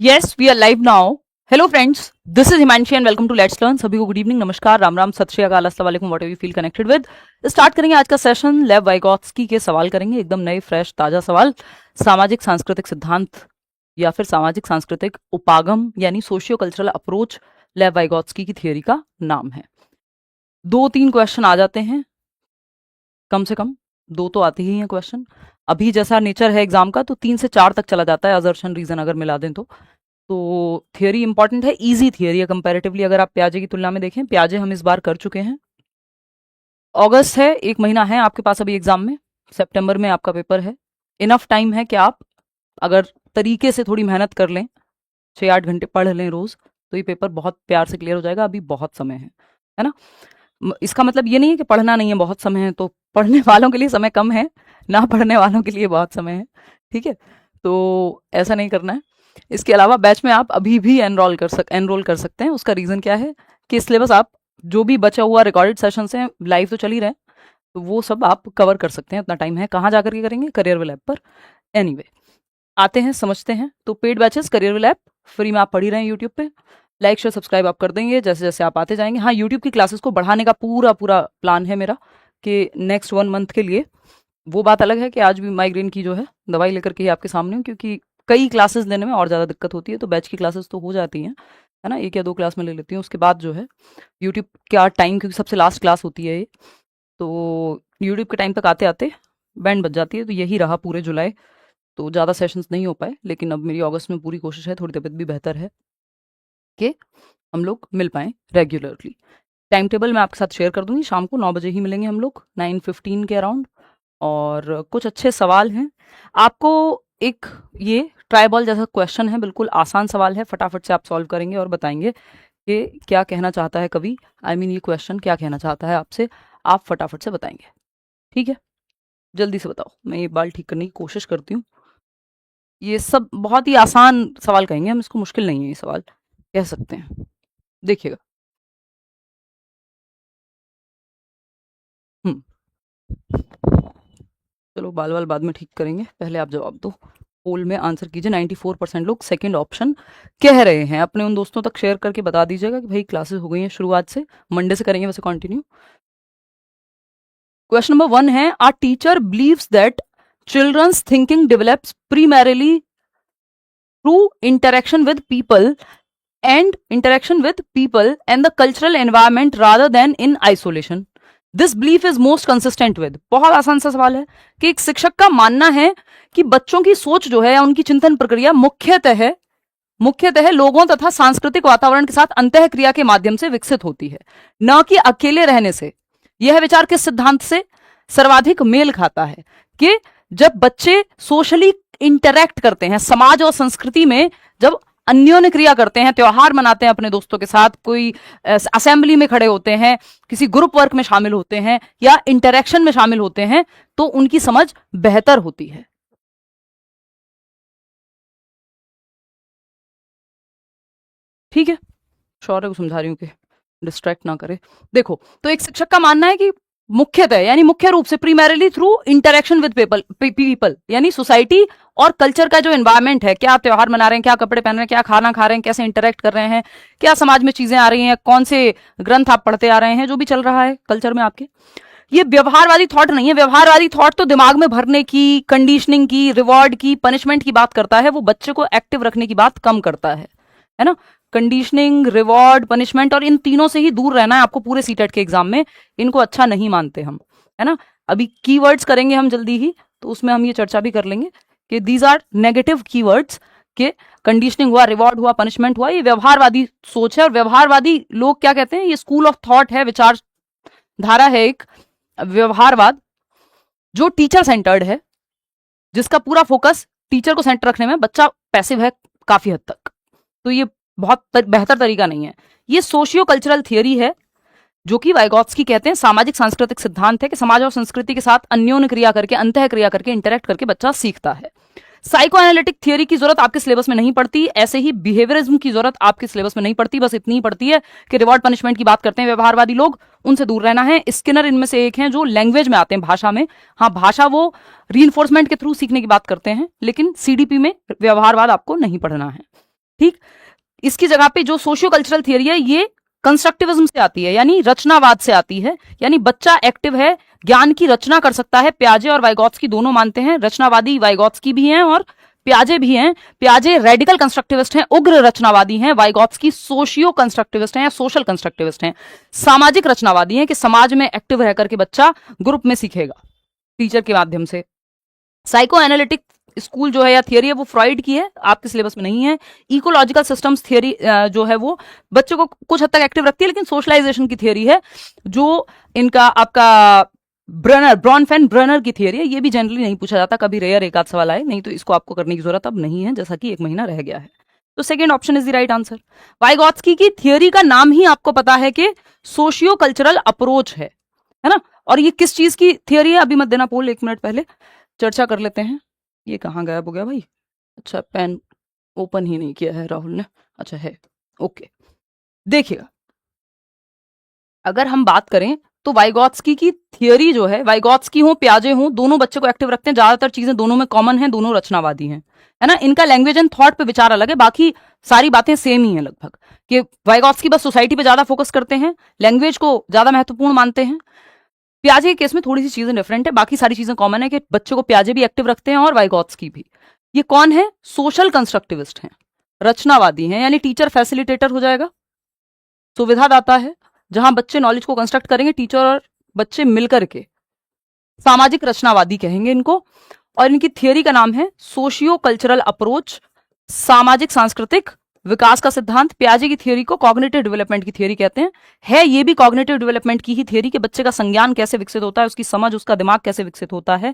Yes, we are live now. Hello friends, this is Himanshi and welcome to Let's Learn. सभी को good evening, नमस्कार, राम राम, सत श्री अकाल, अस्सलाम वालेकुम, whatever you feel connected with. Start करेंगे आज का सेशन। लेव वाइगोत्स्की के सवाल करेंगे, एकदम नए फ्रेश ताजा सवाल। सामाजिक सांस्कृतिक सिद्धांत या फिर सामाजिक सांस्कृतिक उपागम यानी सोशियो कल्चरल अप्रोच लेव वाइगोत्स्की की थियोरी का नाम है। 2-3 क्वेश्चन आ जाते हैं, कम से कम 2 तो आते ही हैं क्वेश्चन। अभी जैसा नेचर है एग्जाम का तो 3 से 4 तक चला जाता है, असर्शन रीजन अगर मिला दें तो थियोरी इंपॉर्टेंट है, इजी थियोरी है कंपैरेटिवली। अगर आप प्याजे की तुलना में देखें, प्याजे हम इस बार कर चुके हैं। अगस्त है, 1 महीना है आपके पास अभी एग्जाम में, सितंबर में आपका पेपर है। इनफ टाइम है कि आप अगर तरीके से थोड़ी मेहनत कर लें, 6-8 घंटे पढ़ लें रोज, तो ये पेपर बहुत प्यार से क्लियर हो जाएगा। अभी बहुत समय है ना। इसका मतलब ये नहीं है कि पढ़ना नहीं है, बहुत समय है। तो पढ़ने वालों के लिए समय कम है, ना पढ़ने वालों के लिए बहुत समय है, ठीक है। तो ऐसा नहीं करना है। इसके अलावा बैच में आप अभी भी एनरोल कर सकते हैं। उसका रीज़न क्या है कि सिलेबस आप जो भी बचा हुआ रिकॉर्डेड सेशन हैं, लाइव तो चल ही रहे हैं, तो वो सब आप कवर कर सकते हैं, उतना टाइम है। कहाँ जाकर के करेंगे? करियर विल ऐप पर। एनीवे, आते हैं, समझते हैं। तो paid batches career will app, free में आप पढ़ ही रहे हैं यूट्यूब पे। लाइक शेयर सब्सक्राइब आप कर देंगे जैसे जैसे आप आते जाएंगे। हाँ, यूट्यूब की क्लासेस को बढ़ाने का पूरा प्लान है मेरा कि नेक्स्ट 1 मंथ के लिए। वो बात अलग है कि आज भी माइग्रेन की जो है दवाई लेकर के ही आपके सामने हूँ, क्योंकि कई क्लासेस लेने में और ज़्यादा दिक्कत होती है। तो बैच की क्लासेस तो हो जाती हैं, है ना, 1 या 2 क्लास में ले लेती हूँ। उसके बाद जो है यूट्यूब का टाइम, क्योंकि सबसे लास्ट क्लास होती है ये, तो यूट्यूब के टाइम तक आते आते बैंड बज जाती है। तो यही रहा पूरे जुलाई, तो ज़्यादा सेशंस नहीं हो पाए। लेकिन अब मेरी अगस्त में पूरी कोशिश है, थोड़ी तबीयत भी बेहतर है, कि हम लोग मिल पाएँ रेगुलरली। टाइम टेबल मैं आपके साथ शेयर कर दूंगी। शाम को 9 बजे ही मिलेंगे हम लोग, 9:15 के अराउंड। और कुछ अच्छे सवाल हैं आपको। एक ये ट्राई बॉल जैसा क्वेश्चन है, बिल्कुल आसान सवाल है, फटाफट से आप सॉल्व करेंगे और बताएंगे कि क्या कहना चाहता है कवि। ये क्वेश्चन क्या कहना चाहता है आपसे, आप फटाफट से बताएंगे, ठीक है। जल्दी से बताओ, मैं ये बाल ठीक करने की कोशिश करती हूँ। ये सब बहुत ही आसान सवाल कहेंगे हम, इसको मुश्किल नहीं है ये सवाल, कह सकते हैं। देखिएगा। हम्म चलो, बाल वाल बाद में ठीक करेंगे, पहले आप जवाब दो। पोल में आंसर कीजिए। 94% लोग सेकंड ऑप्शन कह रहे हैं। अपने उन दोस्तों तक शेयर करके बता दीजिएगा कि भाई क्लासेस हो गई हैं शुरुआत से, मंडे से करेंगे वैसे कंटिन्यू। क्वेश्चन नंबर 1 है, our teacher believes that children's thinking develops primarily through interaction with people and the cultural environment rather than in isolation. This belief is most consistent with. बहुत आसान सा सवाल है कि एक शिक्षक का मानना है कि बच्चों की सोच जो है या उनकी चिंतन प्रक्रिया मुख्यतः लोगों तथा सांस्कृतिक वातावरण के साथ अंतः क्रिया के माध्यम से विकसित होती है, न कि अकेले रहने से। यह विचार किस सिद्धांत से सर्वाधिक मेल खाता है? कि जब बच्चे सोशली इंटरैक्ट करते हैं, समाज और संस्कृति में जब अन्योन्य क्रिया करते हैं, त्योहार मनाते हैं अपने दोस्तों के साथ, कोई असेंबली में खड़े होते हैं, किसी ग्रुप वर्क में शामिल होते हैं या इंटरेक्शन में शामिल होते हैं, तो उनकी समझ बेहतर होती है। ठीक है, शौर्य को समझा रही हूँ कि डिस्ट्रैक्ट ना करे। देखो, तो एक शिक्षक का मानना है कि मुख्यतः यानी मुख्य रूप से primarily through interaction with people यानी सोसाइटी और कल्चर का जो एनवायरमेंट है, क्या आप त्योहार मना रहे हैं, क्या कपड़े पहन रहे हैं, क्या खाना खा रहे हैं, कैसे इंटरेक्ट कर रहे हैं, क्या समाज में चीजें आ रही हैं, कौन से ग्रंथ आप पढ़ते आ रहे हैं, जो भी चल रहा है कल्चर में आपके। ये व्यवहारवादी थॉट नहीं है। व्यवहारवादी थॉट तो दिमाग में भरने की, कंडीशनिंग की, रिवॉर्ड की, पनिशमेंट की बात करता है। वो बच्चे को एक्टिव रखने की बात कम करता है ना। कंडीशनिंग, रिवॉर्ड, पनिशमेंट, और इन तीनों से ही दूर रहना है आपको पूरे सीटेट के एग्जाम में। इनको अच्छा नहीं मानते हम, है ना। अभी कीवर्ड्स करेंगे हम जल्दी ही, तो उसमें हम ये चर्चा भी कर लेंगे कि दीज आर नेगेटिव कीवर्ड्स, के कंडीशनिंग हुआ, रिवॉर्ड हुआ, पनिशमेंट हुआ, ये व्यवहारवादी सोच है। और व्यवहारवादी लोग क्या कहते हैं, ये स्कूल ऑफ थॉट है, विचार धारा है एक व्यवहारवाद, जो टीचर सेंटर्ड है, जिसका पूरा फोकस टीचर को सेंटर रखने में। बच्चा पैसिव है काफी हद तक, तो ये बहुत बेहतर तरीका नहीं है। ये सोशियो कल्चरल थियरी है, जो कि वाइगोत्स्की कहते हैं सामाजिक सांस्कृतिक सिद्धांत है कि समाज और संस्कृति के साथ अन्योन्य क्रिया करके, अंतः क्रिया करके, इंटरेक्ट करके बच्चा सीखता है। साइको एनालिटिक थियरी की जरूरत आपके सिलेबस में नहीं पड़ती, ऐसे ही बिहेवियरिज्म की जरूरत आपके सिलेबस में नहीं पड़ती। बस इतनी ही पड़ती है कि रिवॉर्ड पनिशमेंट की बात करते हैं व्यवहारवादी लोग, उनसे दूर रहना है। स्किनर इनमें से एक हैं जो लैंग्वेज में आते हैं, भाषा में। हाँ, भाषा वो रीइंफोर्समेंट के थ्रू सीखने की बात करते हैं, लेकिन सीडीपी में व्यवहारवाद आपको नहीं पढ़ना है। ठीक, इसकी जगह पे जो सोशियो कल्चरल थियरी है ये कंस्ट्रक्टिविज्म से आती है, यानी रचनावाद से आती है, यानी बच्चा एक्टिव है, ज्ञान की रचना कर सकता है। पियाजे और वाइगॉत्स्की दोनों मानते हैं, रचनावादी वाइगॉत्स्की भी हैं और पियाजे भी हैं। पियाजे रेडिकल कंस्ट्रक्टिविस्ट हैं, उग्र रचनावादी हैं। वाइगॉत्स्की सोशियो कंस्ट्रक्टिविस्ट हैं या सोशल कंस्ट्रक्टिविस्ट हैं, सामाजिक रचनावादी हैं कि समाज में एक्टिव रह करके बच्चा ग्रुप में सीखेगा टीचर के माध्यम से। साइको एनालिटिक स्कूल जो है या थियरी है वो फ्रॉइड की है, आपके सिलेबस में नहीं है। इकोलॉजिकल सिस्टम्स थियरी जो है वो बच्चों को कुछ हद तक एक्टिव रखती है, लेकिन सोशलाइजेशन की थियरी है जो इनका आपका ब्रॉनफेन ब्रनर की थियरी है। ये भी जनरली नहीं पूछा जाता, कभी रेयर एक आध सवाल आए, नहीं तो इसको आपको करने की जरूरत अब नहीं है, जैसा कि 1 महीना रह गया है। तो second option is the right answer. Vygotsky की थियरी का नाम ही आपको पता है कि सोशियो कल्चरल अप्रोच है ना। और ये किस चीज की थियरी है, अभी मत देना पोल, 1 मिनट पहले चर्चा कर लेते हैं। ये कहाँ गायब हो गया भाई? अच्छा, पेन ओपन ही नहीं किया है राहुल ने। अच्छा है, ओके। देखिएगा, अगर हम बात करें तो वाइगॉत्स्की की थियरी जो है, वाइगॉत्स्की हो पियाजे हो, दोनों बच्चे को एक्टिव रखते हैं। ज्यादातर चीजें दोनों में कॉमन है, दोनों रचनावादी हैं, है ना। इनका लैंग्वेज एंड थॉट पे विचार अलग है, बाकी सारी बातें सेम ही है लगभग। कि वाइगॉत्स्की बस सोसाइटी पे ज्यादा फोकस करते हैं, लैंग्वेज को ज्यादा महत्वपूर्ण मानते हैं। पियाजे के केस में थोड़ी सी चीजें डिफरेंट है, बाकी सारी चीजें कॉमन है कि बच्चे को पियाजे भी एक्टिव रखते हैं और वाइगॉत्स्की भी। ये कौन है? सोशल कंस्ट्रक्टिविस्ट हैं, रचनावादी हैं, यानी टीचर फैसिलिटेटर हो जाएगा, सुविधादाता है, जहां बच्चे नॉलेज को कंस्ट्रक्ट करेंगे, टीचर और बच्चे मिलकर के। सामाजिक रचनावादी कहेंगे इनको, और इनकी थियरी का नाम है सोशियो कल्चरल अप्रोच, सामाजिक सांस्कृतिक विकास का सिद्धांत। पियाजे की थियरी को कॉग्निटिव डेवलपमेंट की थियरी कहते हैं। है ये भी कॉग्निटिव डेवलपमेंट की ही थियरी कि बच्चे का संज्ञान कैसे विकसित होता है, उसकी समझ, उसका दिमाग कैसे विकसित होता है।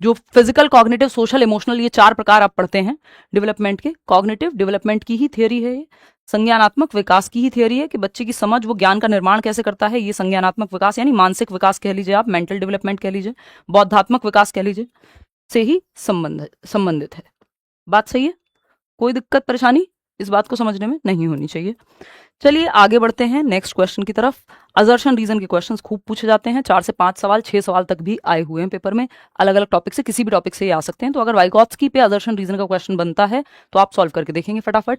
जो फिजिकल, कॉग्निटिव, सोशल, इमोशनल, ये 4 प्रकार आप पढ़ते हैं डेवलपमेंट के, कॉग्निटिव डेवलपमेंट की ही थियरी है ये। संज्ञानात्मक विकास की ही थियरी है कि बच्चे की समझ, वो ज्ञान का निर्माण कैसे करता है, ये संज्ञानात्मक विकास यानी मानसिक विकास कह लीजिए आप, मेंटल डेवलपमेंट कह लीजिए, बौद्धात्मक विकास कह लीजिए, से ही संबंधित है। बात सही है? कोई दिक्कत परेशानी इस बात को समझने में नहीं होनी चाहिए। चलिए आगे बढ़ते हैं नेक्स्ट क्वेश्चन की तरफ। असर्शन रीजन के क्वेश्चंस खूब पूछे जाते हैं, 4 से 5 सवाल, 6 सवाल तक भी आए हुए हैं पेपर में। अलग अलग टॉपिक से, किसी भी टॉपिक से ये आ सकते हैं। तो अगर वाइगॉत्स्की पे असर्शन रीजन का क्वेश्चन बनता है तो आप सॉल्व करके देखेंगे फटाफट।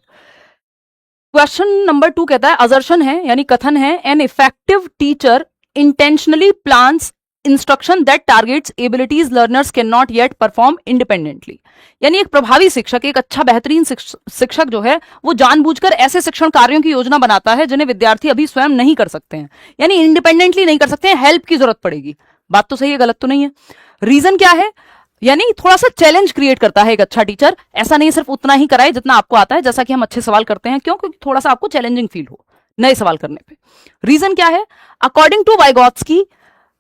क्वेश्चन नंबर 2 कहता है, असर्शन है यानी कथन है, an effective teacher intentionally plans instruction that targets abilities learners can not yet perform independently. यानी एक प्रभावी शिक्षक, एक अच्छा बेहतरीन शिक्षक जो है वो जानबूझकर ऐसे शिक्षण कार्यों की योजना बनाता है जिन्हें विद्यार्थी अभी स्वयं नहीं कर सकते हैं, यानी इंडिपेंडेंटली नहीं कर सकते हैं, हेल्प की जरूरत पड़ेगी। बात तो सही है, गलत तो नहीं है। रीजन क्या है? यानी थोड़ा सा चैलेंज क्रिएट करता है एक अच्छा टीचर। ऐसा नहीं सिर्फ उतना ही कराए जितना आपको आता है, जैसा कि हम अच्छे सवाल करते हैं, क्यों? क्योंकि थोड़ा सा आपको चैलेंजिंग फील हो नए सवाल करने पे। रीजन क्या है? According to Vygotsky,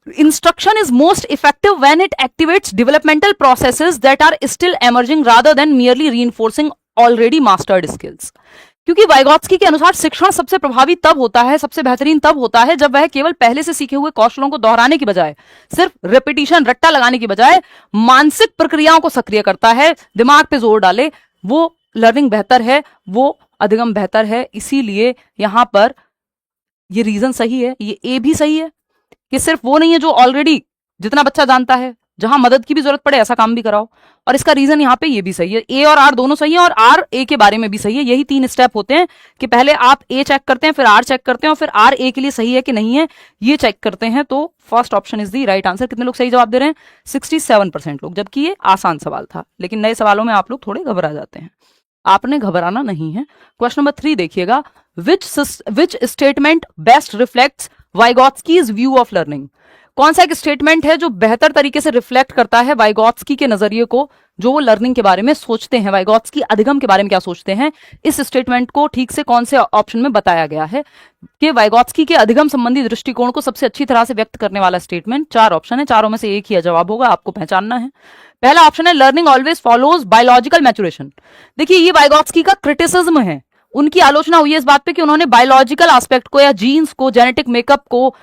instruction is most effective when it activates developmental processes that are still emerging rather than merely reinforcing already mastered skills। क्योंकि वाइगॉत्स्की के अनुसार शिक्षण सबसे प्रभावी तब होता है, सबसे बेहतरीन तब होता है जब वह केवल पहले से सीखे हुए कौशलों को दोहराने की बजाय, सिर्फ रिपीटिशन, रट्टा लगाने की बजाय मानसिक प्रक्रियाओं को सक्रिय करता है, दिमाग पे जोर डाले। वो लर्निंग बेहतर है, वो अधिगम बेहतर है। इसीलिए यहां पर ये रीजन सही है, ये ए भी सही है कि सिर्फ वो नहीं है जो ऑलरेडी जितना बच्चा जानता है, जहां मदद की भी जरूरत पड़े ऐसा काम भी कराओ। और इसका रीजन यहाँ पे ये भी सही है, ए और आर दोनों सही है, और आर ए के बारे में भी सही है। यही 3 स्टेप होते हैं कि पहले आप ए चेक करते हैं, फिर आर चेक करते हैं, और फिर आर ए के लिए सही है कि नहीं है ये चेक करते हैं। तो first option is the right answer. कितने लोग सही जवाब दे रहे हैं? 67% लोग, जबकि ये आसान सवाल था, लेकिन नए सवालों में आप लोग थोड़े घबरा जाते हैं। आपने घबराना नहीं है। क्वेश्चन नंबर 3 देखिएगा, which statement best reflects Vygotsky's view of learning. कौन सा एक स्टेटमेंट है जो बेहतर तरीके से रिफ्लेक्ट करता है वाइगॉत्स्की के नजरिए को, जो वो लर्निंग के बारे में सोचते हैं, वाइगॉत्स्की अधिगम के बारे में क्या सोचते हैं। इस स्टेटमेंट को ठीक से कौन से ऑप्शन में बताया गया है कि वाइगॉत्स्की के अधिगम संबंधी दृष्टिकोण को सबसे अच्छी तरह से व्यक्त करने वाला स्टेटमेंट। 4 ऑप्शन है, चारों में से एक ही जवाब होगा, आपको पहचानना है। पहला ऑप्शन है, learning always follows biological maturation. देखिए ये वाइगॉत्स्की का क्रिटिसिज्म है, उनकी आलोचना हुई है इस बात पे कि उन्होंने बायोलॉजिकल एस्पेक्ट को या जीन्स को, जेनेटिक मेकअप को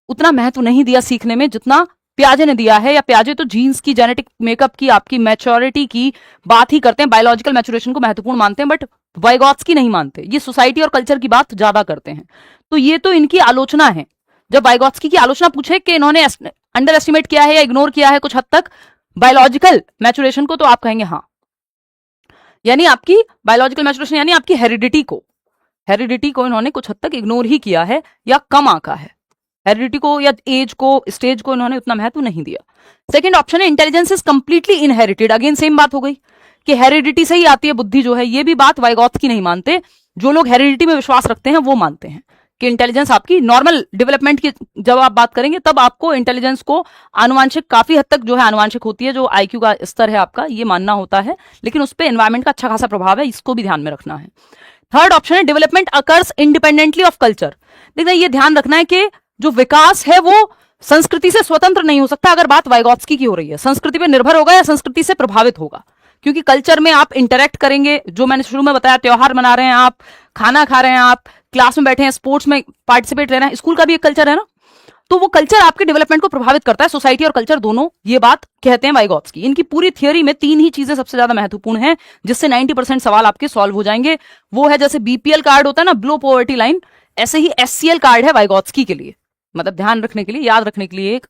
उतना महत्व नहीं दिया सीखने में जितना पियाजे ने दिया है। या पियाजे तो जीन्स की, जेनेटिक मेकअप की, आपकी मैच्योरिटी की बात ही करते हैं, बायोलॉजिकल मैच्योरेशन को महत्वपूर्ण मानते हैं, बट वाइगॉत्स्की नहीं मानते, ये सोसाइटी और कल्चर की बात ज्यादा करते हैं। तो ये तो इनकी आलोचना है। जब वाइगॉत्स्की की आलोचना पूछे कि इन्होंने अंडर एस्टिमेट किया है या इग्नोर किया है कुछ हद तक बायोलॉजिकल मैच्योरेशन को, तो आप कहेंगे हाँ। यानी आपकी बायोलॉजिकल मैच्योरेशन यानी आपकी हेरिडिटी को इन्होंने कुछ हद तक इग्नोर ही किया है या कम आंका है। हेरिडिटी को या एज को, स्टेज को इन्होंने उतना महत्व नहीं दिया। सेकंड ऑप्शन है intelligence is completely inherited. Again same बात हो गई कि हेरिडिटी से ही आती है बुद्धि जो है, ये भी बात वाइगॉत्स्की नहीं मानते। जो लोग हेरिडिटी में विश्वास रखते हैं वो मानते हैं कि इंटेलिजेंस आपकी नॉर्मल डेवलपमेंट की जब आप बात करेंगे तब आपको इंटेलिजेंस को आनुवांशिक काफी हद तक जो है आनुवांशिक होती है, जो आईक्यू का स्तर है आपका, ये मानना होता है, लेकिन उस पर एनवायरमेंट का अच्छा खासा प्रभाव है, इसको भी ध्यान में रखना है। थर्ड ऑप्शन है development occurs independently of culture. देखिए ये ध्यान रखना है कि जो विकास है वो संस्कृति से स्वतंत्र नहीं हो सकता। अगर बात वाइगॉत्स्की की हो रही है, संस्कृति पर निर्भर होगा या संस्कृति से प्रभावित होगा, क्योंकि कल्चर में आप इंटरेक्ट करेंगे, जो मैंने शुरू में बताया, त्योहार मना रहे हैं आप, खाना खा रहे हैं आप, क्लास में बैठे हैं, स्पोर्ट्स में पार्टिसिपेट ले रहे हैं, स्कूल का भी एक कल्चर है ना, तो वो कल्चर आपके डेवलपमेंट को प्रभावित करता है, सोसाइटी और कल्चर दोनों। ये बात कहते हैं वाइगॉत्स्की। इनकी पूरी थियोरी में 3 ही चीजें सबसे ज्यादा महत्वपूर्ण हैं जिससे 90% सवाल आपके सॉल्व हो जाएंगे। वो है जैसे बीपीएल कार्ड होता है ना, बिलो पॉवर्टी लाइन, ऐसे ही एससीएल कार्ड है वाइगॉत्स्की के लिए। मतलब ध्यान रखने के लिए, याद रखने के लिए एक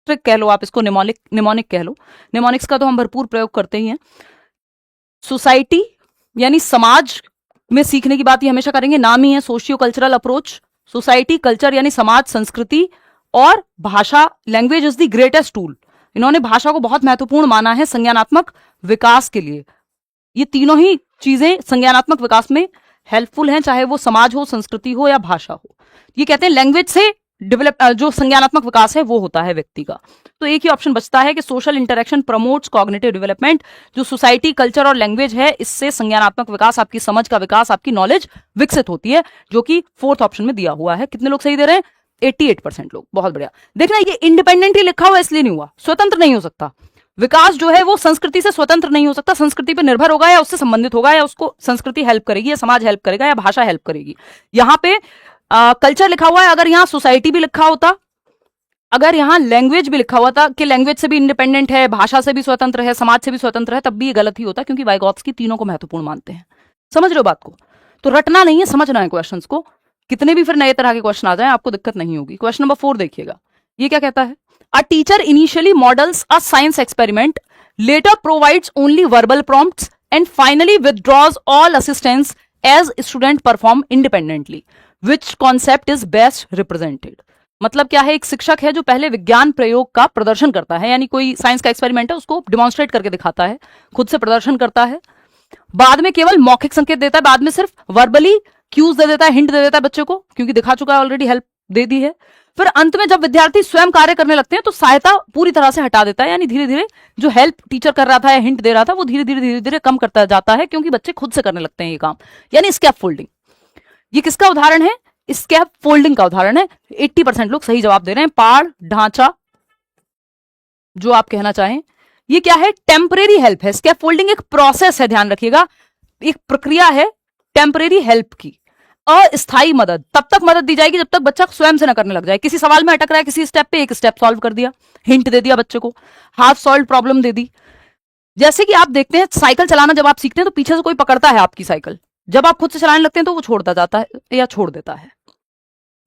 ट्रिक कह लो आप इसको, निमोनिक कह लो। निमोनिक्स का तो हम भरपूर प्रयोग करते ही हैं। सोसाइटी यानी समाज में सीखने की बात ये हमेशा करेंगे, नाम ही है socio cultural approach. Society, culture यानी समाज, संस्कृति, और भाषा, language is the greatest tool. इन्होंने भाषा को बहुत महत्वपूर्ण माना है संज्ञानात्मक विकास के लिए। ये तीनों ही चीजें संज्ञानात्मक विकास में हेल्पफुल हैं, चाहे वो समाज हो, संस्कृति हो या भाषा हो। ये कहते हैं लैंग्वेज से डेवलप जो संज्ञानात्मक विकास है वो होता है व्यक्ति का। तो एक ही ऑप्शन बचता है कि social interaction promotes cognitive development. जो सोसाइटी, कल्चर और लैंग्वेज है, इससे संज्ञानात्मक विकास, आपकी समझ का विकास, आपकी नॉलेज विकसित होती है, जो कि 4th ऑप्शन में दिया हुआ है। कितने लोग सही दे रहे हैं? 88% लोग। बहुत बढ़िया। देखना ये इंडिपेंडेंटली लिखा हुआ इसलिए नहीं हुआ, स्वतंत्र नहीं हो सकता। विकास जो है वो संस्कृति से स्वतंत्र नहीं हो सकता, संस्कृति पर निर्भर होगा या उससे संबंधित होगा, या उसको संस्कृति हेल्प करेगी या समाज हेल्प करेगा या भाषा हेल्प करेगी। यहां पे कल्चर लिखा हुआ है, अगर यहां सोसाइटी भी लिखा होता, अगर यहां लैंग्वेज भी लिखा हुआ था कि लैंग्वेज से भी इंडिपेंडेंट है, भाषा से भी स्वतंत्र है, समाज से भी स्वतंत्र है, तब भी ये गलत ही होता, क्योंकि वाइगॉत्स्की तीनों को महत्वपूर्ण मानते हैं। समझ रहे हो बात को? तो रटना नहीं है, समझना है क्वेश्चंस को। कितने भी फिर नए तरह के क्वेश्चन आ जाए आपको दिक्कत नहीं होगी। क्वेश्चन नंबर 4 देखिएगा, ये क्या कहता है? A teacher initially models a science experiment, later provides only verbal prompts and finally withdraws all assistance as student perform independently. Which concept is best represented? मतलब क्या है, एक शिक्षक है जो पहले विज्ञान प्रयोग का प्रदर्शन करता है, यानी कोई साइंस का एक्सपेरिमेंट है उसको डिमॉन्स्ट्रेट करके दिखाता है, खुद से प्रदर्शन करता है, बाद में केवल मौखिक संकेत देता है, बाद में सिर्फ वर्बली क्यूज दे देता है, हिंट दे देता है बच्चे को, क्योंकि दिखा चुका है ऑलरेडी, हेल्प दे दी है। फिर अंत में जब विद्यार्थी स्वयं कार्य करने लगते हैं तो सहायता पूरी तरह से हटा देता है, यानी धीरे धीरे जो हेल्प टीचर कर रहा था या हिंट दे रहा था वो धीरे धीरे कम करता जाता है, क्योंकि बच्चे खुद से करने लगते हैं ये काम, यानी स्कैफोल्डिंग। ये किसका उदाहरण है? स्कैफोल्डिंग का उदाहरण है। 80% लोग सही जवाब दे रहे हैं। पाड़, ढांचा, जो आप कहना चाहें, ये क्या है? टेम्परेरी हेल्प है। स्कैफोल्डिंग एक प्रोसेस है, ध्यान रखिएगा, एक प्रक्रिया है टेम्परेरी हेल्प की। अस्थाई मदद तब तक मदद दी जाएगी जब तक बच्चा स्वयं से न करने लग जाए। किसी सवाल में अटक रहा है, किसी स्टेप पे, एक स्टेप सॉल्व कर दिया, हिंट दे दिया बच्चे को, हाफ सॉल्व प्रॉब्लम दे दी। जैसे कि आप देखते हैं साइकिल चलाना जब आप सीखते हैं तो पीछे से कोई पकड़ता है आपकी साइकिल, जब आप खुद से चलाने लगते हैं तो वो छोड़ता जाता है या छोड़ देता है।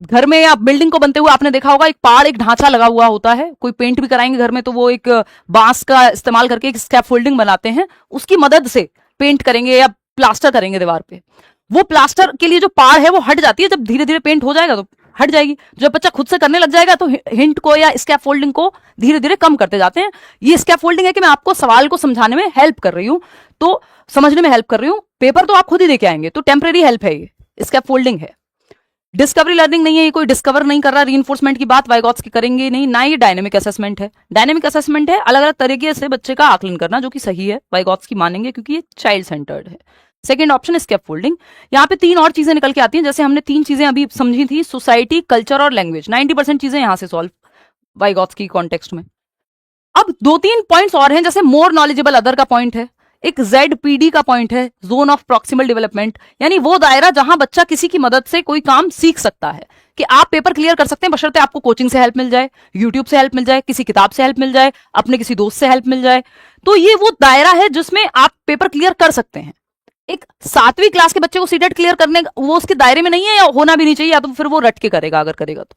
घर में या बिल्डिंग को बनते हुए आपने देखा होगा एक पाड़, एक ढांचा लगा हुआ होता है। कोई पेंट भी कराएंगे घर में तो वो एक बांस का इस्तेमाल करके एक स्कैफोल्डिंग बनाते हैं, उसकी मदद से पेंट करेंगे या प्लास्टर करेंगे दीवार पे। वो प्लास्टर के लिए जो पाड़ है वो हट जाती है, जब धीरे धीरे पेंट हो जाएगा तो हट जाएगी। जब बच्चा खुद से करने लग जाएगा तो हिंट को या स्कैफोल्डिंग को धीरे धीरे कम करते जाते हैं। ये स्कैफोल्डिंग है कि मैं आपको सवाल को समझाने में हेल्प कर रही हूं, तो समझने में हेल्प कर रही हूं। पेपर तो आप खुद ही देके आएंगे, तो टेम्परेरी हेल्प है, ये स्कैफोल्डिंग है। डिस्कवरी लर्निंग नहीं है, ये कोई डिस्कवर नहीं कर रहा। रीइंफोर्समेंट की बात वाइगॉत्स्की करेंगे नहीं, ना ये डायनेमिक असेसमेंट है। डायनेमिक असेसमेंट है अलग अलग तरीके से बच्चे का आकलन करना, जो कि सही है, वाइगॉत्स्की मानेंगे क्योंकि ये चाइल्ड सेंटर्ड है। Second option scaffolding. यहाँ पे 3 और चीजें निकल के आती हैं, जैसे हमने 3 चीजें अभी समझी थी, सोसाइटी, कल्चर और लैंग्वेज। 90% चीजें यहां से सॉल्व वाइगॉत्स्की कॉन्टेक्स्ट में। अब 2-3 पॉइंट्स और हैं, जैसे मोर नॉलेजेबल अदर का पॉइंट है, एक ZPD का पॉइंट है, जोन ऑफ प्रॉक्सिमल डेवलपमेंट, यानी वो दायरा जहां बच्चा किसी की मदद से कोई काम सीख सकता है, कि आप पेपर क्लियर कर सकते हैं बशर्ते आपको कोचिंग से हेल्प मिल जाए, यूट्यूब से हेल्प मिल जाए, किसी किताब से हेल्प मिल जाए, अपने किसी दोस्त से हेल्प मिल जाए। तो ये वो दायरा है जिसमें आप पेपर क्लियर कर सकते हैं। एक 7वीं क्लास के बच्चे को सीटेट क्लियर करने वो उसके दायरे में नहीं है, या होना भी नहीं चाहिए, या तो फिर वो रट के करेगा अगर करेगा तो।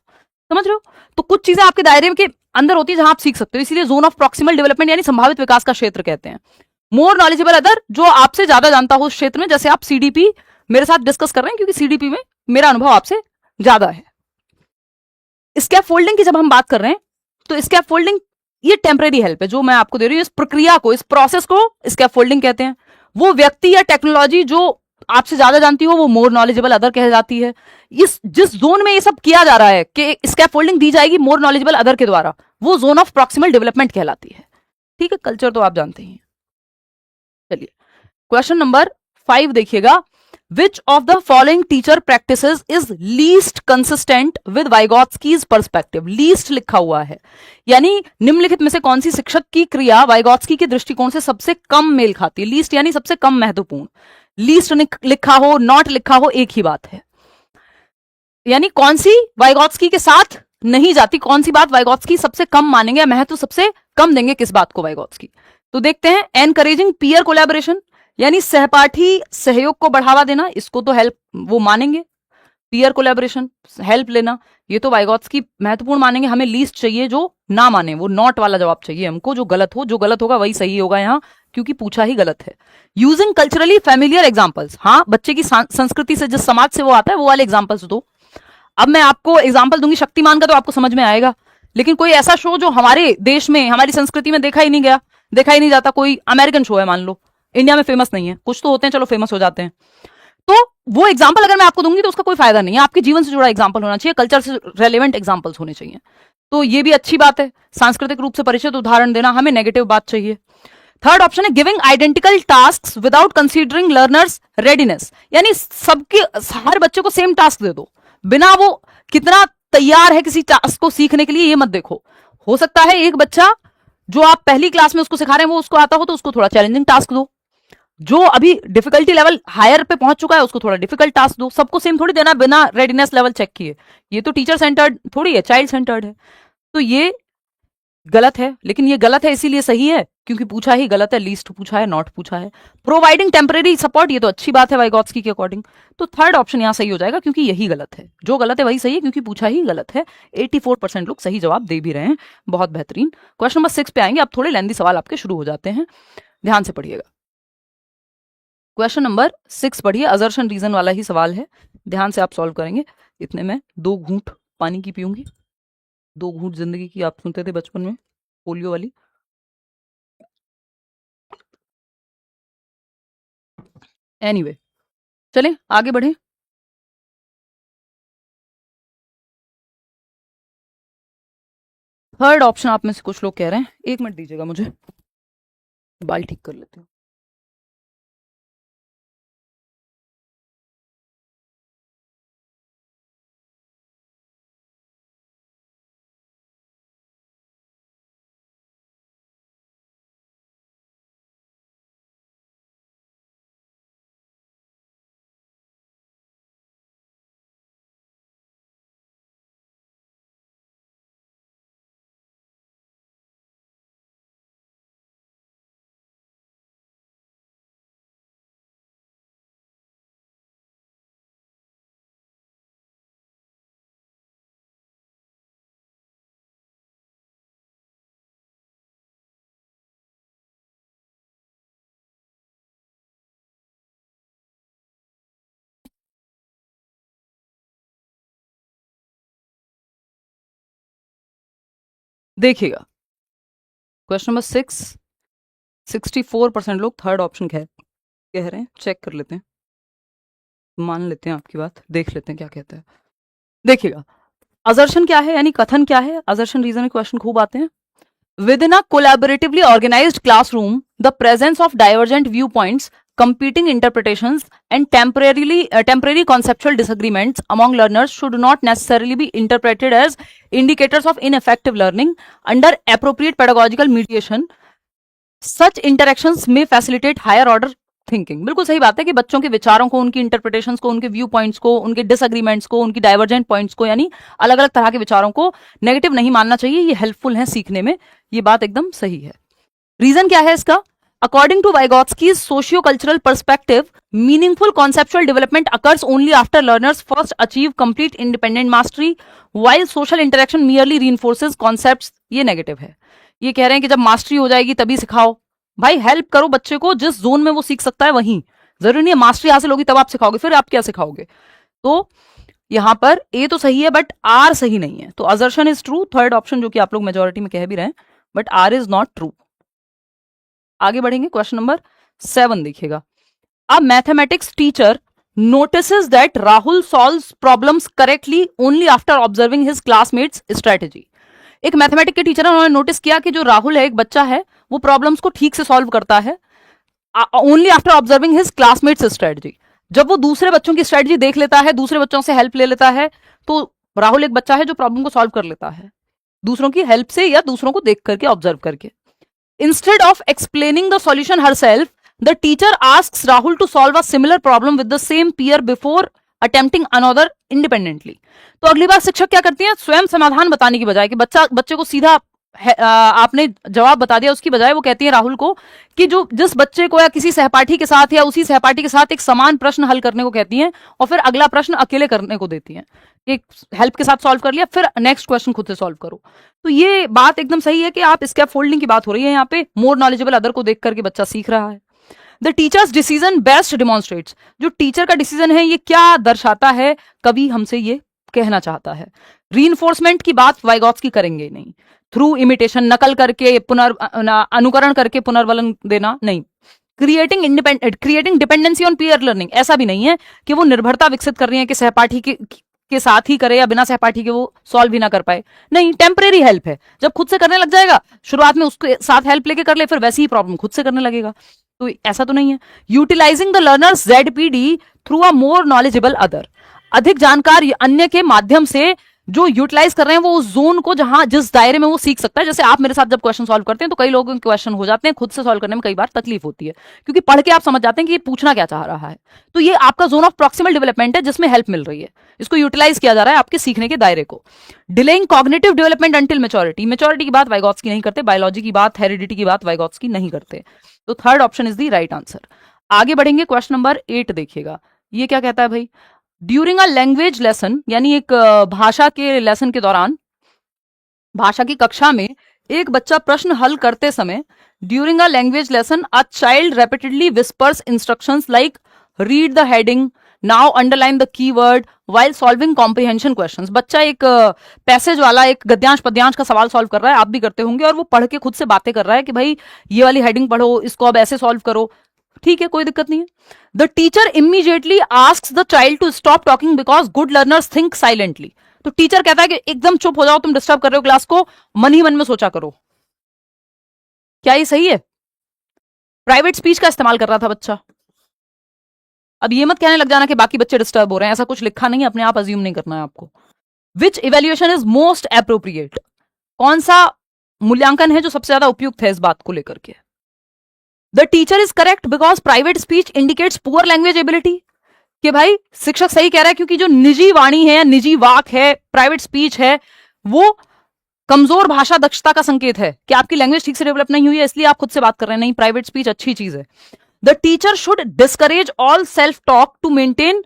समझ रहे हो? तो कुछ चीजें आपके दायरे के अंदर होती है जहां आप सीख सकते हो, इसीलिए जोन ऑफ प्रॉक्सिमल डेवलपमेंट यानी संभावित विकास का क्षेत्र कहते हैं। मोर नॉलेजेबल अदर, जो आपसे ज्यादा जानता हो उस क्षेत्र में, जैसे आप सीडीपी मेरे साथ डिस्कस कर रहे हैं क्योंकि सीडीपी में मेरा अनुभव आपसे ज्यादा है। स्कैप फोल्डिंग की जब हम बात कर रहे हैं तो स्कैप फोल्डिंग ये टेम्परेरी हेल्प है जो मैं आपको दे रही हूँ, इस प्रक्रिया को, इस प्रोसेस को स्कैप फोल्डिंग कहते हैं। वो व्यक्ति या टेक्नोलॉजी जो आपसे ज्यादा जानती हो वो मोर नॉलेजेबल अदर कह जाती है। इस जिस जोन में ये सब किया जा रहा है कि स्कैप फोल्डिंग दी जाएगी मोर नॉलेजेबल अदर के द्वारा, वो जोन ऑफ प्रॉक्सिमल डेवलपमेंट कहलाती है। ठीक है, कल्चर तो आप जानते ही हैं। चलिए क्वेश्चन नंबर 5 देखिएगा। Which of the following teacher practices is least consistent with Vygotsky's perspective? Least लिखा हुआ है, यानी निम्नलिखित में से कौन सी शिक्षक की क्रिया वाइगोत्स्की के दृष्टिकोण से सबसे कम मेल खाती है? लीस्ट यानी सबसे कम महत्वपूर्ण। लीस्ट लिखा हो, नॉट लिखा हो, एक ही बात है। यानी कौन सी वाइगोत्स्की के साथ नहीं जाती, कौन सी बात वाइगोत्स्की सबसे कम मानेंगे, महत्व सबसे कम देंगे किस बात को वाइगोत्स्की। तो देखते हैं, एनकरेजिंग पीयर कोलैबोरेशन, यानी सहपाठी सहयोग को बढ़ावा देना, इसको तो हेल्प वो मानेंगे। पीयर कोलैबोरेशन, हेल्प लेना, ये तो वाइगोत्स्की महत्वपूर्ण मानेंगे। हमें लीस्ट चाहिए जो ना माने, वो नॉट वाला जवाब चाहिए हमको, जो गलत हो, जो गलत होगा वही सही होगा यहाँ, क्योंकि पूछा ही गलत है। यूजिंग कल्चरली फेमिलियर एग्जाम्पल्स, हाँ बच्चे की संस्कृति से, जिस समाज से वो आता है वो वाले एग्जाम्पल्स दो। अब मैं आपको एग्जाम्पल दूंगी शक्तिमान का तो आपको समझ में आएगा, लेकिन कोई ऐसा शो जो हमारे देश में, हमारी संस्कृति में देखा ही नहीं गया, देखा ही नहीं जाता, कोई अमेरिकन शो है मान लो, इंडिया में फेमस नहीं है, कुछ तो होते हैं चलो फेमस हो जाते हैं, तो वो एग्जाम्पल अगर मैं आपको दूंगी तो उसका कोई फायदा नहीं है। आपके जीवन से जुड़ा एग्जाम्पल होना चाहिए, कल्चर से रेलेवेंट एग्जाम्पल्स होने चाहिए। तो ये भी अच्छी बात है, सांस्कृतिक रूप से परिचित उदाहरण देना, हमें नेगेटिव बात चाहिए। थर्ड ऑप्शन है giving identical task without considering learners readiness, यानी सबके, हर बच्चे को सेम टास्क दे दो, बिना वो कितना तैयार है किसी टास्क को सीखने के लिए ये मत देखो। हो सकता है एक बच्चा जो आप पहली क्लास में उसको सिखा रहे हैं वो उसको आता हो, तो उसको थोड़ा चैलेंजिंग टास्क दो। जो अभी डिफिकल्टी लेवल हायर पे पहुंच चुका है उसको थोड़ा डिफिकल्ट टास्क दो। सबको सेम थोड़ी देना बिना रेडीनेस लेवल चेक किए, ये तो टीचर सेंटर्ड थोड़ी है, चाइल्ड सेंटर्ड है। तो ये गलत है, लेकिन ये गलत है इसीलिए सही है क्योंकि पूछा ही गलत है, लीस्ट पूछा है, नॉट पूछा है। प्रोवाइडिंग टेम्परेरी सपोर्ट, ये तो अच्छी बात है वाइगोत्स्की के अकॉर्डिंग, तो थर्ड ऑप्शन यहां सही हो जाएगा क्योंकि यही गलत है। जो गलत है वही सही है क्योंकि पूछा ही गलत है। 84% लोग सही जवाब दे भी रहे हैं, बहुत बेहतरीन। क्वेश्चन नंबर 6 पे आएंगे, अब थोड़े लेंदी सवाल आपके शुरू हो जाते हैं, ध्यान से पढ़िएगा। क्वेश्चन नंबर 6 पढ़िए, अजर्शन रीजन वाला ही सवाल है, ध्यान से आप सॉल्व करेंगे। इतने में 2 घूंट पानी की पीऊंगी, 2 घूंट जिंदगी की, आप सुनते थे बचपन में पोलियो वाली। एनीवे चलें आगे बढ़े। थर्ड ऑप्शन आप में से कुछ लोग कह रहे हैं, 1 मिनट दीजिएगा मुझे, बाल ठीक कर लेती हूँ। देखिएगा क्वेश्चन नंबर 6, 64% लोग थर्ड ऑप्शन कह रहे हैं। चेक कर लेते हैं, मान लेते हैं आपकी बात, देख लेते हैं क्या कहता है। देखिएगा अजर्शन क्या है, यानी कथन क्या है, अजर्शन रीजन में क्वेश्चन खूब आते हैं। Within a collaboratively organized classroom, the presence of divergent viewpoints, competing interpretations, and temporary conceptual disagreements among learners should not necessarily be interpreted as indicators of ineffective learning. Under appropriate pedagogical mediation, such interactions may facilitate higher order thinking. बिल्कुल सही बात है कि बच्चों के विचारों को, उनकी इंटरप्रिटेशंस को, उनके व्यू पॉइंट्स को, उनके डिसएग्रीमेंट्स को, उनकी डाइवर्जेंट पॉइंट्स को, यानी अलग अलग तरह के विचारों को नेगेटिव नहीं मानना चाहिए, ये हेल्पफुल है सीखने में, ये बात एकदम सही है। रीजन क्या है इसका? According to Vygotsky's socio cultural perspective, meaningful conceptual development occurs only after learners first achieve complete independent mastery, while social interaction merely reinforces concepts, ये नेगेटिव है। ये कह रहे हैं कि जब मास्टरी हो जाएगी तभी सिखाओ, भाई हेल्प करो बच्चे को, जिस जोन में वो सीख सकता है वहीं। जरूरी नहीं है मास्टरी हासिल होगी तब आप सिखाओगे, फिर आप क्या सिखाओगे। तो यहां पर ए तो सही है बट आर सही नहीं है, तो अजर्शन इज ट्रू, थर्ड ऑप्शन जो कि आप लोग मेजोरिटी में कह भी रहे हैं, but R is not true. आगे बढ़ेंगे, क्वेश्चन नंबर 7 देखिएगा। A mathematics teacher notices that Rahul solves problems correctly only after observing his classmates strategy। एक मैथमेटिक्स के टीचर ने उन्होंने नोटिस किया कि जो राहुल है एक बच्चा है, वो प्रॉब्लम्स को ठीक से सॉल्व करता है only after observing his classmates strategy. जब वो दूसरे बच्चों की स्ट्रेटजी देख लेता है, दूसरे बच्चों से हेल्प ले लेता है, तो राहुल एक बच्चा है जो प्रॉब्लम को सॉल्व कर लेता है दूसरों की हेल्प से या दूसरों को देख करके, ऑब्जर्व करके। Instead of explaining the solution herself, the teacher asks Rahul to solve a similar problem with the same peer before attempting another independently। तो अगली बार शिक्षक क्या करती हैं, स्वयं समाधान बताने की बजाय कि बच्चे को सीधा आपने जवाब बता दिया, उसकी बजाय वो कहती है राहुल को कि जो जिस बच्चे को या किसी सहपाठी के साथ या उसी सहपाठी के साथ एक समान प्रश्न हल करने को कहती हैं, और फिर अगला प्रश्न अकेले करने को देती हैं। एक हेल्प के साथ सॉल्व कर लिया, फिर नेक्स्ट क्वेश्चन खुद से सॉल्व करो। तो ये बात एकदम सही है कि आप स्कैप फोल्डिंग की बात हो रही है यहाँ पे, मोर नॉलेजेबल अदर को देख करके बच्चा सीख रहा है। The teachers decision best demonstrates, जो टीचर का डिसीजन है ये क्या दर्शाता है, कवि हमसे ये कहना चाहता है। रीइंफोर्समेंट की बात वाइगॉत्स्की करेंगे नहीं, थ्रू इमिटेशन, नकल करके अनुकरण करके पुनर्वलन देना नहीं। Creating dependency on peer learning, ऐसा भी नहीं है कि वो निर्भरता विकसित कर रही है कि सहपाठी के साथ ही करे या बिना सहपाठी के वो सॉल्व भी ना कर पाए, नहीं, टेम्परेरी हेल्प है। जब खुद से करने लग जाएगा, शुरुआत में उसके साथ हेल्प लेके कर ले, फिर वैसे ही प्रॉब्लम खुद से करने लगेगा, तो ऐसा तो नहीं है। Utilizing the learner's ZPD through a more knowledgeable other, अधिक जानकार अन्य के माध्यम से जो यूटिलाइज कर रहे हैं वो उस जोन को जहां जिस दायरे में वो सीख सकता है। जैसे आप मेरे साथ जब क्वेश्चन सॉल्व करते हैं तो कई लोगों के क्वेश्चन हो जाते हैं, खुद से सॉल्व करने में कई बार तकलीफ होती है, क्योंकि पढ़ के आप समझ जाते हैं कि ये पूछना क्या चाह रहा है। तो ये आपका जोन ऑफ प्रॉक्सिमल डेवलपमेंट है जिसमें हेल्प मिल रही है, इसको यूटिलाइज किया जा रहा है आपके सीखने के दायरे को। Delaying cognitive development until maturity, maturity की बात वाइगॉत्स्की नहीं करते, बायोलॉजी की बात, हेरिडिटी की बात वाइगॉत्स्की नहीं करते, तो third option is the right answer. आगे बढ़ेंगे, क्वेश्चन नंबर 8 देखिएगा। ये क्या कहता है भाई, ड्यूरिंग अ लैंग्वेज लेसन, यानी एक भाषा के लेसन के दौरान, भाषा की कक्षा में एक बच्चा प्रश्न हल करते समय, during a language lesson a child repeatedly whispers instructions like read the heading, now underline the keyword while solving comprehension questions. बच्चा एक पैसेज वाला एक गद्यांश पद्यांश का सवाल सॉल्व कर रहा है, आप भी करते होंगे, और वो पढ़ के खुद से बातें कर रहा है कि भाई ये वाली हेडिंग पढ़ो, इसको अब ऐसे सॉल्व करो, ठीक है, कोई दिक्कत नहीं है। The teacher immediately asks the child to stop talking because good learners think silently. तो टीचर कहता है कि एकदम चुप हो जाओ, तुम डिस्टर्ब कर रहे हो क्लास को, मन ही मन में सोचा करो। क्या ये सही है? प्राइवेट स्पीच का इस्तेमाल कर रहा था बच्चा। अब ये मत कहने लग जाना कि बाकी बच्चे डिस्टर्ब हो रहे हैं, ऐसा कुछ लिखा नहीं है, अपने आप अज्यूम नहीं करना है आपको। विच इवेल्युएशन इज मोस्ट एप्रोप्रिएट, कौन सा मूल्यांकन है जो सबसे ज्यादा उपयुक्त है इस बात को लेकर के। The teacher is correct because private speech indicates poor language ability, कि भाई शिक्षक सही कह रहा है क्योंकि जो निजी वाणी है, निजी वाक है, प्राइवेट स्पीच है, वो कमजोर भाषा दक्षता का संकेत है कि आपकी लैंग्वेज ठीक से डेवलप नहीं हुई है, इसलिए आप खुद से बात कर रहे हैं। नहीं, प्राइवेट स्पीच अच्छी चीज है। The teacher should discourage all self talk to maintain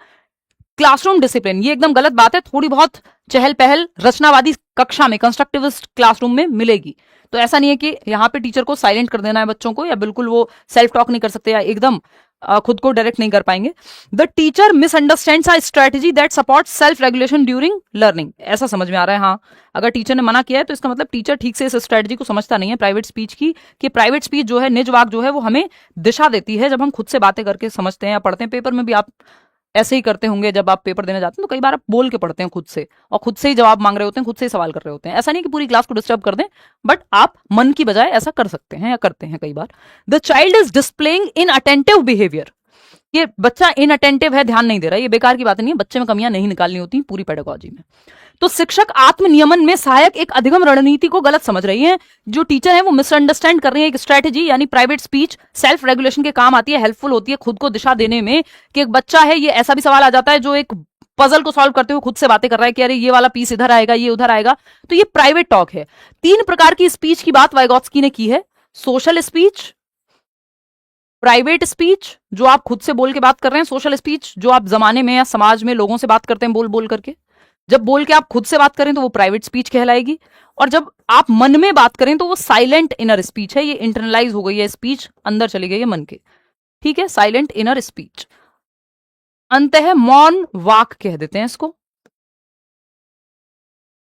classroom discipline, ये एकदम गलत बात है। थोड़ी बहुत चहल पहल रचनावादी कक्षा में, कंस्ट्रक्टिविस्ट क्लासरूम में मिलेगी, तो ऐसा नहीं है कि यहाँ पे टीचर को साइलेंट कर देना है बच्चों को, या बिल्कुल वो सेल्फ टॉक नहीं कर सकते, या एकदम खुद को डायरेक्ट नहीं कर पाएंगे। The teacher misunderstands a strategy that supports self regulation during learning, ऐसा समझ में आ रहा है। हाँ, अगर टीचर ने मना किया है तो इसका मतलब टीचर ठीक से इस स्ट्रेटजी को समझता नहीं है प्राइवेट स्पीच की, कि प्राइवेट स्पीच जो है, निज वाक जो है, वो हमें दिशा देती है। जब हम खुद से बातें करके समझते हैं या पढ़ते हैं, पेपर में भी आप ऐसे ही करते होंगे, जब आप पेपर देने जाते हैं तो कई बार आप बोल के पढ़ते हैं खुद से, और खुद से ही जवाब मांग रहे होते हैं, खुद से ही सवाल कर रहे होते हैं। ऐसा नहीं कि पूरी क्लास को डिस्टर्ब कर दें, बट आप मन की बजाय ऐसा कर सकते हैं या करते हैं कई बार। The child is displaying inattentive behaviour, ये बच्चा इन अटेंटिव है, ध्यान नहीं दे रहा है, ये बेकार की बात नहीं है, बच्चे में कमियां नहीं निकालनी होती पूरी पेडागॉजी में। तो शिक्षक आत्म नियमन में सहायक एक अधिगम रणनीति को गलत समझ रही है। जो टीचर है वो मिसअंडरस्टैंड कर रही है एक स्ट्रेटेजी, यानी प्राइवेट स्पीच सेल्फ रेगुलेशन के काम आती है, हेल्पफुल होती है खुद को दिशा देने में, कि एक बच्चा है, ये ऐसा भी सवाल आ जाता है जो एक पजल को सॉल्व करते हुए खुद से बातें कर रहा है कि अरे ये वाला पीस इधर आएगा, ये उधर आएगा, तो ये प्राइवेट टॉक है। 3 प्रकार की स्पीच की बात वाइगॉत्स्की ने की है, सोशल स्पीच, प्राइवेट स्पीच जो आप खुद से बोल के बात कर रहे हैं, सोशल स्पीच जो आप जमाने में या समाज में लोगों से बात करते हैं बोल बोल करके, जब बोल के आप खुद से बात करें तो वो प्राइवेट स्पीच कहलाएगी, और जब आप मन में बात करें तो वो साइलेंट इनर स्पीच है। ये इंटरनलाइज हो गई है स्पीच, अंदर चली गई है मन के, ठीक है, साइलेंट इनर स्पीच। अंतः मौन वाक कह देते हैं इसको,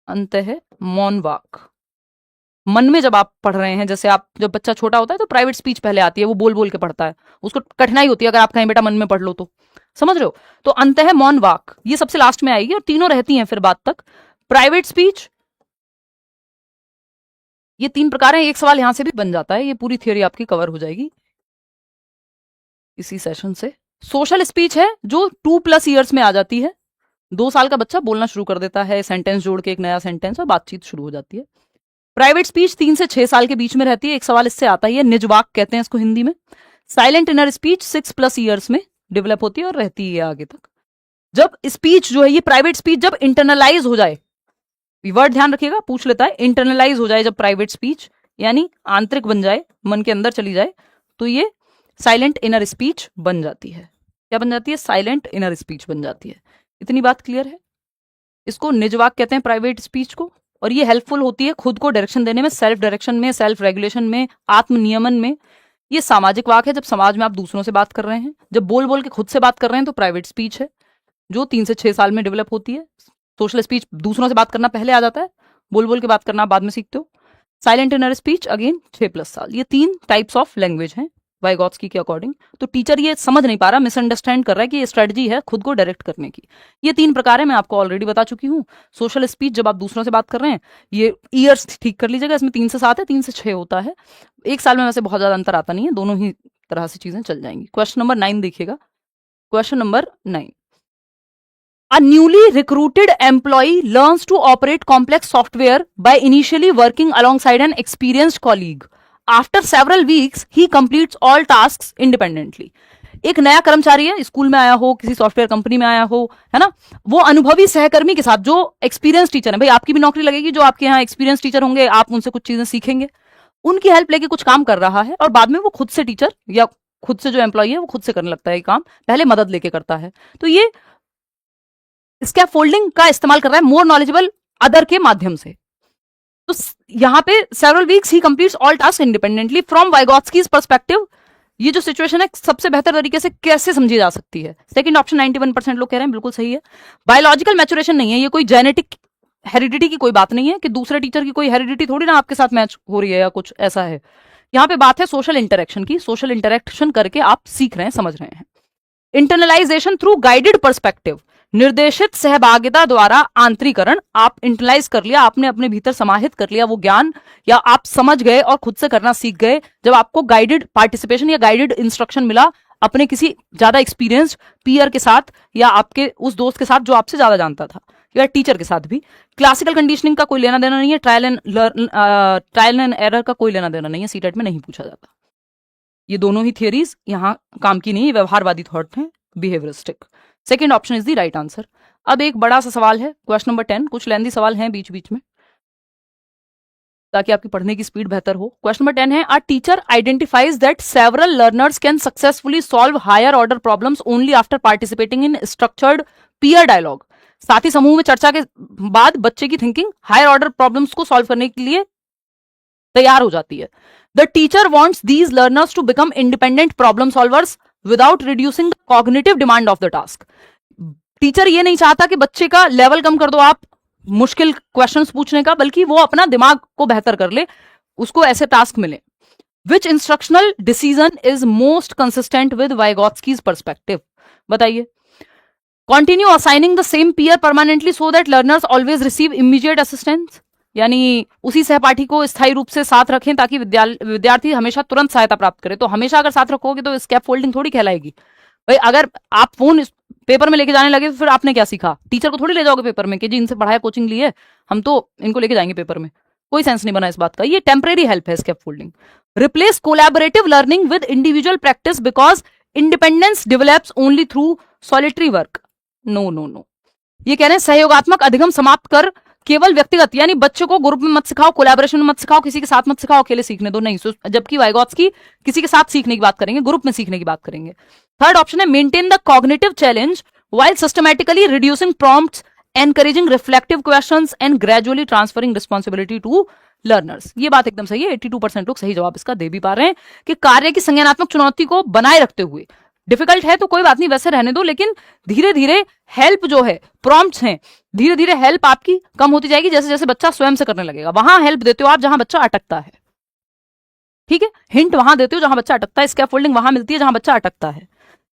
अंतः मौन वाक। मन में जब आप पढ़ रहे हैं, जैसे आप जब बच्चा छोटा होता है तो प्राइवेट स्पीच पहले आती है, वो बोल बोल के पढ़ता है, उसको कठिनाई होती है अगर आप कहें बेटा मन में पढ़ लो तो, समझ रहे हो। तो अंतः मौन वाक ये सबसे लास्ट में आएगी, और तीनों रहती हैं फिर बाद तक। प्राइवेट स्पीच, ये 3 प्रकार हैं, एक सवाल यहां से भी बन जाता है, ये पूरी थियोरी आपकी कवर हो जाएगी इसी सेशन से। सोशल स्पीच है जो 2+ ईयर्स में आ जाती है, 2 साल का बच्चा बोलना शुरू कर देता है, सेंटेंस जोड़ के एक नया सेंटेंस, और बातचीत शुरू हो जाती है। प्राइवेट स्पीच 3 से 6 साल के बीच में रहती है, एक सवाल इससे आता ही है, निजवाक कहते हैं इसको हिंदी में। साइलेंट इनर स्पीच 6+ ईयर्स में डेवलप होती है और रहती है आगे तक। जब स्पीच जो है ये प्राइवेट स्पीच जब इंटरनलाइज हो जाए, वर्ड ध्यान रखिएगा, पूछ लेता है, इंटरनलाइज हो जाए जब प्राइवेट स्पीच, यानी आंतरिक बन जाए, मन के अंदर चली जाए, तो ये साइलेंट इनर स्पीच बन जाती है। क्या बन जाती है? साइलेंट इनर स्पीच बन जाती है। इतनी बात क्लियर है? इसको निजवाक कहते हैं प्राइवेट स्पीच को, और ये हेल्पफुल होती है खुद को डायरेक्शन देने में, सेल्फ डायरेक्शन में, सेल्फ रेगुलेशन में, आत्म नियमन में। ये सामाजिक वाक है, जब समाज में आप दूसरों से बात कर रहे हैं, जब बोल बोल के खुद से बात कर रहे हैं तो प्राइवेट स्पीच है जो 3 से 6 साल में डेवलप होती है। सोशल स्पीच दूसरों से बात करना पहले आ जाता है, बोल बोल के बात करना आप बाद में सीखते हो। साइलेंट इनर स्पीच अगेन 6+ साल। ये 3 टाइप्स ऑफ लैंग्वेज हैं वाइगॉत्स्की के अकॉर्डिंग। तो टीचर ये समझ नहीं पा रहा, मिसअंडरस्टैंड कर रहा है कि ये स्ट्रेटजी है खुद को डायरेक्ट करने की। ये 3 प्रकार है, मैं आपको ऑलरेडी बता चुकी हूँ। सोशल स्पीच जब आप दूसरों से बात कर रहे हैं, ये ईयर्स ठीक कर लीजिएगा, इसमें 3 से 7 है, 3 से 6 होता है। एक साल में वैसे बहुत ज्यादा अंतर आता नहीं है, दोनों ही तरह से चीजें चल जाएंगी। क्वेश्चन नंबर 9 देखिएगा, question number 9। A newly recruited employee learns to operate complex software by initially working alongside an experienced colleague. After several weeks, he completes all tasks independently. एक नया कर्मचारी है, स्कूल में आया हो, किसी सॉफ्टवेयर कंपनी में आया हो, है ना, वो अनुभवी सहकर्मी के साथ, जो एक्सपीरियंस टीचर है, भाई आपकी भी नौकरी लगेगी, जो आपके यहाँ एक्सपीरियंस टीचर होंगे, आप उनसे कुछ चीजें सीखेंगे, उनकी हेल्प लेके कुछ काम कर रहा है, और बाद में वो खुद से टीचर या खुद से जो एम्प्लॉई है वो खुद से करने लगता है ये काम, पहले मदद लेके करता है। तो ये स्कैफोल्डिंग का इस्तेमाल कर रहा है मोर नॉलेजेबल अदर के माध्यम से। तो यहां पे several weeks he completes all task independently from Vygotsky's perspective. ये जो सिचुएशन है सबसे बेहतर तरीके से कैसे समझी जा सकती है? सेकंड ऑप्शन 91% लोग कह रहे हैं बिल्कुल सही है। बायोलॉजिकल मैचुरेशन नहीं है, ये कोई जेनेटिक हेरिडिटी की कोई बात नहीं है कि दूसरे टीचर की कोई हेरिडिटी थोड़ी ना आपके साथ मैच हो रही है या कुछ ऐसा है। यहाँ पे बात है सोशल इंटरेक्शन की, सोशल इंटरेक्शन करके आप सीख रहे हैं, समझ रहे हैं। इंटरनलाइजेशन थ्रू गाइडेड पर्सपेक्टिव, निर्देशित सहभागिता द्वारा आंतरिकरण, आप इंटरलाइज कर लिया, आपने अपने भीतर समाहित कर लिया वो ज्ञान, या आप समझ गए और खुद से करना सीख गए जब आपको गाइडेड पार्टिसिपेशन या गाइडेड इंस्ट्रक्शन मिला अपने किसी ज्यादा एक्सपीरियंस्ड पीयर के साथ, या आपके उस दोस्त के साथ जो आपसे ज्यादा जानता था, या टीचर के साथ भी। क्लासिकल कंडीशनिंग का कोई लेना देना नहीं है, ट्रायल एंड एरर का कोई लेना देना नहीं है, सीटेट में नहीं पूछा जाता। ये दोनों ही थियरीज यहां काम की नहीं, व्यवहारवादी थॉट है, behaviouristic. Second option is the right answer. अब एक बड़ा सा सवाल है, क्वेश्चन नंबर 10, कुछ लेंदी सवाल हैं बीच बीच में ताकि आपकी पढ़ने की स्पीड बेहतर हो। क्वेश्चन नंबर 10 है, a teacher identifies that several learners can successfully solve higher order problems only after participating in structured peer dialogue. साथी समूह में चर्चा के बाद बच्चे की थिंकिंग हायर ऑर्डर प्रॉब्लम्स को सॉल्व करने के लिए तैयार हो जाती है। The teacher wants these learners to become independent problem solvers without reducing the cognitive demand of the task. Teacher ये नहीं चाहता कि बच्चे का लेवल कम कर दो आप मुश्किल क्वेश्चंस पूछने का, बल्कि वो अपना दिमाग को बेहतर कर ले, उसको ऐसे टास्क मिले। Which instructional decision is most consistent with Vygotsky's perspective? बताइए। Continue assigning the same peer permanently so that learners always receive immediate assistance, यानी उसी सहपाठी को स्थायी रूप से साथ रखें ताकि विद्यार्थी हमेशा तुरंत सहायता प्राप्त करे। तो हमेशा अगर साथ रखोगे तो स्कैप फोल्डिंग थोड़ी कहलाएगी। भाई अगर आप फोन पेपर में लेके जाने लगे तो फिर आपने क्या सीखा? टीचर को थोड़ी ले जाओगे पेपर में कि जी इनसे पढ़ाया, कोचिंग ली है, हम तो इनको लेके जाएंगे पेपर में। कोई सेंस नहीं बना इस बात का। ये टेम्परेरी हेल्प है scaffolding. Replace collaborative learning with individual practice because independence develops only through solitary work. No no no, ये कह रहे हैं सहयोगात्मक अधिगम समाप्त कर केवल व्यक्तिगत, यानी बच्चे को ग्रुप में मत सिखाओ, कोलैबोरेशन में मत सिखाओ, किसी के साथ मत सिखाओ, अकेले सीखने दो, नहीं। जबकि वाइगॉत्स्की किसी के साथ सीखने की बात करेंगे, ग्रुप में सीखने की बात करेंगे। थर्ड ऑप्शन है, maintain the cognitive challenge while systematically reducing prompts encouraging reflective questions and gradually transferring responsibility to learners. ये बात एकदम सही है, 82% लोग सही जवाब इसका दे भी पा रहे हैं कि कार्य की संज्ञानात्मक चुनौती को बनाए रखते हुए, डिफिकल्ट है तो कोई बात नहीं वैसे रहने दो, लेकिन धीरे धीरे हेल्प जो है, प्रॉम्प्ट्स हैं, धीरे धीरे हेल्प आपकी कम होती जाएगी जैसे जैसे बच्चा स्वयं से करने लगेगा। वहां हेल्प देते हो आप जहां बच्चा अटकता है, ठीक है, हिंट वहां देते हो जहां बच्चा अटकता है, स्कैफोल्डिंग वहां मिलती है जहां बच्चा अटकता है।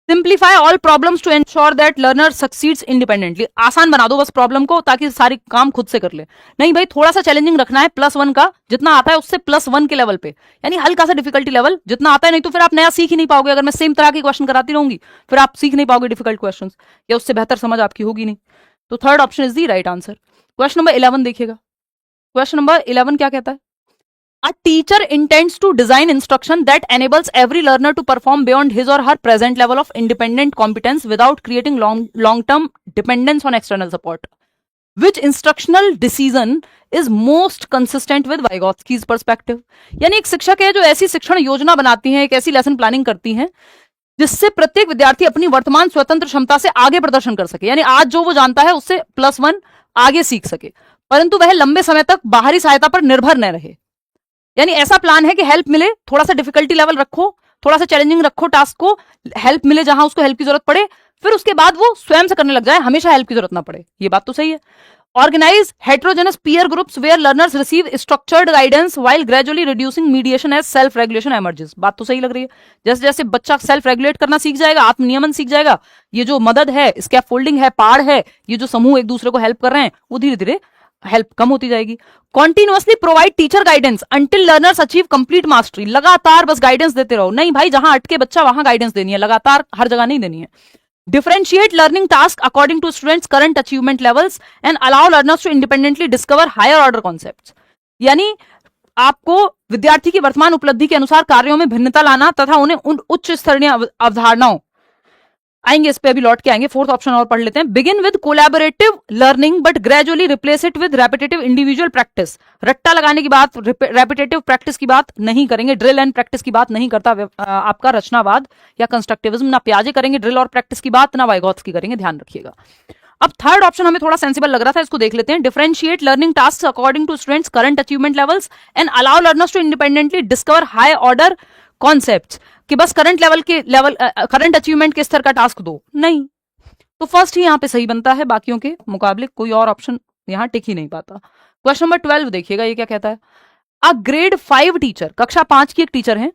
Simplify all problems to ensure that learner succeeds independently. आसान बना दो बस प्रॉब्लम को ताकि सारी काम खुद से कर ले। नहीं भाई, थोड़ा सा चैलेंजिंग रखना है, +1 का जितना आता है उससे +1 के लेवल पे, यानी हल्का सा डिफिकल्टी लेवल जितना आता है, नहीं तो फिर आप नया सीख ही नहीं पाओगे। अगर मैं सेम तरह के क्वेश्चन कराती रहूंगी फिर आप सीख नहीं पाओगे डिफिकल्ट क्वेश्चन, या उससे बेहतर समझ आपकी होगी नहीं। तो third option is the right answer. Question number 11 देखिएगा। क्वेश्चन नंबर 11 क्या कहता है? A teacher intends to design instruction that enables every learner to perform beyond his or her present level of independent competence without creating long-term dependence on external support. Which instructional decision is most consistent with Vygotsky's perspective? यानी एक शिक्षक है जो ऐसी शिक्षण योजना बनाती है, एक ऐसी लेसन प्लानिंग करती है जिससे प्रत्येक विद्यार्थी अपनी वर्तमान स्वतंत्र क्षमता से आगे प्रदर्शन कर सके, यानी आज जो वो जानता है उससे +1 आगे सीख सके, परंतु वह लंबे समय तक बाहरी सहायता पर निर्भर न रहे। यानी ऐसा प्लान है कि हेल्प मिले, थोड़ा सा डिफिकल्टी लेवल रखो, थोड़ा सा चैलेंजिंग रखो टास्क को, हेल्प मिले जहां उसको हेल्प की जरूरत पड़े, फिर उसके बाद वो स्वयं से करने लग जाए, हमेशा हेल्प की जरूरत ना पड़े। ये बात तो सही है। Organize heterogeneous peer groups where learners receive structured guidance while gradually reducing mediation as self regulation emerges. बात तो सही लग रही है। जैसे जैसे बच्चा सेल्फ रेगुलेट करना सीख जाएगा, आत्मनियमन सीख जाएगा, ये जो मदद है, स्कैफोल्डिंग है, पाड़ है, ये जो समूह एक दूसरे को हेल्प कर रहे हैं, वो धीरे धीरे हेल्प कम होती जाएगी। Continuously provide teacher guidance until learners achieve complete mastery. लगातार बस गाइडेंस देते रहो, नहीं भाई जहां अटके बच्चा वहां गाइडेंस देनी है, लगातार हर जगह नहीं देनी है। Differentiate learning task according to students current achievement levels and allow learners to independently discover higher order concepts. यानी आपको विद्यार्थी की वर्तमान उपलब्धि के अनुसार कार्यों में भिन्नता लाना तथा उन्हें उन उच्च स्तरीय अवधारणाओं, आएंगे इस पे, अभी लौट के आएंगे। फोर्थ ऑप्शन और पढ़ लेते हैं। Begin with collaborative learning but gradually replace it with repetitive individual practice. रट्टा लगाने की बात, रेपिटेटिव प्रैक्टिस की बात नहीं करेंगे, ड्रिल एंड प्रैक्टिस की बात नहीं करता आपका रचनावाद या कंस्ट्रक्टिविज्म। ना पियाजे करेंगे ड्रिल और प्रैक्टिस की बात, ना वाइगोत्स्की करेंगे, ध्यान रखिएगा। अब थर्ड ऑप्शन हमें थोड़ा सेंसिबल लग रहा था, इसको देख लेते हैं। Differentiate learning task according to students current achievement levels and allow learners to independently discover high order concepts. कि बस करंट करंट अचीवमेंट के स्तर का टास्क दो, नहीं। तो फर्स्ट ही यहां पे सही बनता है, बाकियों के मुकाबले कोई और ऑप्शन यहां टिक ही नहीं पाता। क्वेश्चन नंबर 12 देखिएगा, ये क्या कहता है? अ ग्रेड 5 टीचर, कक्षा 5 की एक टीचर है,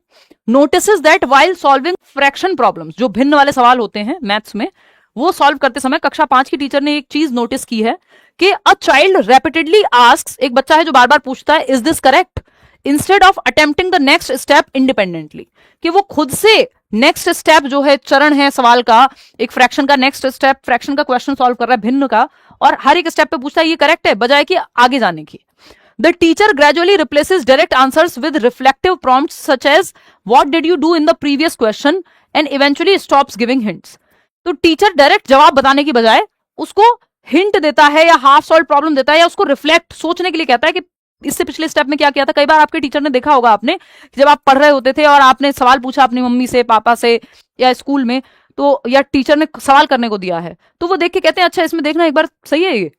notices that while solving fraction problems, जो भिन्न वाले सवाल होते हैं मैथ्स में, वो सॉल्व करते समय कक्षा 5 की टीचर ने एक चीज नोटिस की है कि अ चाइल्ड रेपिटेडली आस्क्स, एक बच्चा है जो बार बार पूछता है, is this correct, instead of attempting the next step independently. कि वो खुद से नेक्स्ट स्टेप जो है, चरण है सवाल का, एक फ्रैक्शन का नेक्स्ट स्टेप, फ्रैक्शन का क्वेश्चन सॉल्व कर रहा है भिन्न का, और हर एक स्टेप पे पूछता है ये करेक्ट है, बजाय कि आगे जाने की। The teacher gradually replaces direct answers with reflective prompts such as what did you do in the previous question and eventually stops giving hints. तो टीचर डायरेक्ट जवाब बताने की बजाय उसको हिंट देता है या हाफ सॉल्व प्रॉब्लम देता है, या उसको रिफ्लेक्ट, सोचने के लिए कहता है कि इससे पिछले स्टेप में क्या किया था। कई बार आपके टीचर ने देखा होगा आपने, जब आप पढ़ रहे होते थे और आपने सवाल पूछा अपनी मम्मी से, पापा से, या स्कूल में, तो या टीचर ने सवाल करने को दिया है, तो वो देख के कहते हैं अच्छा इसमें देखना एक बार, सही है ये,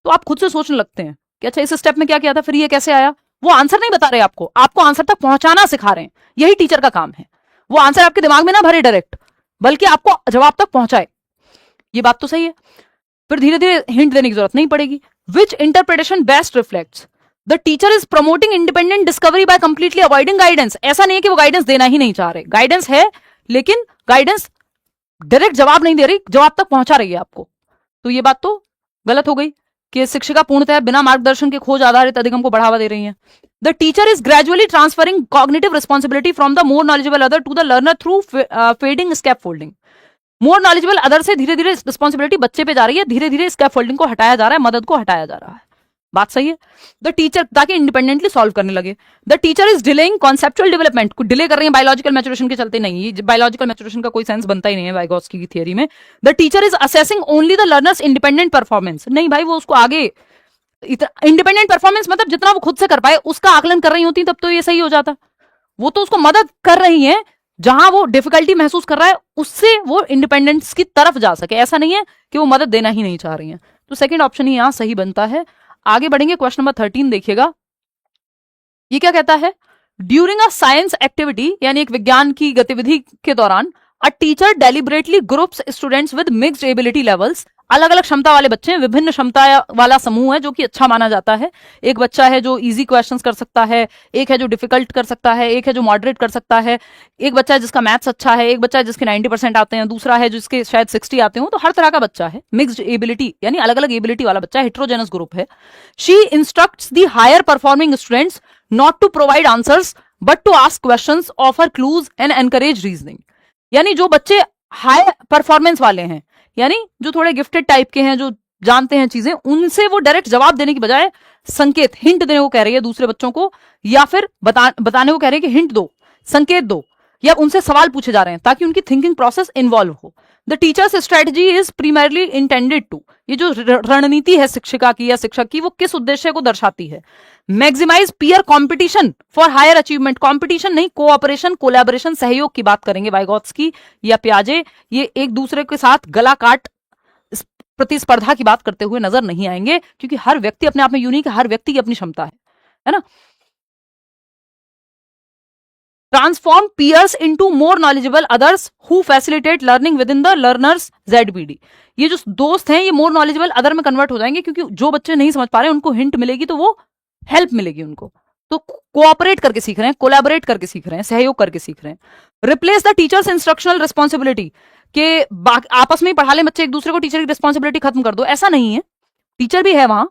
तो आप खुद से सोचने लगते हैं कि अच्छा इस स्टेप में क्या किया था, फिर ये कैसे आया। वो आंसर नहीं बता रहे आपको, आपको आंसर तक पहुंचाना सिखा रहे हैं, यही टीचर का काम है। वो आंसर आपके दिमाग में ना भरे डायरेक्ट, बल्कि आपको जवाब तक पहुंचाए। ये बात तो सही है। फिर धीरे धीरे हिंट देने की जरूरत नहीं पड़ेगी। Which interpretation best reflects the teacher is promoting independent discovery by completely avoiding guidance. ऐसा नहीं है कि वो गाइडेंस देना ही नहीं चाह रहे, गाइडेंस है, लेकिन गाइडेंस डायरेक्ट जवाब नहीं दे रही, जवाब तक पहुंचा रही है आपको। तो ये बात तो गलत हो गई कि शिक्षिका पूर्णतः बिना मार्गदर्शन के खोज आधारित अधिगम को बढ़ावा दे रही है। The teacher is gradually transferring cognitive responsibility from the more knowledgeable other to the learner through fading scaffolding. More knowledgeable other से धीरे धीरे रिस्पॉन्सिबिलिटी बच्चे पे जा रही है, धीरे धीरे स्कैफोल्डिंग को हटाया जा रहा है, मदद को हटाया जा रहा है। बात सही है। द टीचर, ताकि इंडिपेंडेंटली सॉल्व करने लगे। The teacher is delaying conceptual development, को डिले कर रही है बायोलॉजिकल मैच्योरेशन के चलते, नहीं, ये बायोलॉजिकल मैच्योरेशन का कोई सेंस बनता ही नहीं है वाइगोत्स्की की थियरी में। The teacher is assessing only the learners independent performance, नहीं भाई वो उसको आगे, इंडिपेंडेंट परफॉर्मेंस मतलब जितना वो खुद से कर पाए उसका आकलन कर रही होती, तब तो ये सही हो जाता। वो तो उसको मदद कर रही है, जहां वो डिफिकल्टी महसूस कर रहा है उससे वो इंडिपेंडेंस की तरफ जा सके। ऐसा नहीं है कि वो मदद देना ही नहीं चाह रही है। तो सेकंड ऑप्शन ही यहां सही बनता है। आगे बढ़ेंगे, क्वेश्चन नंबर 13 देखिएगा। ये क्या कहता है, ड्यूरिंग अ साइंस एक्टिविटी, यानी एक विज्ञान की गतिविधि के दौरान, a teacher deliberately groups students with mixed ability levels, अलग अलग क्षमता वाले बच्चे हैं, विभिन्न क्षमता वाला समूह है जो कि अच्छा माना जाता है। एक बच्चा है जो इजी क्वेश्चंस कर सकता है, एक है जो डिफिकल्ट कर सकता है, एक है जो मॉडरेट कर सकता है, एक बच्चा है जिसका मैथ्स अच्छा है, एक बच्चा है जिसके 90% आते हैं, दूसरा है जिसके शायद 60 आते हो। तो हर तरह का बच्चा है, मिक्स्ड एबिलिटी यानी अलग अलग एबिलिटी वाला बच्चा, हेट्रोजेनस ग्रुप है। She instructs the higher performing students not to provide answers but to ask questions, offer clues and encourage reasoning. यानी जो बच्चे हाई परफॉर्मेंस वाले हैं, यानी जो थोड़े गिफ्टेड टाइप के हैं, जो जानते हैं चीजें, उनसे वो डायरेक्ट जवाब देने की बजाय संकेत, हिंट देने को कह रही है दूसरे बच्चों को, या फिर बताने को कह रहे हैं कि हिंट दो, संकेत दो, या उनसे सवाल पूछे जा रहे हैं ताकि उनकी थिंकिंग प्रोसेस इन्वॉल्व हो। The teacher's strategy is primarily intended to, ये जो रणनीति है शिक्षिका की या शिक्षक की, वो किस उद्देश्य को दर्शाती है, maximize peer competition for higher achievement, competition नहीं, कोऑपरेशन, कोलैबोरेशन, सहयोग की बात करेंगे वाइगोत्स्की या पियाजे। ये एक दूसरे के साथ गला काट प्रतिस्पर्धा की बात करते हुए नजर नहीं आएंगे, क्योंकि हर व्यक्ति अपने आप में यूनिक है, हर व्यक्ति की अपनी क्षमता है ना। Transform peers into more knowledgeable others who facilitate learning within the learners ZPD। ये जो दोस्त हैं ये मोर नॉलेजेबल अदर में कन्वर्ट हो जाएंगे, क्योंकि जो बच्चे नहीं समझ पा रहे हैं उनको हिंट मिलेगी तो वो हेल्प मिलेगी उनको, तो कोऑपरेट करके सीख रहे हैं, कोलैबोरेट करके सीख रहे हैं, सहयोग करके सीख रहे हैं। Replace the teachers instructional responsibility, के आपस में ही पढ़ा लें बच्चे एक दूसरे को, टीचर की रिस्पॉन्सिबिलिटी खत्म कर दो, ऐसा नहीं है, टीचर भी है वहां।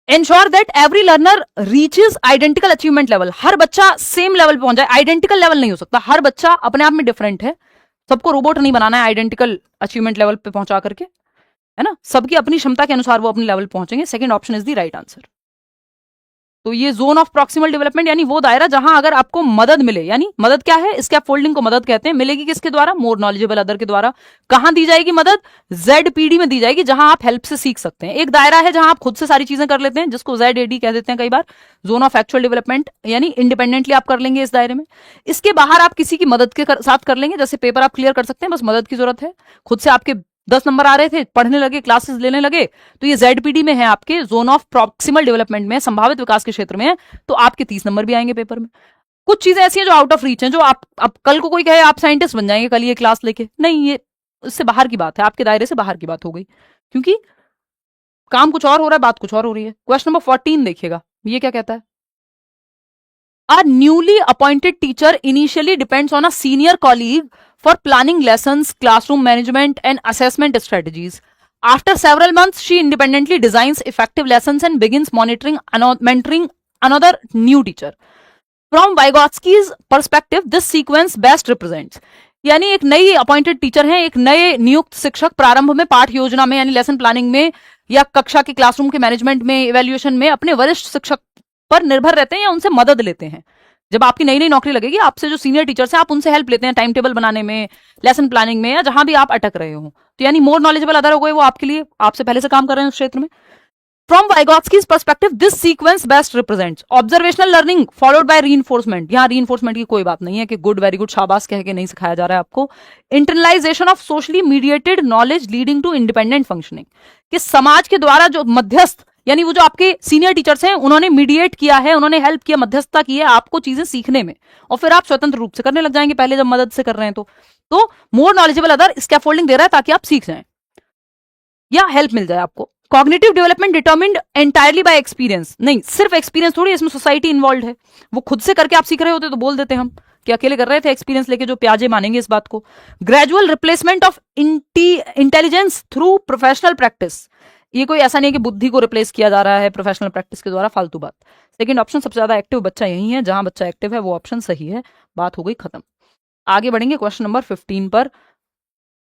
Ensure that every learner reaches identical achievement level, हर बच्चा सेम लेवल पे पहुंच जाए। आइडेंटिकल लेवल नहीं हो सकता, हर बच्चा अपने आप में डिफरेंट है, सबको रोबोट नहीं बनाना है आइडेंटिकल अचीवमेंट लेवल पे पहुंचा करके, है ना, सबकी अपनी क्षमता के अनुसार वो अपने लेवल पहुंचेंगे। Second option is the right answer. तो ये जोन ऑफ प्रॉक्सिमल डेवलपमेंट यानी वो दायरा जहां अगर आपको मदद मिले, यानी मदद क्या है, स्कैप फोल्डिंग को मदद कहते हैं, मिलेगी किसके द्वारा, मोर नॉलेजेबल अदर के द्वारा। कहां दी जाएगी मदद, ZPD में दी जाएगी, जहां आप हेल्प से सीख सकते हैं। एक दायरा है जहां आप खुद से सारी चीजें कर लेते हैं, जिसको ZAD कह देते हैं कई बार, जोन ऑफ एक्चुअल डेवलपमेंट, यानी इंडिपेंडेंटली आप कर लेंगे इस दायरे में। इसके बाहर आप किसी की मदद के साथ कर लेंगे, जैसे पेपर आप क्लियर कर सकते हैं, बस मदद की जरूरत है। खुद से आपके 10 नंबर आ रहे थे, पढ़ने लगे, क्लासेस लेने लगे, तो ये ZPD में है, आपके जोन ऑफ प्रॉक्सिमल डेवलपमेंट में, संभावित विकास के क्षेत्र में है, तो आपके 30 नंबर भी आएंगे पेपर में। कुछ चीजें ऐसी हैं जो आउट ऑफ रीच हैं, जो आप अब कल को कोई कहे आप साइंटिस्ट बन जाएंगे कल ये क्लास लेके, नहीं, ये उससे बाहर की बात है, आपके दायरे से बाहर की बात हो गई, क्योंकि काम कुछ और हो रहा है, बात कुछ और हो रही है। क्वेश्चन नंबर 14 देखिएगा, ये क्या कहता है, A newly appointed teacher initially depends on a senior colleague for planning lessons, classroom management, and assessment strategies. After several months, she independently designs effective lessons and begins mentoring another new teacher. From Vygotsky's perspective, this sequence best represents. यानी एक नई appointed teacher है, एक नए नियुक्त शिक्षक प्रारंभ में पाठ योजना में यानी लेसन प्लानिंग में या कक्षा के क्लासरूम के मैनेजमेंट में, इवैल्यूएशन में अपने वरिष्ठ शिक्षक पर निर्भर रहते हैं या उनसे मदद लेते हैं। जब आपकी नई नई नौकरी लगेगी, आपसे जो सीनियर टीचर्स हैं आप उनसे हेल्प लेते हैं, टाइम टेबल बनाने में, लेसन प्लानिंग में, या जहां भी आप अटक रहे हो। तो यानी मोर नॉलेजेबल अदर हो गए, वो आपके लिए आपसे पहले से काम कर रहे हैं उस क्षेत्र में। From Vygotsky's perspective, this sequence best represents observational learning followed by reinforcement. यहाँ reinforcement की कोई बात नहीं है कि good, very good, शाबाश कह के नहीं सिखाया जा रहा है आपको। Internalization of socially mediated knowledge leading to independent functioning. कि समाज के द्वारा जो मध्यस्थ, यानी वो जो आपके सीनियर टीचर्स हैं, उन्होंने मीडिएट किया है, उन्होंने हेल्प किया, मध्यस्थता की है आपको चीजें सीखने में, और फिर आप स्वतंत्र रूप से करने लग जाएंगे, पहले जब मदद से कर रहे हैं तो मोर नॉलेजेबल अदर स्कैफोल्डिंग दे रहा है ताकि आप सीख जाएं या हेल्प मिल जाए आपको। Cognitive development determined entirely bye experience, नहीं, सिर्फ एक्सपीरियंस थोड़ी, इसमें सोसाइटी इन्वॉल्व है। वो खुद से करके आप सीख रहे होते तो बोल देते हम कि अकेले कर रहे थे, एक्सपीरियंस लेके जो प्याजे मानेंगे इस बात को। Gradual replacement of intelligence through professional practice, ये कोई ऐसा नहीं है कि बुद्धि को रिप्लेस किया जा रहा है प्रोफेशनल प्रैक्टिस के द्वारा, फालतू बात। सेकंड ऑप्शन, सबसे ज्यादा एक्टिव बच्चा यही है, जहां बच्चा एक्टिव है वो ऑप्शन सही है, बात हो गई खत्म। आगे बढ़ेंगे क्वेश्चन नंबर 15 पर।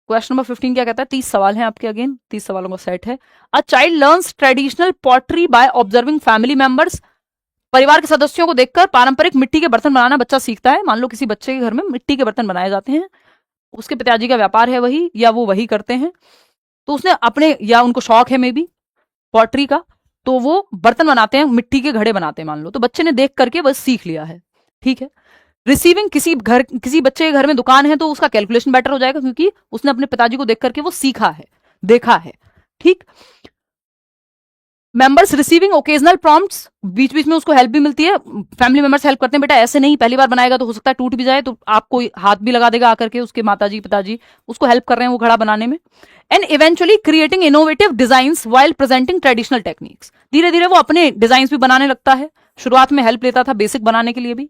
क्वेश्चन नंबर 15 क्या कहता है, 30 सवाल हैं आपके, अगेन 30 सवालों का सेट है। A child learns traditional pottery by observing family members, परिवार के सदस्यों को देखकर पारंपरिक मिट्टी के बर्तन बनाना बच्चा सीखता है। मान लो किसी बच्चे के घर में मिट्टी के बर्तन बनाए जाते हैं, उसके पिताजी का व्यापार है वही, या वो वही करते हैं, तो उसने अपने, या उनको शौक है मे बी पॉटरी का, तो वो बर्तन बनाते हैं, मिट्टी के घड़े बनाते हैं मान लो, तो बच्चे ने देख करके बस सीख लिया है, ठीक है। रिसीविंग, किसी बच्चे के घर में दुकान है तो उसका कैलकुलेशन बेटर हो जाएगा, क्योंकि उसने अपने पिताजी को देख करके वो सीखा है, देखा है, ठीक। मेंबर्स रिसीविंग ओकेजनल प्रॉम्प्ट्स, बीच बीच में उसको हेल्प भी मिलती है, फैमिली मेंबर्स हेल्प करते हैं, बेटा ऐसे नहीं, पहली बार बनाएगा तो हो सकता है टूट भी जाए, तो आपको हाथ भी लगा देगा आकर के, उसके माताजी पिताजी उसको हेल्प कर रहे हैं वो घड़ा बनाने में। And eventually creating innovative designs while presenting traditional techniques, धीरे धीरे वो अपने डिजाइन भी बनाने लगता है, शुरुआत में हेल्प लेता था बेसिक बनाने के लिए भी,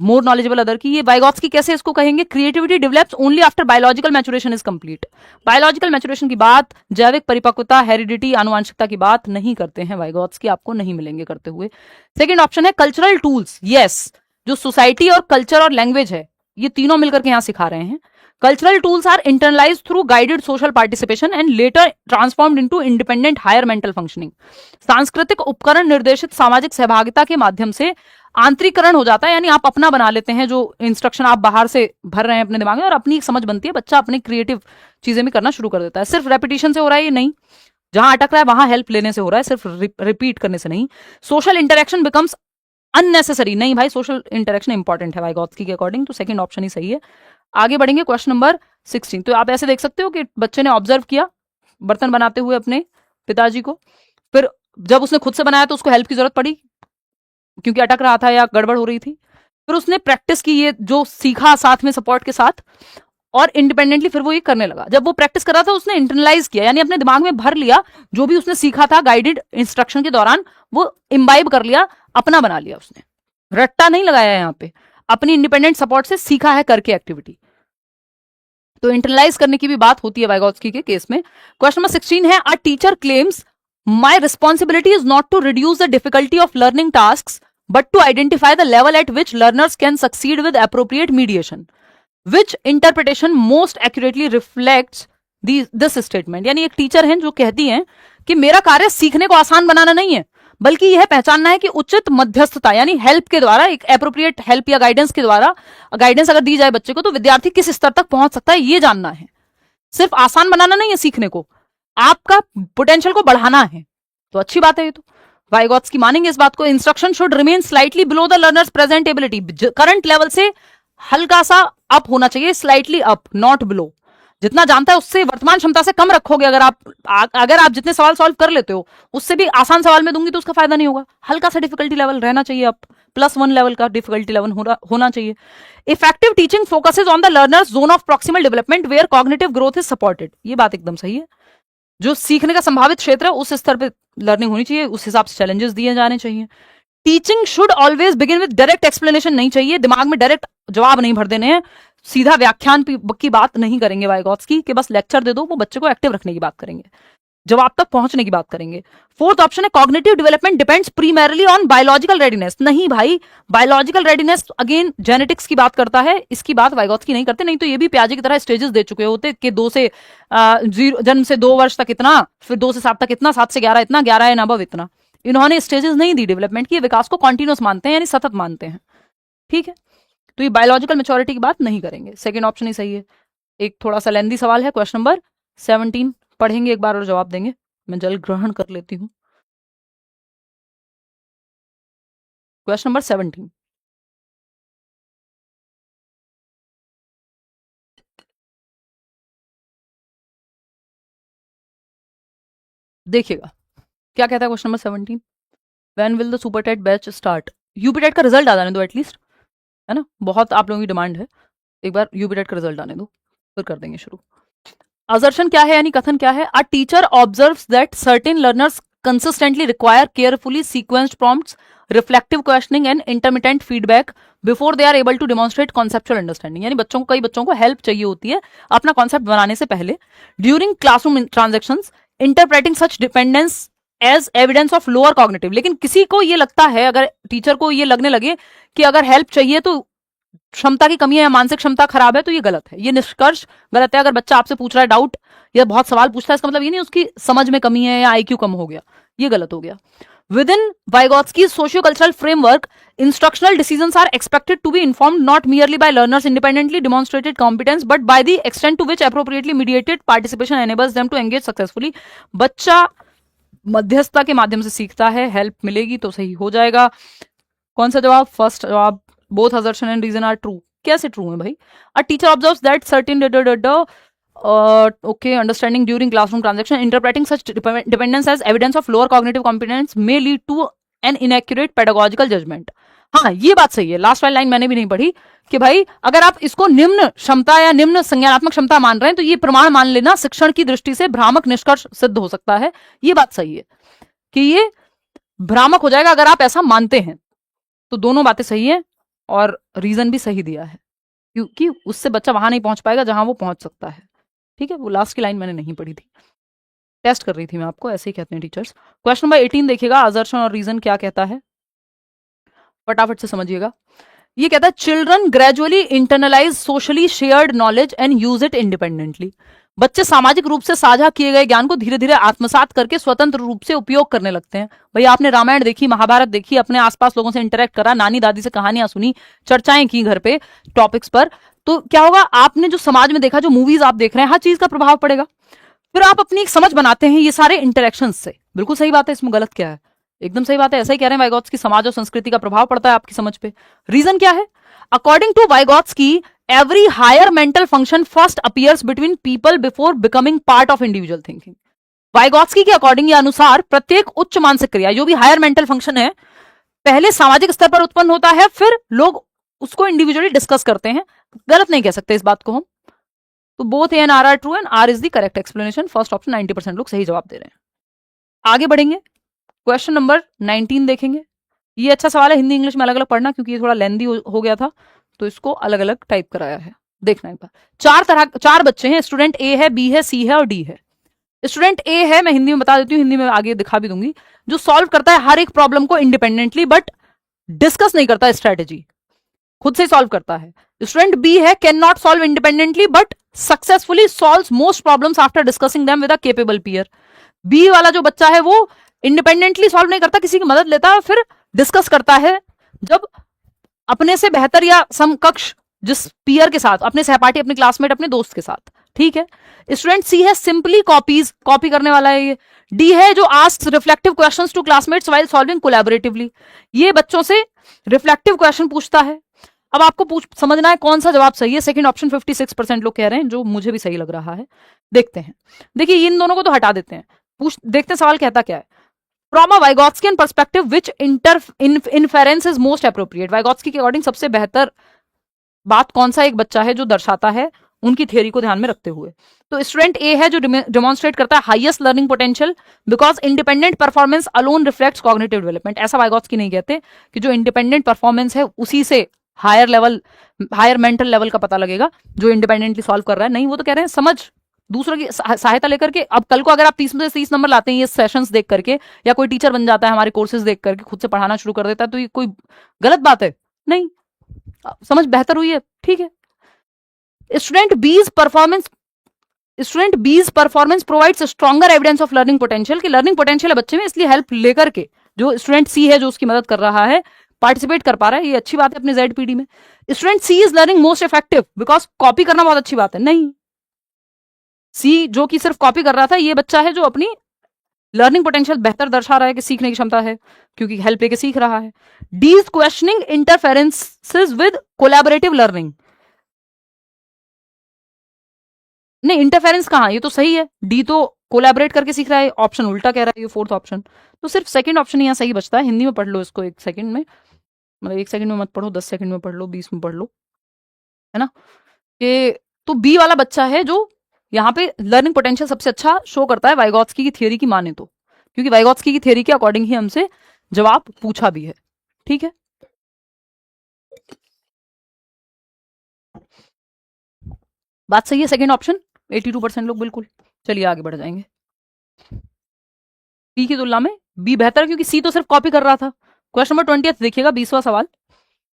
मोर नॉलेजेबल अदर की। ये वाइगॉत्स्की कैसे इसको कहेंगे, creativity develops only after biological maturation is complete, biological maturation की बात, जैविक परिपक्वता, हेरिडिटी, आनुवंशिकता की बात नहीं करते हैं वाइगॉत्स्की, आपको नहीं मिलेंगे करते हुए। सेकंड ऑप्शन है कल्चरल टूल्स, यस, जो सोसाइटी और कल्चर और लैंग्वेज है ये तीनों मिलकर के यहां सिखा रहे हैं। Cultural tools are internalized through guided social participation and later transformed into independent higher mental functioning, सांस्कृतिक उपकरण निर्देशित सामाजिक सहभागिता के माध्यम से आंतरिकरण हो जाता है, यानी आप अपना बना लेते हैं, जो इंस्ट्रक्शन आप बाहर से भर रहे हैं अपने दिमाग में, और अपनी एक समझ बनती है, बच्चा अपनी क्रिएटिव चीजें भी करना शुरू कर देता है। सिर्फ रेपिटेशन से हो रहा है ये नहीं, जहां अटक रहा है वहां हेल्प लेने से हो रहा है, सिर्फ रिपीट करने से नहीं। सोशल इंटरेक्शन बिकम्स अननेसेसरी, नहीं भाई, सोशल इंटरेक्शन इंपॉर्टेंट है वाइगॉत्स्की के अकॉर्डिंग, तो सेकंड ऑप्शन ही सही है। आगे बढ़ेंगे क्वेश्चन नंबर 16। तो आप ऐसे देख सकते हो कि बच्चे ने ऑब्जर्व किया बर्तन बनाते हुए अपने पिताजी को, फिर जब उसने खुद से बनाया तो उसको हेल्प की जरूरत पड़ी क्योंकि अटक रहा था या गड़बड़ हो रही थी, फिर उसने प्रैक्टिस की, ये जो सीखा साथ में सपोर्ट के साथ, और इंडिपेंडेंटली फिर वो ये करने लगा। जब वो प्रैक्टिस कर रहा था उसने इंटरनलाइज किया, यानी अपने दिमाग में भर लिया, जो भी उसने सीखा था गाइडेड इंस्ट्रक्शन के दौरान वो इम्बाइब कर लिया, अपना बना लिया उसने, रट्टा नहीं लगाया यहाँ पे, अपनी इंडिपेंडेंट सपोर्ट से सीखा है करके एक्टिविटी, तो इंटरनलाइज करने की भी बात होती है वाइगॉत्स्की के केस में। क्वेश्चन नंबर 16 है, a teacher claims my responsibility is not to reduce the difficulty of learning task but to identify the level at which learners can succeed with appropriate mediation. Which interpretation most accurately reflects this statement? यानी एक teacher हैं जो कहती हैं कि मेरा कार्य सीखने को आसान बनाना नहीं है, बल्कि यह पहचानना है कि उचित मध्यस्थता यानी हेल्प के द्वारा, एक एप्रोप्रिएट हेल्प या गाइडेंस के द्वारा, गाइडेंस अगर दी जाए बच्चे को तो विद्यार्थी किस स्तर तक पहुंच सकता है ये जानना है। सिर्फ आसान बनाना नहीं है सीखने को, आपका पोटेंशियल को बढ़ाना है, तो अच्छी बात है ये तो। वाइगॉत्स्की मानेंगे इस बात को। Instruction should remain slightly below the learners present ability, current level से हल्का सा अप होना चाहिए, स्लाइटली अप नॉट बिलो। जितना जानता है उससे वर्तमान क्षमता से कम रखोगे, अगर आप जितने सवाल सॉल्व कर लेते हो उससे भी आसान सवाल में दूंगी तो उसका फायदा नहीं होगा, हल्का सा डिफिकल्टी लेवल रहना चाहिए, अप +1 लेवल का डिफिकल्टी लेवल होना चाहिए। Effective teaching focuses on the learners zone of proximal development where cognitive growth is supported, ये बात एकदम सही है। जो सीखने का संभावित क्षेत्र है उस स्तर पे लर्निंग होनी चाहिए, उस हिसाब से चैलेंजेस दिए जाने चाहिए। Teaching should always begin with direct explanation, नहीं चाहिए दिमाग में डायरेक्ट जवाब नहीं भर देने हैं, सीधा व्याख्यान की बात नहीं करेंगे वाइगॉत्स्की कि बस लेक्चर दे दो, वो बच्चे को एक्टिव रखने की बात करेंगे, जवाब तक पहुंचने की बात करेंगे। फोर्थ ऑप्शन है cognitive development depends primarily on biological readiness, नहीं भाई, बायोलॉजिकल रेडीनेस अगेन जेनेटिक्स की बात करता है, इसकी बात वाइगॉत्स्की नहीं करते, नहीं तो ये भी पियाजे की तरह स्टेजेस दे चुके होते कि 2 से 0 जन्म से 2 वर्ष तक इतना, फिर 2 से 7 तक इतना, 7 से 11 इतना, 11 एंड अबव इतना। इन्होंने स्टेजेस नहीं दी डेवलपमेंट की, विकास को कॉन्टिन्यूस मानते हैं यानी सतत मानते हैं, ठीक है। तो ये बायोलॉजिकल मेच्योरिटी की बात नहीं करेंगे, सेकंड ऑप्शन ही सही है। एक थोड़ा सा लेंदी सवाल है, क्वेश्चन नंबर 17 पढ़ेंगे एक बार और जवाब देंगे, मैं जल ग्रहण कर लेती हूं। क्वेश्चन नंबर 17, देखिएगा क्या कहता है question number 17, when will the super TET batch start. UP TET का रिजल्ट आ जाने दो एटलीस्ट, है ना, बहुत आप लोगों की डिमांड है, एक बार यूपी टेट का रिजल्ट आने दो फिर कर देंगे शुरू। असर्शन क्या है यानी कथन क्या है, a teacher observes that certain learners consistently require carefully sequenced prompts, reflective questioning and intermittent feedback before they are able to demonstrate conceptual understanding, यानी बच्चों को, कई बच्चों को हेल्प चाहिए होती है अपना कॉन्सेप्ट बनाने से पहले। During classroom transactions interpreting such dependence as evidence of lower cognitive, लेकिन किसी को ये लगता है, अगर टीचर को ये लगने लगे कि अगर हेल्प चाहिए तो क्षमता की कमी है या मानसिक क्षमता खराब है, तो ये गलत है, ये निष्कर्ष गलत है। अगर बच्चा आपसे पूछ रहा है डाउट या बहुत सवाल पूछता है, इसका मतलब ये नहीं उसकी समझ में कमी है या आईक्यू कम हो गया, ये गलत हो गया। Within Vygotsky's socio-cultural framework, instructional decisions are expected to be informed not merely by learners' independently demonstrated competence, but by the extent to which appropriately mediated participation enables them to engage successfully. बच्चा मध्यस्थता के माध्यम से सीखता है, help मिलेगी तो सही हो जाएगा। कौन सा जवाब, फर्स्ट जवाब, both assertion and reason are true। कैसे ट्रू है भाई, अ teacher observes that certain Okay, understanding during classroom transaction, interpreting such dependence as evidence of lower cognitive competence may lead to an inaccurate pedagogical judgment. हाँ, ये बात सही है, last वाली line मैंने भी नहीं पढ़ी कि भाई अगर आप इसको निम्न क्षमता या निम्न संज्ञानात्मक क्षमता मान रहे हैं तो ये प्रमाण मान लेना शिक्षण की दृष्टि से भ्रामक निष्कर्ष सिद्ध हो सकता है। ये बात सही है कि ये भ्रामक हो जाएगा अगर आप ऐसा मानते हैं। तो दोनों बातें सही है और रीजन भी सही दिया है, क्योंकि उससे बच्चा वहां नहीं पहुंच पाएगा जहां वो पहुंच सकता है। ठीक है, वो लास्ट की लाइन मैंने नहीं पढ़ी थी, टेस्ट कर रही थी मैं आपको, ऐसे ही कहते हैं टीचर्स। क्वेश्चन नंबर 18 देखिएगा, असर्शन और रीजन क्या कहता है, फटाफट से समझिएगा। ये कहता है children gradually internalise socially shared knowledge and use it independently. बच्चे सामाजिक रूप से साझा किए गए ज्ञान को धीरे धीरे आत्मसात करके स्वतंत्र रूप से उपयोग करने लगते हैं। भाई आपने रामायण देखी, महाभारत देखी, अपने आसपास लोगों से इंटरेक्ट करा, नानी दादी से कहानियां सुनी, चर्चाएं की घर पे टॉपिक्स पर, तो क्या होगा, आपने जो समाज में देखा, जो मूवीज आप देख रहे हैं, हर चीज का प्रभाव पड़ेगा। फिर आप अपनी एक समझ बनाते हैं ये सारे इंटरेक्शन से। बिल्कुल सही बात है, इसमें गलत क्या है, एकदम सही बात है, ऐसा ही कह रहे हैं वाइगॉत्स्की, समाज और संस्कृति का प्रभाव पड़ता है आपकी समझ पे। रीजन क्या है, according to Vygotsky every higher mental function first appears between people before becoming part of individual thinking. Vygotsky के अकॉर्डिंग या अनुसार प्रत्येक उच्च मानसिक क्रिया, जो भी हायर मेंटल फंक्शन है, पहले सामाजिक स्तर पर उत्पन्न होता है, फिर लोग उसको इंडिविजुअली डिस्कस करते हैं। गलत नहीं कह सकते इस बात को हम। तो both A and R true and R is the correct explanation. First option 90% लोग सही जवाब दे रहे हैं। आगे बढ़ेंगे, क्वेश्चन नंबर 19 देखेंगे। ये अच्छा सवाल है, हिंदी इंग्लिश में अलग अलग पढ़ना, क्योंकि ये थोड़ा लेंदी हो गया था, तो इसको अलग अलग टाइप कराया है। देखना एक बार, चार बच्चे हैं, स्टूडेंट ए है, बी है, सी है और डी है। स्टूडेंट ए है, मैं हिंदी में बता देती हूँ, हिंदी में आगे दिखा भी दूंगी, जो सॉल्व करता है हर एक प्रॉब्लम को इंडिपेंडेंटली, बट डिस्कस नहीं करता स्ट्रेटेजी, खुद से सॉल्व करता है। स्टूडेंट बी है, can not solve independently but successfully solves most problems after discussing them with a capable peer. B वाला जो बच्चा है वो इंडिपेंडेंटली सॉल्व नहीं करता, किसी की मदद लेता है, फिर डिस्कस करता है जब अपने से बेहतर या समकक्ष जिस पीयर के साथ, अपने सहपाठी, अपने क्लासमेट, अपने दोस्त के साथ। ठीक है। स्टूडेंट सी है, सिंपली कॉपी करने वाला है ये। डी है, जो asks reflective questions to classmates while solving collaboratively, ये बच्चों से रिफ्लेक्टिव क्वेश्चन पूछता है। अब आपको समझना है कौन सा जवाब सही है। सेकंड ऑप्शन 56% लोग कह रहे हैं, जो मुझे भी सही लग रहा है। देखते हैं, देखिए इन दोनों को तो हटा देते हैं, देखते हैं सवाल कहता क्या है। From a Vygotskian perspective which inference is most appropriate. Vygotsky के अकॉर्डिंग सबसे बेहतर बात कौन सा एक बच्चा है जो दर्शाता है उनकी थियरी को ध्यान में रखते हुए। तो स्टूडेंट ए है जो डेमोन्स्ट्रेट करता है highest learning potential because independent performance alone reflects cognitive development. ऐसा वाइगॉत्स्की नहीं कहते कि जो इंडिपेंडेंट परफॉर्मेंस है उसी से हायर मेंटल लेवल का पता लगेगा जो इंडिपेंडेंटली सॉल्व कर रहा है। नहीं, वो तो कह रहे हैं समझ, दूसरों की सहायता लेकर के। अब कल को अगर आप 30 में से 30 नंबर लाते हैं ये सेशंस देख करके, या कोई टीचर बन जाता है हमारे कोर्सेज देख करके, खुद से पढ़ाना शुरू कर देता है, तो ये कोई गलत बात है? नहीं, समझ बेहतर हुई है, ठीक है। स्टूडेंट बीज performance provides stronger evidence of learning potential, कि लर्निंग पोटेंशियल है बच्चे में, इसलिए हेल्प लेकर के जो स्टूडेंट सी है जो उसकी मदद कर रहा है, पार्टिसिपेट कर पा रहा है, ये अच्छी बात है अपने ZPD में। Student C is learning most effective because copy करना बहुत अच्छी बात है। नहीं, सी जो कि सिर्फ कॉपी कर रहा था, ये बच्चा है जो अपनी लर्निंग पोटेंशियल बेहतर दर्शा रहा है कि सीखने की क्षमता है, क्योंकि हेल्प लेके सीख रहा है। D is questioning interferences with collaborative learning. नहीं, इंटरफेरेंस कहां, ये तो सही है, डी तो कोलैबोरेट करके सीख रहा है, ऑप्शन उल्टा कह रहा है ये फोर्थ ऑप्शन। तो सिर्फ सेकंड ऑप्शन यहाँ सही बचता है। हिंदी में पढ़ लो इसको 1 सेकंड में, मतलब 1 सेकंड में मत पढ़ो, 10 सेकंड में पढ़ लो, 20 में पढ़ लो, है ना। कि तो बी वाला बच्चा है जो यहाँ पे लर्निंग पोटेंशियल सबसे अच्छा शो करता है वाइगॉत्स्की की थियरी की माने तो, क्योंकि वाइगॉत्स्की की थियरी के अकॉर्डिंग ही हमसे जवाब पूछा भी है। ठीक है, बात सही है, सेकंड ऑप्शन 82% लोग बिल्कुल। चलिए आगे बढ़ जाएंगे। बी की तुलना में बी बेहतर है, क्योंकि सी तो सिर्फ कॉपी कर रहा था। क्वेश्चन नंबर 20 देखिएगा, 20वां सवाल,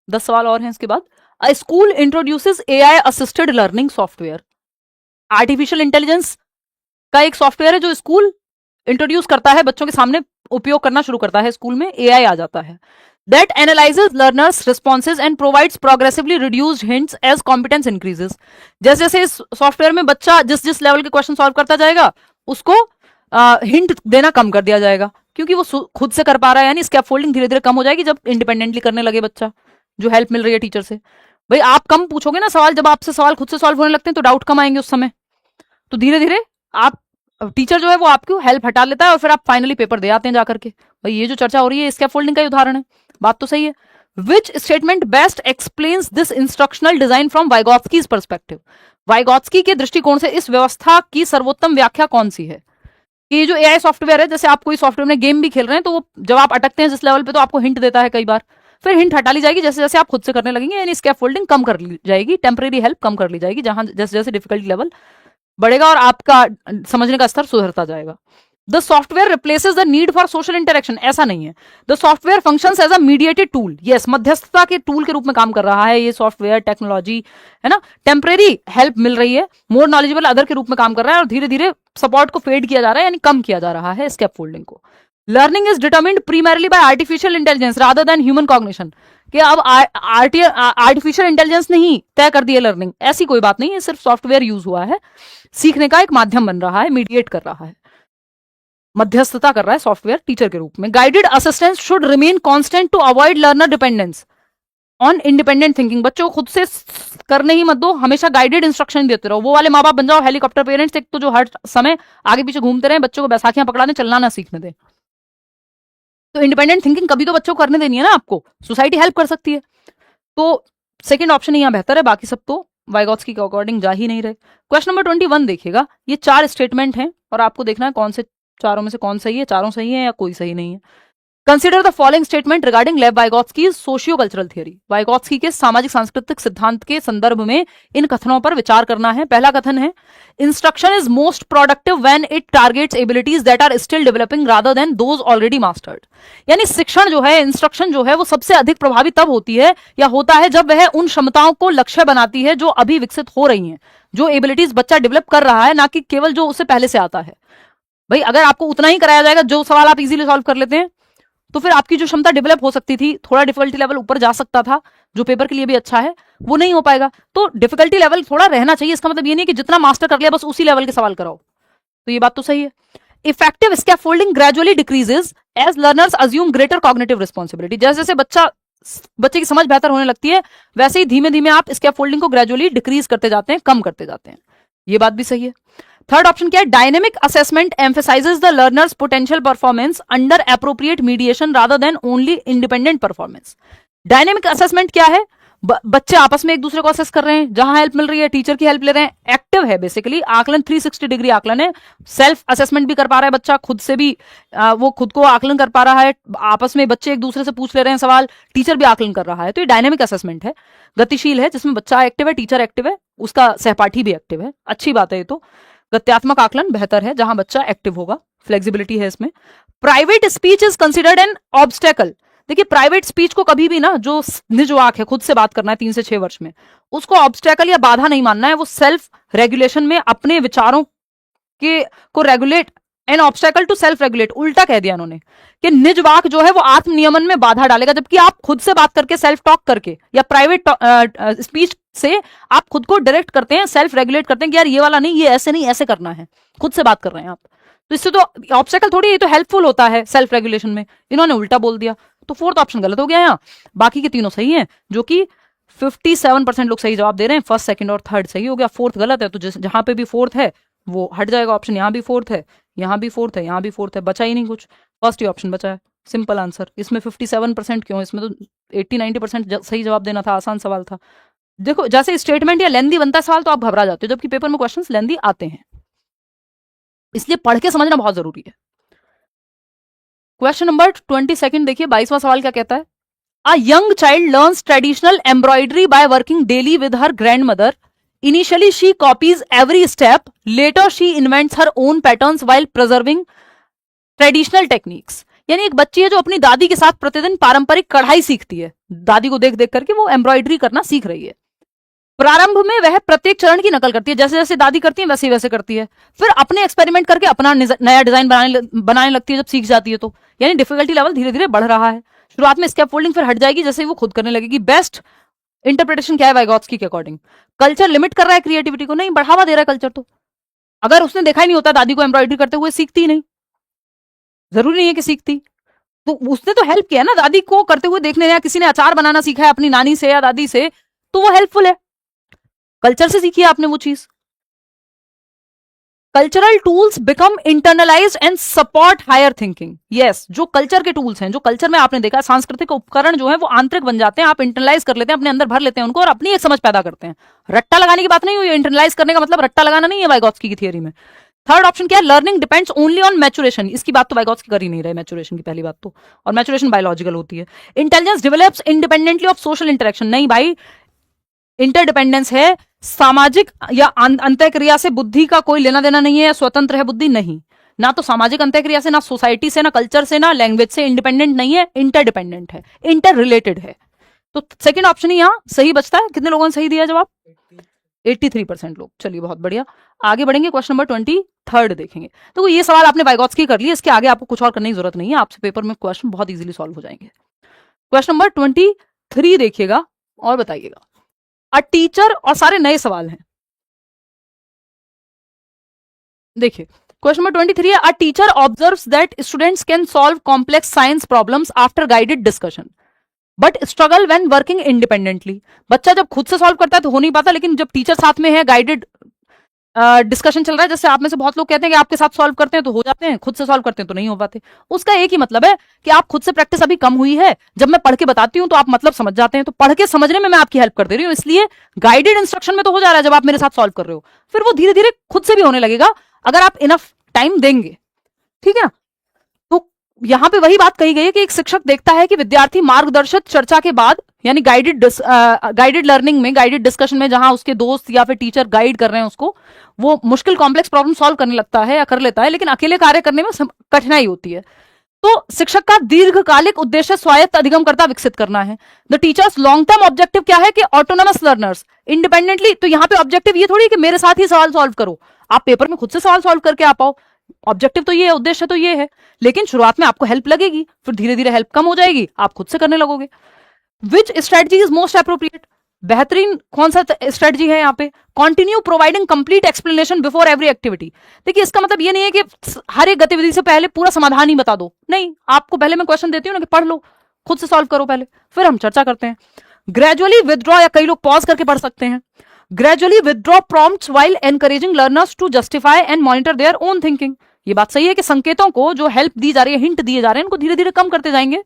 10 सवाल और हैं इसके बाद। अ school introduces AI assisted learning software. Artificial intelligence का एक सॉफ्टवेयर है जो स्कूल इंट्रोड्यूस करता है, बच्चों के सामने उपयोग करना शुरू करता है, स्कूल में AI आ जाता है। That analyzes learners' responses and provides progressively reduced hints as competence increases. जैसे जैसे इस सॉफ्टवेयर में बच्चा जिस जिस लेवल के क्वेश्चन सॉल्व करता जाएगा, उसको हिंट देना कम कर दिया जाएगा, क्योंकि वो खुद से कर पा रहा है, यानी स्कैफोल्डिंग धीरे धीरे कम हो जाएगी जब इंडिपेंडेंटली करने लगे बच्चा, जो हेल्प मिल रही है टीचर से। भाई आप कम पूछोगे ना सवाल, जब आपसे सवाल खुद से सॉल्व होने लगते हैं तो डाउट कम आएंगे उस समय। तो धीरे धीरे आप टीचर जो है वो आपको हेल्प हटा लेता है और फिर आप फाइनली पेपर दे आते हैं जाकर के। भाई ये जो चर्चा हो रही है स्कैफोल्डिंग का ही उदाहरण है, बात तो सही है। Which statement best explains this instructional design from Vygotsky's perspective? Vygotsky के दृष्टिकोण से इस व्यवस्था की सर्वोत्तम व्याख्या कौन सी है? कि ये जो एआई सॉफ्टवेयर है, जैसे आप कोई सॉफ्टवेयर में गेम भी खेल रहे हैं तो वो जब आप अटकते हैं जिस लेवल पे तो आपको हिंट देता है कई बार, फिर हिंट हटा ली जाएगी जैसे जैसे आप खुद से करने लगेंगे, यानी स्कैफोल्डिंग कम कर ली जाएगी, टेम्परेरी हेल्प कम कर ली जाएगी, जहां जैसे जैसे डिफिकल्टी लेवल बढ़ेगा और आपका समझने का स्तर सुधरता जाएगा। The software replaces the need for social interaction, ऐसा नहीं है। The software functions as a mediated tool, yes, मध्यस्थता के टूल के रूप में काम कर रहा है ये सॉफ्टवेयर टेक्नोलॉजी, है ना। टेम्परेरी हेल्प मिल रही है, मोर नॉलेजेबल अदर के रूप में काम कर रहा है और धीरे धीरे सपोर्ट को फेड किया जा रहा है, यानी कम किया जा रहा है स्कैफोल्डिंग को। Learning is determined primarily by artificial intelligence rather than human cognition, कि अब आर्टिफिशियल इंटेलिजेंस नहीं तय कर दी है लर्निंग, ऐसी कोई बात नहीं है, सिर्फ सॉफ्टवेयर यूज हुआ है, सीखने का एक माध्यम बन रहा है, मीडिएट कर रहा है, मध्यस्थता कर रहा है सॉफ्टवेयर टीचर के रूप में। Guided assistance should remain constant to avoid learner dependence on independent thinking, बच्चों को खुद से करने ही मत दो, हमेशा गाइडेड इंस्ट्रक्शन देते रहो। वो वाले माँ बाप बन जाओ हेलीकॉप्टर पेरेंट्स, एक तो जो हर समय आगे पीछे घूमते रहे, बच्चों को बैसाखियां पकड़ा दें, चलना ना सीखने दें। तो इंडिपेंडेंट थिंकिंग कभी तो बच्चों को करने देनी है ना आपको, सोसाइटी हेल्प कर सकती है। तो सेकंड ऑप्शन यहाँ बेहतर है, बाकी सब तो वाइगॉत्स्की के अकॉर्डिंग जा ही नहीं रहे। क्वेश्चन नंबर 21 देखिएगा, ये 4 स्टेटमेंट हैं और आपको देखना है कौन से चारों में से कौन सही है, चारों सही है या कोई सही नहीं है। Consider the following statement regarding लेव वाइगॉत्स्की सोशियो कल्चरल थियरी, वाइगॉत्स्की के सामाजिक सांस्कृतिक सिद्धांत के संदर्भ में इन कथनों पर विचार करना है। पहला कथन है, instruction is most productive when it targets abilities that are still developing rather than those already mastered, यानी शिक्षण जो है, इंस्ट्रक्शन जो है, वो सबसे अधिक प्रभावी तब होती है या होता है जब वह उन क्षमताओं को लक्ष्य बनाती है जो अभी विकसित हो रही हैं, जो एबिलिटीज बच्चा डेवलप कर रहा है, ना कि केवल जो उसे पहले से आता है। भाई अगर आपको उतना ही कराया जाएगा जो सवाल आप इजीली सॉल्व कर लेते हैं, तो फिर आपकी जो क्षमता डेवलप हो सकती थी, थोड़ा डिफिकल्टी लेवल ऊपर जा सकता था, जो पेपर के लिए भी अच्छा है, वो नहीं हो पाएगा। तो डिफिकल्टी लेवल थोड़ा रहना चाहिए, इसका मतलब ये नहीं कि जितना मास्टर कर लिया बस उसी लेवल के सवाल कराओ। तो ये बात तो सही है। Effective scaffolding gradually decreases as learners assume greater cognitive responsibility, जैसे जैसे बच्चे की समझ बेहतर होने लगती है, वैसे ही धीमे धीमे आप स्कैफोल्डिंग को ग्रेजुअली डिक्रीज करते जाते हैं, कम करते जाते हैं। ये बात भी सही है। थर्ड ऑप्शन क्या है, dynamic assessment emphasises the learners potential performance under appropriate mediation rather than only independent performance. Dynamic assessment क्या है, बच्चे आपस में एक दूसरे को असेस कर रहे हैं, जहां हेल्प मिल रही है टीचर की हेल्प ले रहे हैं, एक्टिव है बेसिकली, आकलन 360 डिग्री आकलन है, सेल्फ असेसमेंट भी कर पा रहा है बच्चा, खुद से भी वो खुद को आकलन कर पा रहा है, आपस में बच्चे एक दूसरे से पूछ ले रहे हैं सवाल, टीचर भी आकलन कर रहा है। तो ये डायनेमिक असेसमेंट है, गतिशील है, जिसमें बच्चा एक्टिव है, टीचर एक्टिव है, उसका सहपाठी भी एक्टिव है, अच्छी बात है। ये तो गत्यात्मक आकलन बेहतर है जहां बच्चा एक्टिव होगा, फ्लेक्सिबिलिटी है इसमें। Private speech is considered an obstacle, देखिए प्राइवेट स्पीच को कभी भी ना, जो निज वाक है, खुद से बात करना है 3 से 6 वर्ष में, उसको ऑब्स्टेकल या बाधा नहीं मानना है, वो सेल्फ रेगुलेशन में अपने विचारों के को regulate, an obstacle to self regulate, उल्टा कह दिया उन्होंने कि निज वाक जो है वो आत्म नियमन में बाधा डालेगा, जबकि आप खुद से बात करके, सेल्फ टॉक करके या प्राइवेट स्पीच से आप खुद को डायरेक्ट करते हैं, सेल्फ रेगुलेट करते हैं कि यार ये वाला नहीं, ये ऐसे नहीं, ऐसे करना है, खुद से बात कर रहे हैं आप, तो इससे तो ऑब्स्टेकल थोड़ी, ये तो हेल्पफुल होता है सेल्फ रेगुलेशन में, इन्होंने उल्टा बोल दिया। तो फोर्थ ऑप्शन गलत हो गया यहाँ, बाकी के तीनों सही हैं, जो कि 57% लोग सही जवाब दे रहे हैं, फर्स्ट सेकंड और थर्ड सही हो गया, फोर्थ गलत है, तो जहां पे भी फोर्थ है वो हट जाएगा ऑप्शन, यहाँ भी फोर्थ है, यहाँ भी फोर्थ है, यहाँ भी फोर्थ है, बचा ही नहीं कुछ, फर्स्ट ही ऑप्शन बचा है, सिंपल आंसर। इसमें 57% क्यों, इसमें तो 80-90% सही जवाब देना था, आसान सवाल था। देखो जैसे स्टेटमेंट या लेंदी बनता है सवाल तो आप घबरा जाते हो, जबकि पेपर में क्वेश्चंस लेंदी आते हैं, इसलिए पढ़ के समझना बहुत जरूरी है। क्वेश्चन नंबर 22 देखिए, 22वां सवाल क्या कहता है, a young child learns traditional embroidery by working daily with her grandmother, initially she copies every step, later she invents her own patterns while preserving traditional techniques, यानी एक बच्ची है जो अपनी दादी के साथ प्रतिदिन पारंपरिक कढ़ाई सीखती है, दादी को देख देख करके वो एम्ब्रॉयडरी करना सीख रही है। प्रारंभ में वह प्रत्येक चरण की नकल करती है, जैसे जैसे दादी करती है वैसे वैसे करती है, फिर अपने एक्सपेरिमेंट करके अपना नया डिजाइन बनाने लगती है जब सीख जाती है तो, यानी डिफिकल्टी लेवल धीरे धीरे बढ़ रहा है। शुरुआत में स्कैफोल्डिंग फिर हट जाएगी जैसे ही वो खुद करने लगेगी। बेस्ट इंटरप्रिटेशन क्या है वाइगॉत्स्की के अकॉर्डिंग, कल्चर लिमिट कर रहा है क्रिएटिविटी को, नहीं बढ़ावा दे रहा है कल्चर। तो अगर उसने देखा ही नहीं होता दादी को एम्ब्रॉयडरी करते हुए, सीखती ही नहीं, जरूरी नहीं है कि सीखती, तो उसने तो हेल्प किया ना दादी को करते हुए देखने, या किसी ने अचार बनाना सीखा है अपनी नानी से या दादी से, तो वो हेल्पफुल है, कल्चर से सीखी है आपने वो चीज। Cultural tools become internalised and support higher thinking. Yes, जो कल्चर के टूल्स हैं, जो कल्चर में आपने देखा सांस्कृतिक उपकरण जो है वो आंतरिक बन जाते हैं, आप इंटरनलाइज कर लेते हैं, अपने अंदर भर लेते हैं उनको और अपनी एक समझ पैदा करते हैं। रट्टा लगाने की बात नहीं हुई, इंटरनलाइज करने का मतलब रट्टा लगाना नहीं है वाइगॉत्स्की की थियरी में। थर्ड ऑप्शन क्या है, learning depends only on maturation. इसकी बात तो वाइगॉत्स्की कर ही नहीं रहे मैचुरेशन की, पहली बात तो, और मैचुरेशन बायोलॉजिकल होती है। Intelligence develops independently of social interaction, नहीं भाई, इंटरडिपेंडेंस है, सामाजिक या अंतःक्रिया से बुद्धि का कोई लेना देना नहीं है, या स्वतंत्र है बुद्धि, नहीं, ना तो सामाजिक अंतःक्रिया से, ना सोसाइटी से, ना कल्चर से, ना लैंग्वेज से इंडिपेंडेंट नहीं है, इंटरडिपेंडेंट है, इंटर रिलेटेड है। तो सेकंड ऑप्शन ही यहां सही बचता है। कितने लोगों ने सही दिया जवाब? 83% लोग। चलिए बहुत बढ़िया, आगे बढ़ेंगे, क्वेश्चन नंबर 23 देखेंगे। तो ये सवाल आपने वाइगॉत्स्की कर लिया, इसके आगे आपको कुछ और करने की जरूरत नहीं है, आपसे पेपर में क्वेश्चन बहुत इजीली सॉल्व हो जाएंगे। क्वेश्चन नंबर 23 देखिएगा और बताइएगा। अ टीचर, और सारे नए सवाल हैं, देखिए क्वेश्चन नंबर 23 है, a teacher observes that students can solve complex science problems after guided discussion but struggle when working independently. बच्चा जब खुद से सॉल्व करता है तो हो नहीं पाता, लेकिन जब टीचर साथ में है, गाइडेड डिस्कशन चल रहा है, जैसे आप में से बहुत लोग कहते हैं कि आपके साथ सॉल्व करते हैं तो हो जाते हैं, खुद से सॉल्व करते हैं तो नहीं हो पाते। उसका एक ही मतलब है कि आप खुद से प्रैक्टिस अभी कम हुई है, जब मैं पढ़ के बताती हूं तो आप मतलब समझ जाते हैं, तो पढ़ के समझने में मैं आपकी हेल्प कर दे रही हूं, इसलिए गाइडेड इंस्ट्रक्शन में तो हो जा रहा है जब आप मेरे साथ सॉल्व कर रहे हो, फिर वो धीरे धीरे खुद से भी होने लगेगा अगर आप इनफ टाइम देंगे, ठीक है ना। तो यहां पे वही बात कही गई है कि एक शिक्षक देखता है कि विद्यार्थी मार्गदर्शित चर्चा के बाद, यानी गाइडेड लर्निंग में, गाइडेड डिस्कशन में, जहां उसके दोस्त या फिर टीचर गाइड कर रहे हैं उसको, वो मुश्किल कॉम्प्लेक्स प्रॉब्लम सॉल्व करने लगता है या कर लेता है, लेकिन अकेले कार्य करने में कठिनाई होती है। तो शिक्षक का दीर्घकालिक उद्देश्य स्वायत्त अधिगमकर्ता विकसित करना है। The teachers long term objective क्या है कि ऑटोनोमस लर्नर्स इंडिपेंडेंटली। तो यहां पे ऑब्जेक्टिव ये थोड़ी कि मेरे साथ ही सवाल सॉल्व करो, आप पेपर में खुद से सवाल सॉल्व करके आ पाओ, ऑब्जेक्टिव तो ये है, उद्देश्य तो ये है, लेकिन शुरुआत में आपको हेल्प लगेगी, फिर धीरे धीरे हेल्प कम हो जाएगी, आप खुद से करने लगोगे। विच स्ट्रेटजी इज मोस्ट अप्रोप्रिएट, बेहतरीन कौन सा स्ट्रेटजी है यहाँ पे, continue providing complete explanation before every activity. देखिए इसका मतलब ये नहीं है कि हर एक गतिविधि से पहले पूरा समाधान ही बता दो, नहीं, आपको पहले मैं क्वेश्चन देती हूँ ना कि पढ़ लो, खुद से सॉल्व करो पहले, फिर हम चर्चा करते हैं। ग्रेजुअली विदड्रॉ, या कई लोग पॉज करके पढ़ सकते हैं, gradually withdraw prompts while encouraging learners to justify and monitor their own thinking. ये बात सही है कि संकेतों को, जो हेल्प दी जा रही है, हिंट दिए जा रहे हैं, इनको धीरे धीरे कम करते जाएंगे।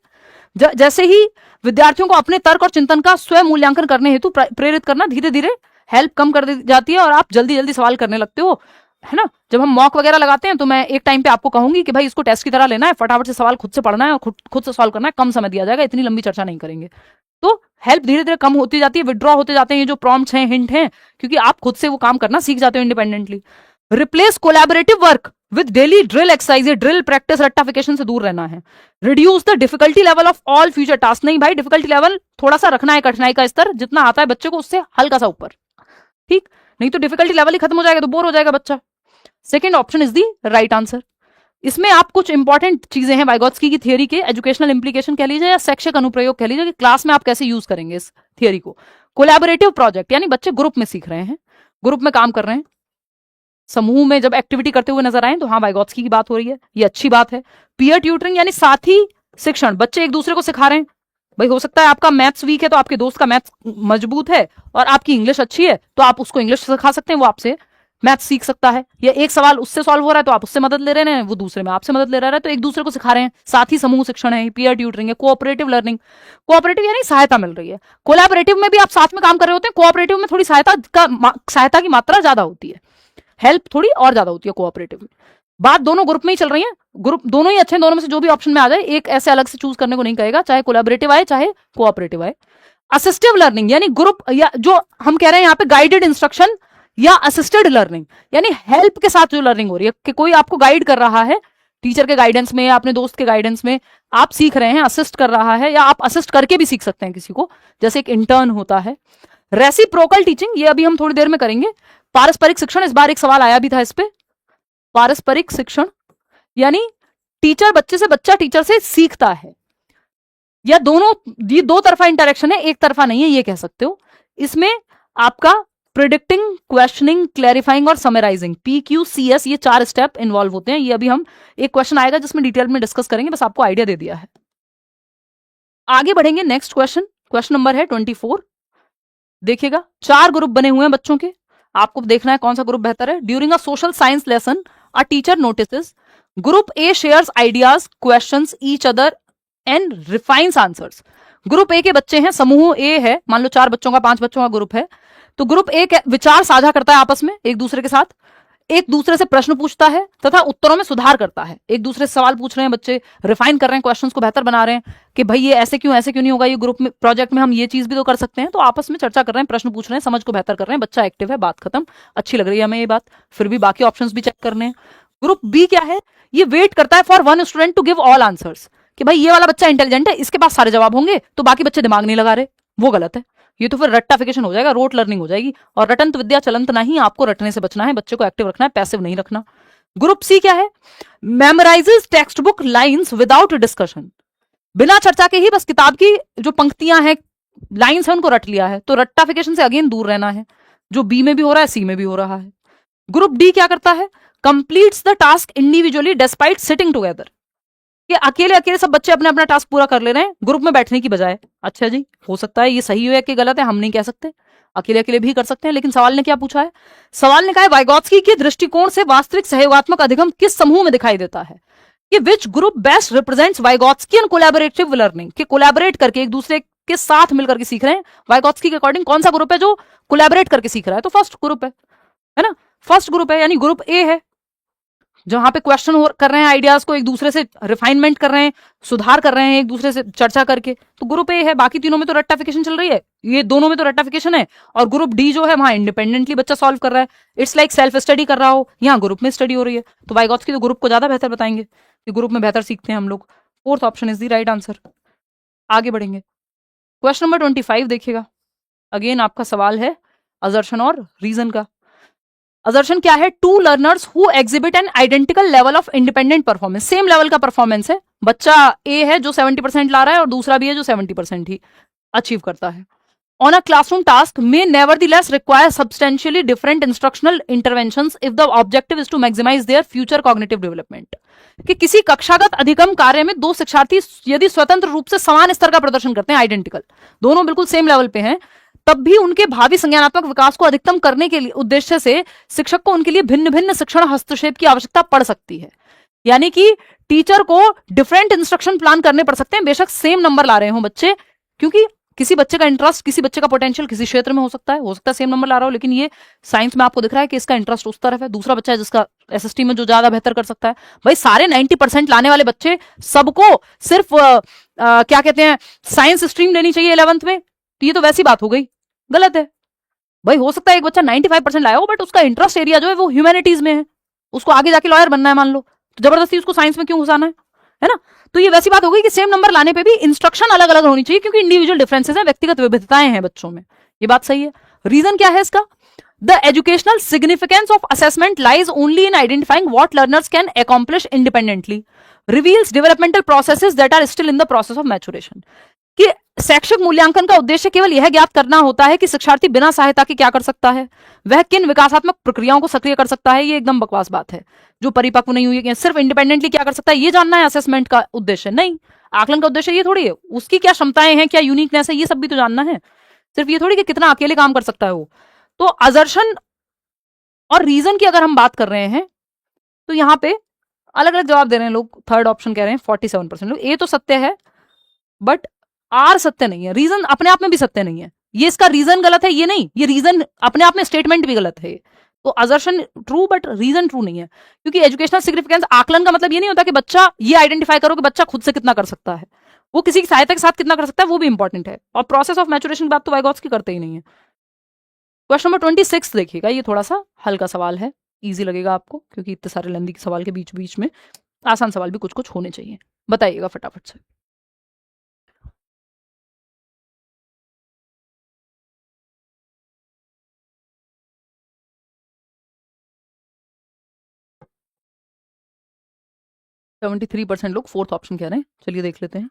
जैसे ही विद्यार्थियों को अपने तर्क और चिंतन का स्वयं मूल्यांकन करने हेतु प्रेरित करना, धीरे धीरे हेल्प कम कर दी जाती है और आप जल्दी जल्दी सवाल करने लगते हो, है ना। जब हम मॉक वगैरह लगाते हैं तो मैं एक टाइम पे आपको कहूंगी कि भाई इसको टेस्ट की तरह लेना है, फटाफट से सवाल खुद से पढ़ना है और खुद से सॉल्व करना है, कम समय दिया जाएगा, इतनी लंबी चर्चा नहीं करेंगे। तो हेल्प धीरे धीरे कम होती जाती है, विड्रॉ होते जाते हैं ये जो प्रॉम्प्ट्स हैं, हिंट हैं, क्योंकि आप खुद से वो काम करना सीख जाते हो independently. Replace collaborative work with daily drill exercise, drill practice, रट्टाफिकेशन से दूर रहना है। Reduce the difficulty level of all future task, नहीं भाई, डिफिकल्टी लेवल थोड़ा सा रखना है, कठिनाई का स्तर जितना आता है बच्चे को उससे हल्का सा ऊपर, ठीक, नहीं तो डिफिकल्टी लेवल ही खत्म हो जाएगा तो बोर हो जाएगा बच्चा। Second option is the right answer. इसमें आप कुछ इंपॉर्टेंट चीजें हैं वाइगॉत्स्की की थियरी के, एजुकेशनल इंप्लीकेशन कह लीजिए या शैक्षिक अनुप्रयोग कह लीजिए, कि क्लास में आप कैसे यूज करेंगे इस थियरी को। कोलैबोरेटिव प्रोजेक्ट, यानी बच्चे ग्रुप में सीख रहे हैं, ग्रुप में काम कर रहे हैं, समूह में जब एक्टिविटी करते हुए नजर आए तो हाँ वाइगॉत्स्की की बात हो रही है, ये अच्छी बात है। पीयर ट्यूटरिंग, यानी साथी शिक्षण, बच्चे एक दूसरे को सिखा रहे हैं। भाई हो सकता है आपका मैथ्स वीक है तो आपके दोस्त का मैथ्स मजबूत है, और आपकी इंग्लिश अच्छी है तो आप उसको इंग्लिश सिखा सकते हैं, वो आपसे मैथ्स सीख सकता है। या एक सवाल उससे सॉल्व हो रहा है तो आप उससे मदद ले रहे हैं, वो दूसरे में आपसे मदद ले रहा है, तो एक दूसरे को सिखा रहे हैं, साथी समूह शिक्षण है, पीयर ट्यूटरिंग है। कोऑपरेटिव लर्निंग, कोऑपरेटिव यानी सहायता मिल रही है, कोलैबोरेटिव में भी आप साथ में काम कर रहे होते हैं, कोऑपरेटिव में थोड़ी सहायता की मात्रा ज्यादा होती है, हेल्प थोड़ी और ज्यादा होती है कोऑपरेटिव में। बात दोनों ग्रुप में ही चल रही है, ग्रुप दोनों ही अच्छे हैं, दोनों में से जो भी ऑप्शन में आ जाए, एक ऐसे अलग से चूज करने को नहीं कहेगा, चाहे कोलैबोरेटिव आए चाहे कोऑपरेटिव आए। असिस्टिव लर्निंग, यानी ग्रुप, या जो हम कह रहे हैं यहाँ पे गाइडेड इंस्ट्रक्शन या असिस्टेड लर्निंग, यानी हेल्प के साथ जो लर्निंग हो रही है, कि कोई आपको गाइड कर रहा है, टीचर के गाइडेंस में या अपने दोस्त के गाइडेंस में आप सीख रहे हैं, असिस्ट कर रहा है, या आप असिस्ट करके भी सीख सकते हैं किसी को, जैसे एक इंटर्न होता है। रेसिप्रोकल टीचिंग, ये अभी हम थोड़ी देर में करेंगे। पारस्परिक शिक्षण, इस बार एक सवाल आया भी था इस पे, पारस्परिक शिक्षण यानी टीचर बच्चे से, बच्चा टीचर से सीखता है, या दोनों, ये दो तरफा इंटरेक्शन है, एक तरफा नहीं है, ये कह सकते हो। इसमें आपका प्रिडिक्टिंग, क्वेश्चनिंग, क्लैरिफाइंग और समराइजिंग, PQCS, ये 4 स्टेप इन्वॉल्व होते हैं। ये अभी हम, एक क्वेश्चन आएगा जिसमें डिटेल में डिस्कस करेंगे, बस आपको आइडिया दे दिया है। आगे बढ़ेंगे, नेक्स्ट क्वेश्चन, क्वेश्चन नंबर है 24। देखिएगा 4 ग्रुप बने हुए हैं बच्चों के, आपको देखना है कौन सा ग्रुप बेहतर है। During a social science lesson a teacher notices group A shares ideas questions each other and refines answers. Group A के बच्चे हैं, समूह ए है, मान लो 4 बच्चों का 5 बच्चों का ग्रुप है, तो ग्रुप ए विचार साझा करता है आपस में एक दूसरे के साथ, एक दूसरे से प्रश्न पूछता है तथा उत्तरों में सुधार करता है। एक दूसरे से सवाल पूछ रहे हैं बच्चे, रिफाइन कर रहे हैं, क्वेश्चंस को बेहतर बना रहे हैं कि भाई ये ऐसे क्यों नहीं होगा, ये ग्रुप में प्रोजेक्ट में हम ये चीज भी तो कर सकते हैं। तो आपस में चर्चा कर रहे हैं, प्रश्न पूछ रहे हैं, समझ को बेहतर कर रहे हैं, बच्चा एक्टिव है, बात खत्म, अच्छी लग रही है हमें ये बात, फिर भी बाकी ऑप्शंस भी चेक करने हैं। ग्रुप बी क्या है, ये वेट करता है for one student to give all answers, कि भाई ये वाला बच्चा इंटेलिजेंट है, इसके पास सारे जवाब होंगे, तो बाकी बच्चे दिमाग नहीं लगा रहे, वो गलत है। ये तो फिर रट्टाफिकेशन हो जाएगा, रोट लर्निंग हो जाएगी, और रटंत विद्या चलंत नहीं, आपको रटने से बचना है, बच्चे को एक्टिव रखना है, पैसिव नहीं रखना। ग्रुप सी क्या है, memorises textbook lines without discussion, बिना चर्चा के ही बस किताब की जो पंक्तियां हैं, लाइन्स है, उनको रट लिया है। तो रट्टाफिकेशन से अगेन दूर रहना है, जो बी में भी हो रहा है सी में भी हो रहा है। ग्रुप डी क्या करता है, completes the task individually despite sitting together, कि अकेले अकेले सब बच्चे अपना अपना टास्क पूरा कर ले रहे हैं ग्रुप में बैठने की बजाय। अच्छा जी, हो सकता है ये सही है कि गलत है, हम नहीं कह सकते, अकेले अकेले भी कर सकते हैं, लेकिन सवाल ने क्या पूछा है, सवाल ने कहा है वाइगोत्स्की के दृष्टिकोण से वास्तविक सहयोगात्मक अधिगम किस समूह में दिखाई देता है, कि which group best represents Vygotskian collaborative learning, कि कोलैबोरेट करके एक दूसरे के साथ मिलकर के सीख रहे हैं। वाइगोत्स्की के अकॉर्डिंग कौन सा ग्रुप है जो कोलैबोरेट करके सीख रहा है, तो फर्स्ट ग्रुप है ना, फर्स्ट ग्रुप है, यानी ग्रुप ए है, जहां पे क्वेश्चन कर रहे हैं, आइडियाज को एक दूसरे से रिफाइनमेंट कर रहे हैं, सुधार कर रहे हैं एक दूसरे से चर्चा करके, तो ग्रुप ए है। बाकी तीनों में तो रट्टाफिकेशन चल रही है, ये दोनों में तो रट्टाफिकेशन है, और ग्रुप डी जो है वहां इंडिपेंडेंटली बच्चा सॉल्व कर रहा है, इट्स लाइक सेल्फ स्टडी कर रहा हो, यहाँ ग्रुप में स्टडी हो रही है। तो वाइगोत्स्की तो ग्रुप को ज्यादा बेहतर बताएंगे कि ग्रुप में बेहतर सीखते हैं हम लोग। Fourth option is the right answer. आगे बढ़ेंगे, क्वेश्चन नंबर 25 देखिएगा। अगेन आपका सवाल है असर्शन और रीजन का। असर्शन क्या है, two learners who exhibit an identical level of independent performance, same level का परफॉर्मेंस है, बच्चा ए है जो 70% ला रहा है और दूसरा भी है जो 70% ही अचीव करता है, on a classroom task may nevertheless require substantially different instructional interventions if the objective is to maximise their future cognitive development, कि किसी कक्षागत अधिगम कार्य में दो शिक्षार्थी यदि स्वतंत्र रूप से समान स्तर का प्रदर्शन करते हैं, आइडेंटिकल, दोनों बिल्कुल सेम लेवल पे हैं, तब भी उनके भावी संज्ञानात्मक विकास को अधिकतम करने के लिए उद्देश्य से शिक्षक को उनके लिए भिन्न भिन्न शिक्षण हस्तक्षेप की आवश्यकता पड़ सकती है। यानी कि टीचर को डिफरेंट इंस्ट्रक्शन प्लान करने पड़ सकते हैं, बेशक सेम नंबर ला रहे हो बच्चे, क्योंकि किसी बच्चे का इंटरेस्ट, किसी बच्चे का पोटेंशियल किसी क्षेत्र में हो सकता है सेम नंबर ला रहा हो, लेकिन ये साइंस में आपको दिख रहा है कि इसका इंटरेस्ट उस तरफ है, दूसरा बच्चा है जिसका एसएसटी में जो ज्यादा बेहतर कर सकता है। भाई सारे 90% लाने वाले बच्चे, सबको सिर्फ क्या कहते हैं, साइंस स्ट्रीम लेनी चाहिए 11th में, तो ये तो वैसी बात हो गई, गलत है। भाई हो सकता है एक बच्चा 95% लाया हो, बट उसका इंटरेस्ट एरिया जो है वो ह्यूमैनिटीज में है, उसको आगे जाके लॉयर बनना है मान लो, तो जबरदस्ती उसको साइंस में क्यों घुसाना है ना। तो ये वैसी बात हो गई कि सेम नंबर लाने पे भी इंस्ट्रक्शन अलग अलग होनी चाहिए, क्योंकि इंडिविजुअल डिफरेंसेस हैं, व्यक्तिगत विविधताएं हैं बच्चों में, ये बात सही है। रीजन क्या है इसका, the educational significance of assessment lies only in identifying what learners can accomplish independently, reveals developmental processes that are still in the process of maturation, कि शैक्षिक मूल्यांकन का उद्देश्य केवल यह ज्ञात करना होता है कि शिक्षार्थी बिना सहायता के क्या कर सकता है, वह किन विकासात्मक प्रक्रियाओं को सक्रिय कर सकता है। ये एकदम बकवास बात है, जो परिपक्व नहीं हुई है, सिर्फ इंडिपेंडेंटली क्या कर सकता है ये जानना है असेसमेंट का उद्देश्य नहीं। आकलन का उद्देश्य ये थोड़ी है उसकी क्या क्षमताएं हैं, क्या यूनिकनेस है, ये सब भी तो जानना है, सिर्फ ये थोड़ी कि कितना अकेले काम कर सकता है वो। तो असर्शन और रीजन की अगर हम बात कर रहे हैं तो यहाँ पे अलग अलग जवाब दे रहे हैं लोग। थर्ड ऑप्शन कह रहे हैं 47% लोग, ए तो सत्य है बट आर सत्य नहीं है, रीजन अपने आप में भी सत्य नहीं है, ये इसका रीजन गलत है, ये नहीं, ये रीजन अपने आप में स्टेटमेंट भी गलत है। तो assertion true but reason true नहीं है, क्योंकि एजुकेशनल सिग्निफिकेंस, आकलन का मतलब ये नहीं होता कि बच्चा ये आइडेंटिफाई करो कि बच्चा खुद से कितना कर सकता है, वो किसी की सहायता के साथ कितना कर सकता है वो भी इंपॉर्टेंट है, और प्रोसेस ऑफ मैच्योरेशन की बात तो वाइगोत्स्की करते ही नहीं है। क्वेश्चन नंबर 26 देखिएगा, ये थोड़ा सा हल्का सवाल है, इजी लगेगा आपको, क्योंकि इतने सारे लेंदी के सवाल के बीच बीच में आसान सवाल भी कुछ कुछ होने चाहिए। बताइएगा फटाफट से। सेवेंटी 3% लोग फोर्थ ऑप्शन कह रहे हैं, चलिए देख लेते हैं।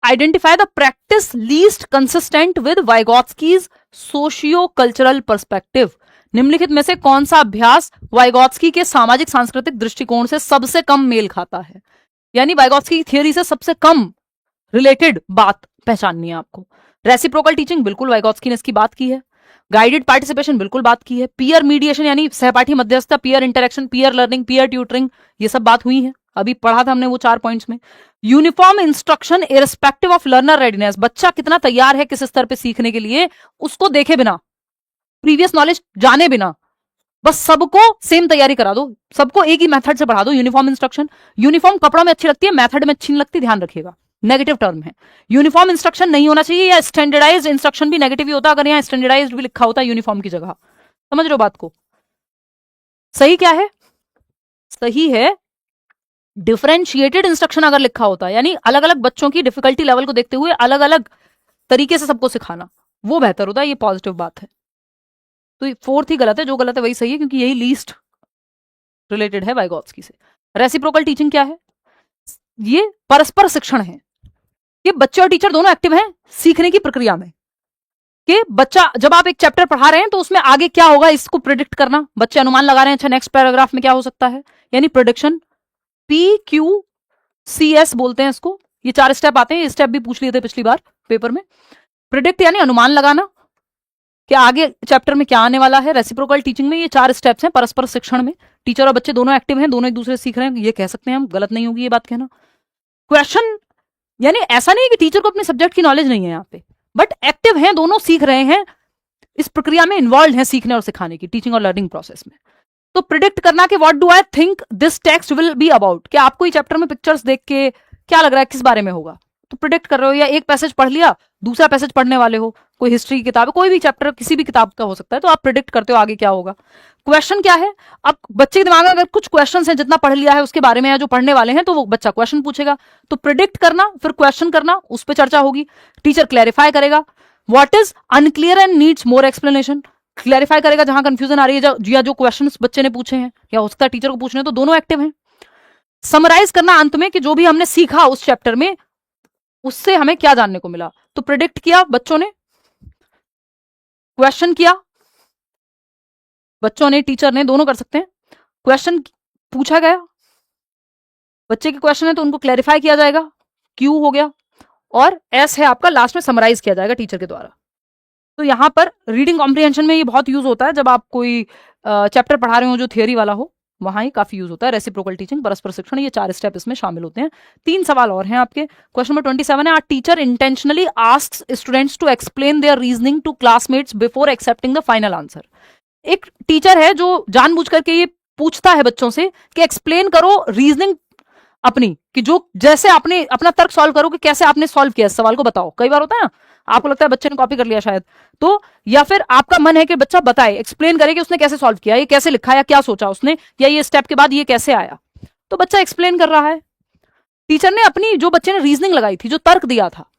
Identify the practice least consistent with Vygotsky's socio cultural perspective, निम्नलिखित में से कौन सा अभ्यास वाइगोत्स्की के सामाजिक सांस्कृतिक दृष्टिकोण से सबसे कम मेल खाता है, यानी वाइगोत्स्की की थियरी से सबसे कम रिलेटेड बात पहचाननी है आपको। रेसिप्रोकल टीचिंग, बिल्कुल वाइगोत्स्की ने इसकी बात की है। गाइडेड पार्टिसिपेशन बिल्कुल बात की है, पीयर मीडिएशन यानी सहपाठी मध्यस्थता, peer interaction, peer learning, peer tutoring, ये सब बात हुई है, अभी पढ़ा था हमने वो 4 पॉइंट्स में। Uniform instruction irrespective of learner readiness, बच्चा कितना तैयार है किस स्तर पे सीखने के लिए, उसको देखे बिना, प्रीवियस नॉलेज जाने बिना, बस सबको सेम तैयारी करा दो, सबको एक ही मेथड से पढ़ा दो। यूनिफॉर्म इंस्ट्रक्शन, यूनिफॉर्म कपड़ों में अच्छी लगती है, मेथड में अच्छी नहीं लगती, ध्यान रखिएगा, नेगेटिव टर्म है। यूनिफॉर्म इंस्ट्रक्शन नहीं होना चाहिए, या स्टैंडर्डाइज्ड इंस्ट्रक्शन भी नेगेटिव ही होता अगर यहाँ स्टैंडर्डाइज्ड भी लिखा होता यूनिफॉर्म की जगह। समझ रहे हो बात को? सही क्या है? सही है डिफरेंशिएटेड इंस्ट्रक्शन अगर लिखा होता, यानी अलग अलग बच्चों की डिफिकल्टी लेवल को देखते हुए अलग अलग तरीके से सबको सिखाना, वो बेहतर होता है, ये पॉजिटिव बात है। तो फोर्थ ही गलत है, जो गलत है वही सही है, क्योंकि यही लीस्ट रिलेटेड है वाइगोत्स्की से। रेसिप्रोकल टीचिंग क्या है? ये परस्पर शिक्षण है कि बच्चे और टीचर दोनों एक्टिव हैं सीखने की प्रक्रिया में, कि बच्चा जब आप एक चैप्टर पढ़ा रहे हैं तो उसमें आगे क्या होगा इसको प्रिडिक्ट करना, बच्चे अनुमान लगा रहे हैं, अच्छा नेक्स्ट पैराग्राफ में क्या हो सकता है, यानी प्रोडिक्शन, PQCS बोलते हैं इसको। ये 4 स्टेप आते हैं, ये स्टेप भी पूछ लिए थे पिछली बार पेपर में। प्रिडिक्ट यानी अनुमान लगाना कि आगे चैप्टर में क्या आने वाला है। रेसिप्रोकल टीचिंग में ये 4 स्टेप्स हैं परस्पर शिक्षण में, टीचर और बच्चे दोनों एक्टिव हैं, दोनों एक दूसरे से सीख रहे हैं, ये कह सकते हैं हम, गलत नहीं होगी ये बात कहना। क्वेश्चन यानी ऐसा नहीं है कि टीचर को अपने सब्जेक्ट की नॉलेज नहीं है यहाँ पे, बट एक्टिव हैं, दोनों सीख रहे हैं, इस प्रक्रिया में इन्वॉल्व हैं सीखने और सिखाने की, टीचिंग और लर्निंग प्रोसेस में। तो प्रिडिक्ट करना कि what do I think this text will be about, कि आपको ये चैप्टर में पिक्चर्स देख के क्या लग रहा है किस बारे में होगा, तो प्रिडिक्ट कर रहे हो। या एक पैसेज पढ़ लिया, दूसरा पैसेज पढ़ने वाले हो, कोई हिस्ट्री की किताब, कोई भी चैप्टर किसी भी किताब का हो सकता है, तो आप प्रिडिक्ट करते हो आगे क्या होगा। क्वेश्चन क्या है? अब बच्चे के दिमाग में अगर कुछ क्वेश्चन है, जितना पढ़ लिया है उसके बारे में, या जो पढ़ने वाले हैं, तो वो बच्चा क्वेश्चन पूछेगा, तो प्रिडिक्ट करना, फिर क्वेश्चन करना, उस पर चर्चा होगी, टीचर क्लैरिफाई करेगा, what is unclear and needs more explanation, clarify करेगा जहां कंफ्यूजन आ रही है, या जो क्वेश्चंस बच्चे ने पूछे हैं या हो सकता है टीचर को पूछने, तो दोनों एक्टिव हैं। समराइज करना अंत में कि जो भी हमने सीखा उस चैप्टर में उससे हमें क्या जानने को मिला, तो प्रिडिक्ट किया बच्चों ने, क्वेश्चन किया बच्चों ने, टीचर ने, दोनों कर सकते हैं। क्वेश्चन पूछा गया, बच्चे के क्वेश्चन है तो उनको क्लैरिफाई किया जाएगा, क्यू हो गया, और एस है आपका, लास्ट में समराइज किया जाएगा टीचर के द्वारा। तो यहां पर रीडिंग कॉम्प्रिहेंशन में ये बहुत यूज होता है, जब आप कोई चैप्टर पढ़ा रहे हो जो थियोरी वाला हो, वहां ही काफी यूज होता है। रेसिप्रोकल टीचिंग, परस्पर शिक्षण, ये 4 स्टेप इसमें शामिल होते हैं। 3 सवाल और हैं आपके। क्वेश्चन नंबर 27 है, our teacher intentionally asks students to explain their reasoning to classmates before accepting the final answer. एक टीचर है जो जानबूझ करके ये पूछता है बच्चों से कि एक्सप्लेन करो रीजनिंग अपनी, कि जो जैसे आपने अपना तर्क सॉल्व करो कि कैसे आपने सॉल्व किया इस सवाल को, बताओ। कई बार होता है ना, आपको लगता है बच्चे ने कॉपी कर लिया शायद, तो या फिर आपका मन है कि बच्चा बताए, एक्सप्लेन करे कि उसने कैसे सॉल्व किया, ये कैसे लिखा, या क्या सोचा उसने, या ये स्टेप के बाद ये कैसे आया, तो बच्चा एक्सप्लेन कर रहा है। टीचर ने अपनी जो बच्चे ने रीजनिंग लगाई थी, जो तर्क दिया था,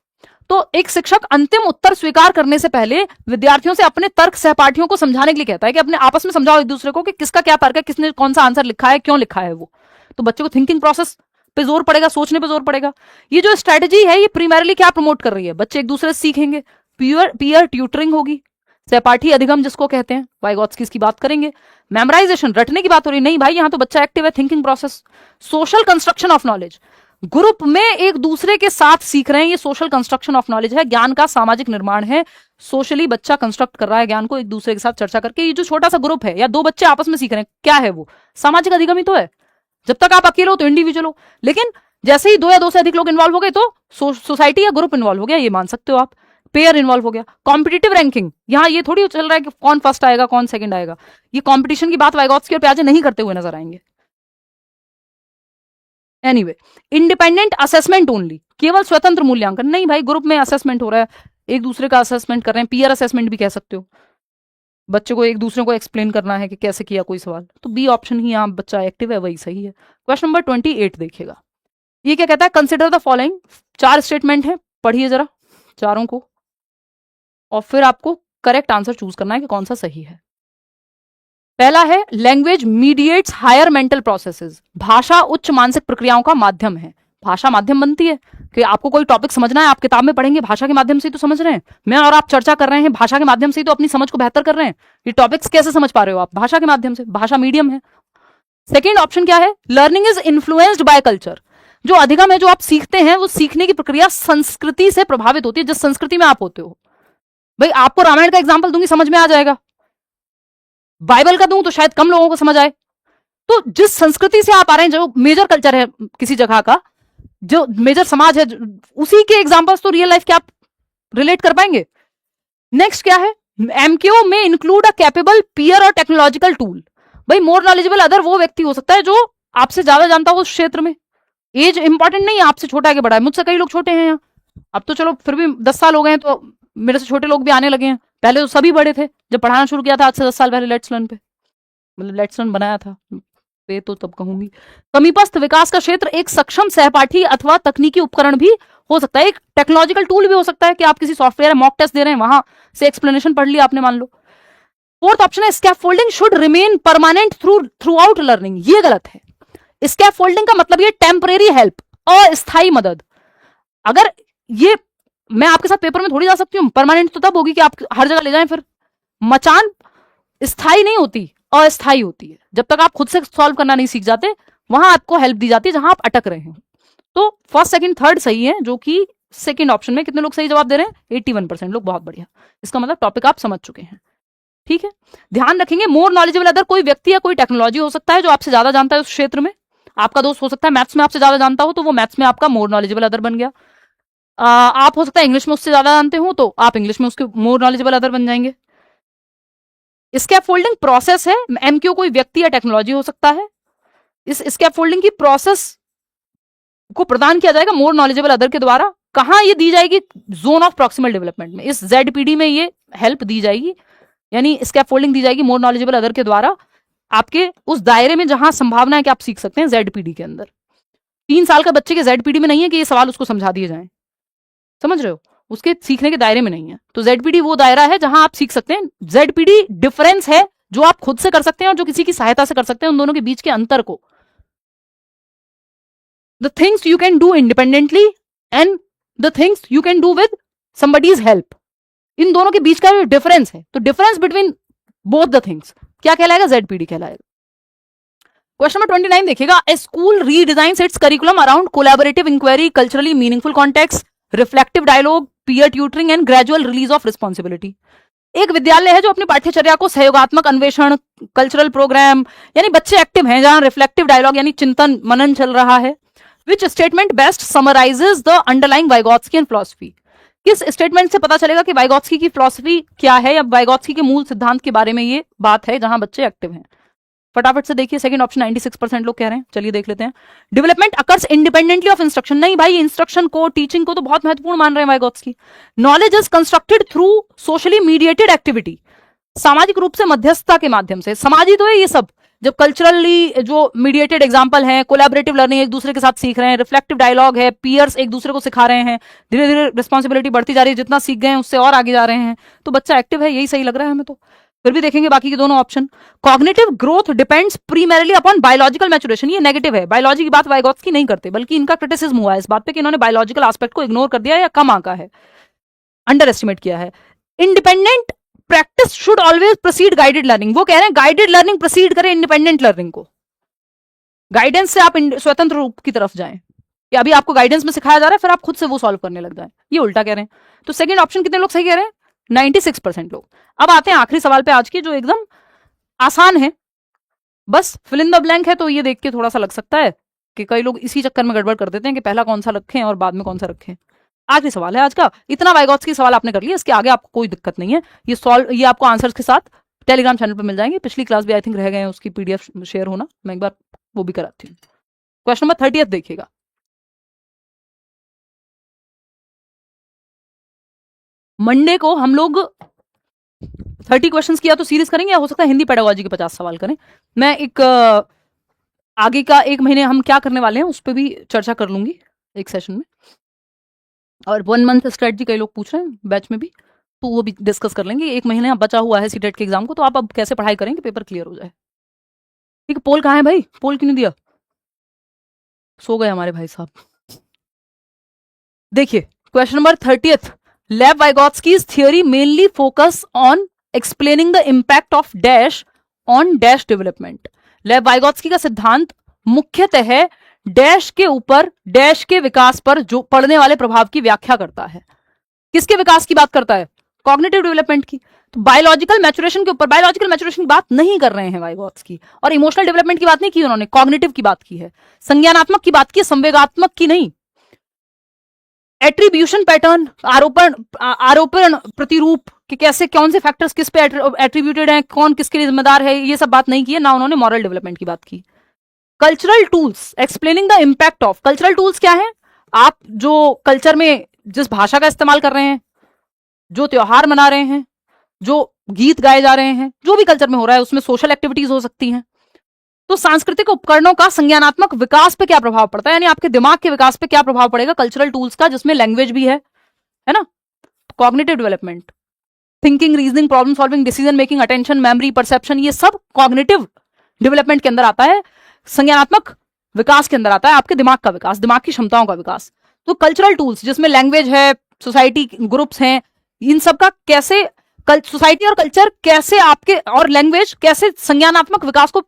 तो एक शिक्षक अंतिम उत्तर स्वीकार करने से पहले विद्यार्थियों से अपने तर्क सहपाठियों को समझाने के लिए कहता है कि अपने आपस में समझाओ एक दूसरे को कि किसका क्या तर्क है, किसने कौन सा आंसर लिखा है, क्यों लिखा है वो। तो बच्चे को थिंकिंग प्रोसेस पे जोर पड़ेगा, सोचने पे जोर पड़ेगा। ये जो स्ट्रेटेजी है ये प्राइमरीली क्या प्रमोट कर रही है, बच्चे एक दूसरे से सीखेंगे, पीयर ट्यूटरिंग होगी, सहपाठी अधिगम जिसको कहते हैं, वाइगोत्स्की की बात करेंगे। मेमोराइजेशन, रटने की बात हो रही नहीं भाई, यहां तो बच्चा एक्टिव है, thinking process. Social construction of knowledge, group में एक दूसरे के साथ सीख रहे हैं, ये सोशल कंस्ट्रक्शन ऑफ नॉलेज है, ज्ञान का सामाजिक निर्माण है। सोशली बच्चा कंस्ट्रक्ट कर रहा है ज्ञान को एक दूसरे के साथ चर्चा करके। ये जो छोटा सा ग्रुप है या 2 बच्चे आपस में सीख रहे हैं, क्या है वो? सामाजिक अधिगम ही तो है। जब तक आप अकेले हो तो इंडिविजुअल हो, लेकिन जैसे ही 2 या 2 से अधिक लोग इन्वॉल्व हो गए तो सोसाइटी या ग्रुप इन्वॉल्व हो गया, ये मान सकते हो आप। पेयर इन्वॉल्व हो गया। कॉम्पिटिटिव रैंकिंग, यहां ये थोड़ी चल रहा है कि कौन फर्स्ट आएगा कौन सेकंड आएगा, ये कॉम्पिटिशन की बात वाइगोत्स्की और पियाजे नहीं करते हुए नजर आएंगे। एनीवे, इंडिपेंडेंट असेसमेंट ओनली, केवल स्वतंत्र मूल्यांकन नहीं भाई, ग्रुप में असेसमेंट हो रहा है, एक दूसरे का असेसमेंट कर रहे हैं, पीयर असेसमेंट भी कह सकते हो। बच्चे को एक दूसरे को एक्सप्लेन करना है कि कैसे किया कोई सवाल, तो बी ऑप्शन ही यहाँ बच्चा एक्टिव है, वही सही है। क्वेश्चन नंबर 28 देखिएगा, ये क्या कहता है, कंसिडर द फॉलोइंग। 4 स्टेटमेंट है, पढ़िए जरा चारों को, और फिर आपको करेक्ट आंसर चूज करना है कि कौन सा सही है। पहला है, language mediates higher mental processes, भाषा उच्च मानसिक प्रक्रियाओं का माध्यम है। भाषा माध्यम बनती है कि आपको कोई टॉपिक समझना है, आप किताब में पढ़ेंगे, भाषा के माध्यम से ही तो समझ रहे हैं। मैं और आप चर्चा कर रहे हैं, भाषा के माध्यम से ही तो अपनी समझ को बेहतर कर रहे हैं। ये टॉपिक्स कैसे समझ पा रहे हो आप? भाषा के माध्यम से, भाषा मीडियम है। सेकेंड ऑप्शन क्या है, learning is influenced by culture, जो अधिगम है, जो आप सीखते हैं, वो सीखने की प्रक्रिया संस्कृति से प्रभावित होती है, जिस संस्कृति में आप होते हो। भाई आपको रामायण का एग्जाम्पल दूंगी समझ में आ जाएगा, बाइबल का दूं तो शायद कम लोगों को समझ आए। तो जिस संस्कृति से आप आ रहे हैं, जो मेजर कल्चर है किसी जगह का, जो मेजर समाज है, उसी के एग्जाम्पल्स तो रियल लाइफ के आप रिलेट कर पाएंगे। नेक्स्ट क्या है, एमक्यू में इंक्लूड अ कैपेबल पीयर और टेक्नोलॉजिकल टूल। भाई मोर नॉलेजेबल अदर वो व्यक्ति हो सकता है जो आपसे ज्यादा जानता हो उस क्षेत्र में। एज इंपॉर्टेंट नहीं है, आपसे छोटा है कि बड़ा है। मुझसे कई लोग छोटे हैं यहाँ, अब तो चलो फिर भी 10 साल हो गए हैं, तो मेरे से छोटे लोग भी आने लगे हैं। पहले तो सभी बड़े थे जब पढ़ाना शुरू किया था आज से 10 साल पहले लेट्स लर्न पे, मतलब लेट्स लर्न बनाया था पे, तो तब कहूंगी। समीपस्थ विकास का क्षेत्र एक सक्षम सहपाठी अथवा तकनीकी उपकरण भी हो सकता है, एक टेक्नोलॉजिकल टूल भी हो सकता है कि आप किसी सॉफ्टवेयर मॉक टेस्ट दे रहे हैं, वहां से एक्सप्लेनेशन पढ़ लिया आपने मान लो। फोर्थ ऑप्शन है scaffolding should remain permanent through out learning. ये गलत है। स्कैफोल्डिंग का मतलब ये टेम्परेरी हेल्प, अस्थायी मदद। अगर ये मैं आपके साथ पेपर में थोड़ी जा सकती हूँ, परमानेंट तो तब होगी कि आप हर जगह ले जाएं। फिर मचान स्थायी नहीं होती, अस्थायी होती है। जब तक आप खुद से सॉल्व करना नहीं सीख जाते, वहां आपको हेल्प दी जाती है जहां आप अटक रहे हैं। तो फर्स्ट सेकंड थर्ड सही है, जो कि सेकंड ऑप्शन में कितने लोग सही जवाब दे रहे हैं, 81% लोग। बहुत बढ़िया, इसका मतलब टॉपिक आप समझ चुके हैं। ठीक है, ध्यान रखेंगे मोर नॉलेजेबल अदर कोई व्यक्ति या कोई टेक्नोलॉजी हो सकता है जो आपसे ज्यादा जानता है उस क्षेत्र में। आपका दोस्त हो सकता है मैथ्स में आपसे ज्यादा जानता हो, तो वो मैथ्स में आपका मोर नॉलेजेबल अदर बन गया। आप हो सकता है इंग्लिश में उससे ज्यादा जानते हो, तो आप इंग्लिश में उसके मोर नॉलेजेबल अदर बन जाएंगे। स्कैफोल्डिंग प्रोसेस है, एमक्यू कोई व्यक्ति या टेक्नोलॉजी हो सकता है। इस स्कैफोल्डिंग की प्रोसेस को प्रदान किया जाएगा मोर नॉलेजेबल अदर के द्वारा। कहां ये दी जाएगी, जोन ऑफ प्रॉक्सिमल डेवलपमेंट में, इस जेडपीडी में ये हेल्प दी जाएगी, यानी स्कैफोल्डिंग दी जाएगी मोर नॉलेजेबल अदर के द्वारा आपके उस दायरे में जहां संभावना है कि आप सीख सकते हैं, जेडपीडी के अंदर। 3 साल का बच्चे के जेडपीडी में नहीं है कि ये सवाल उसको समझा दिए जाएं, समझ रहे हो, उसके सीखने के दायरे में नहीं है। तो जेडपीडी वो दायरा है जहां आप सीख सकते हैं। जेडपीडी डिफरेंस है जो आप खुद से कर सकते हैं और जो किसी की सहायता से कर सकते हैं, उन दोनों के बीच के अंतर को। The things you can do independently and the things you can do with somebody's help, इन दोनों के बीच का जो डिफरेंस है, तो difference between both the things क्या कहलाएगा, जेडपीडी कहलाएगा। क्वेश्चन नंबर 29 देखिएगा, a school redesigns its curriculum around collaborative inquiry, culturally meaningful context, reflective dialogue, peer tutoring and gradual release of responsibility. एक विद्यालय है जो अपनी पाठ्यचर्या को सहयोगात्मक अन्वेषण, कल्चरल प्रोग्राम, यानी बच्चे एक्टिव हैं, जहां रिफ्लेक्टिव डायलॉग यानी चिंतन मनन चल रहा है। Which statement best summarises the underlying Vygotsky philosophy. किस स्टेटमेंट से पता चलेगा कि वाइगोत्स्की की फिलॉसफी क्या है, या वाइगोत्स्की के मूल सिद्धांत के बारे में ये बात है जहां बच्चे एक्टिव हैं। फटाफट से देखिए, सेकंड ऑप्शन 96% लोग कह रहे हैं, चलिए देख लेते हैं। Development occurs independently of instruction. नहीं भाई, इंस्ट्रक्शन को, टीचिंग को तो बहुत महत्वपूर्ण मान रहे हैं Vygotsky. Knowledge is constructed through socially mediated activity. सामाजिक रूप से मध्यस्थता के माध्यम से, समाज ही तो है ये सब। जब कल्चरली जो मीडिएटेड एग्जाम्पल है, कोलैबोरेटिव लर्निंग, एक दूसरे के साथ सीख रहे हैं, रिफ्लेक्टिव डायलॉग है, पीयर्स एक दूसरे को सिखा रहे हैं, धीरे धीरे रिस्पॉन्सिबिलिटी बढ़ती जा रही है, जितना सीख गए हैं उससे और आगे जा रहे हैं, तो बच्चा एक्टिव है, यही सही लग रहा है हमें। तो फिर भी देखेंगे बाकी के दोनों option. Cognitive growth depends primarily upon biological maturation. ये नेगेटिव है, बायोलॉजी की बात वाइगोत्स्की नहीं करते, बल्कि इनका क्रिटिसिज्म हुआ है इस बात पे कि इन्होंने बायोलॉजिकल एस्पेक्ट को इग्नोर कर दिया या कम आंका है, अंडर एस्टिमेट किया है। Independent practice should always proceed guided learning. वो कह रहे हैं गाइडेड लर्निंग प्रोसीड करे इंडिपेंडेंट लर्निंग को, गाइडेंस से आप स्वतंत्र रूप की तरफ जाएं, कि अभी आपको गाइडेंस में सिखाया जा रहा है, फिर आप खुद से वो सॉल्व करने लग जाए, ये उल्टा कह रहे हैं। तो सेकंड ऑप्शन कितने लोग सही कह रहे हैं, 96% लोग। अब आते हैं आखिरी सवाल पे आज की, जो एकदम आसान है, बस फिल इन द ब्लैंक है। तो ये देख के थोड़ा सा लग सकता है कि कई लोग इसी चक्कर में गड़बड़ कर देते हैं कि पहला कौन सा रखें और बाद में कौन सा रखें। आखिरी सवाल है आज का, इतना वाइगोत्स्की सवाल आपने कर लिया, इसके आगे आपको कोई दिक्कत नहीं है। ये आपको आंसर्स के साथ टेलीग्राम चैनल पर मिल जाएंगे। पिछली क्लास भी आई थिंक रह गए हैं, उसकी पीडीएफ शेयर होना, मैं एक बार वो भी कराती हूँ। क्वेश्चन नंबर 30 देखिएगा। मंडे को हम लोग 30 क्वेश्चंस किया तो सीरीज करेंगे, या हो सकता है हिंदी पेडागोजी के 50 सवाल करें। मैं एक आगे का 1 महीने हम क्या करने वाले हैं उस पर भी चर्चा कर लूंगी एक सेशन में। और 1 मंथ स्ट्रेटजी कई लोग पूछ रहे हैं बैच में भी, तो वो भी डिस्कस कर लेंगे। 1 महीने बचा हुआ है सीटेट के एग्जाम को, तो आप अब कैसे पढ़ाई करेंगे पेपर क्लियर हो जाए। ठीक है, पोल कहाँ है भाई, पोल क्यों नहीं दिया, सो गए हमारे भाई साहब। देखिए क्वेश्चन नंबर 30, लेव वाइगोत्स्की's theory mainly focus on explaining the impact of dash on dash development। लेव वाइगोत्स्की का सिद्धांत मुख्यतः डैश के ऊपर डैश के विकास पर जो पड़ने वाले प्रभाव की व्याख्या करता है। किसके विकास की बात करता है, कॉग्निटिव डेवलपमेंट की। तो बायोलॉजिकल मैचुरेशन के ऊपर, बायोलॉजिकल मैचुरेशन की बात नहीं कर रहे हैं वाइगॉत्स्की, और इमोशनल डेवलपमेंट की बात नहीं की उन्होंने, कॉग्निटिव की बात की है, संज्ञानात्मक की बात की, संवेगात्मक की नहीं। एट्रीब्यूशन पैटर्न, आरोपण आरोपण प्रतिरूप कि कैसे कौन से फैक्टर्स किस पे एट्रीब्यूटेड हैं, कौन किसके लिए जिम्मेदार है, ये सब बात नहीं की है ना उन्होंने मॉरल डेवलपमेंट की बात की। Cultural tools explaining the impact of, cultural tools क्या है, आप जो कल्चर में जिस भाषा का इस्तेमाल कर रहे हैं, जो त्योहार मना रहे हैं, जो गीत गाए जा रहे हैं, जो भी कल्चर में हो रहा है, उसमें सोशल एक्टिविटीज हो सकती हैं। तो सांस्कृतिक उपकरणों का संज्ञानात्मक विकास पे क्या प्रभाव पड़ता है, यानी आपके दिमाग के विकास पे क्या प्रभाव पड़ेगा कल्चरल टूल्स का, जिसमें लैंग्वेज भी है ना। Cognitive development, thinking, reasoning, problem solving, decision making, attention, memory, perception, ये सब कॉग्निटिव डेवलपमेंट के अंदर आता है, संज्ञानात्मक विकास के अंदर आता है, आपके दिमाग का विकास, दिमाग की क्षमताओं का विकास। तो कल्चरल टूल्स जिसमें लैंग्वेज है, सोसाइटी ग्रुप्स हैं, इन सब का कैसे सोसाइटी और कल्चर कैसे आपके और लैंग्वेज कैसे संज्ञानात्मक विकास को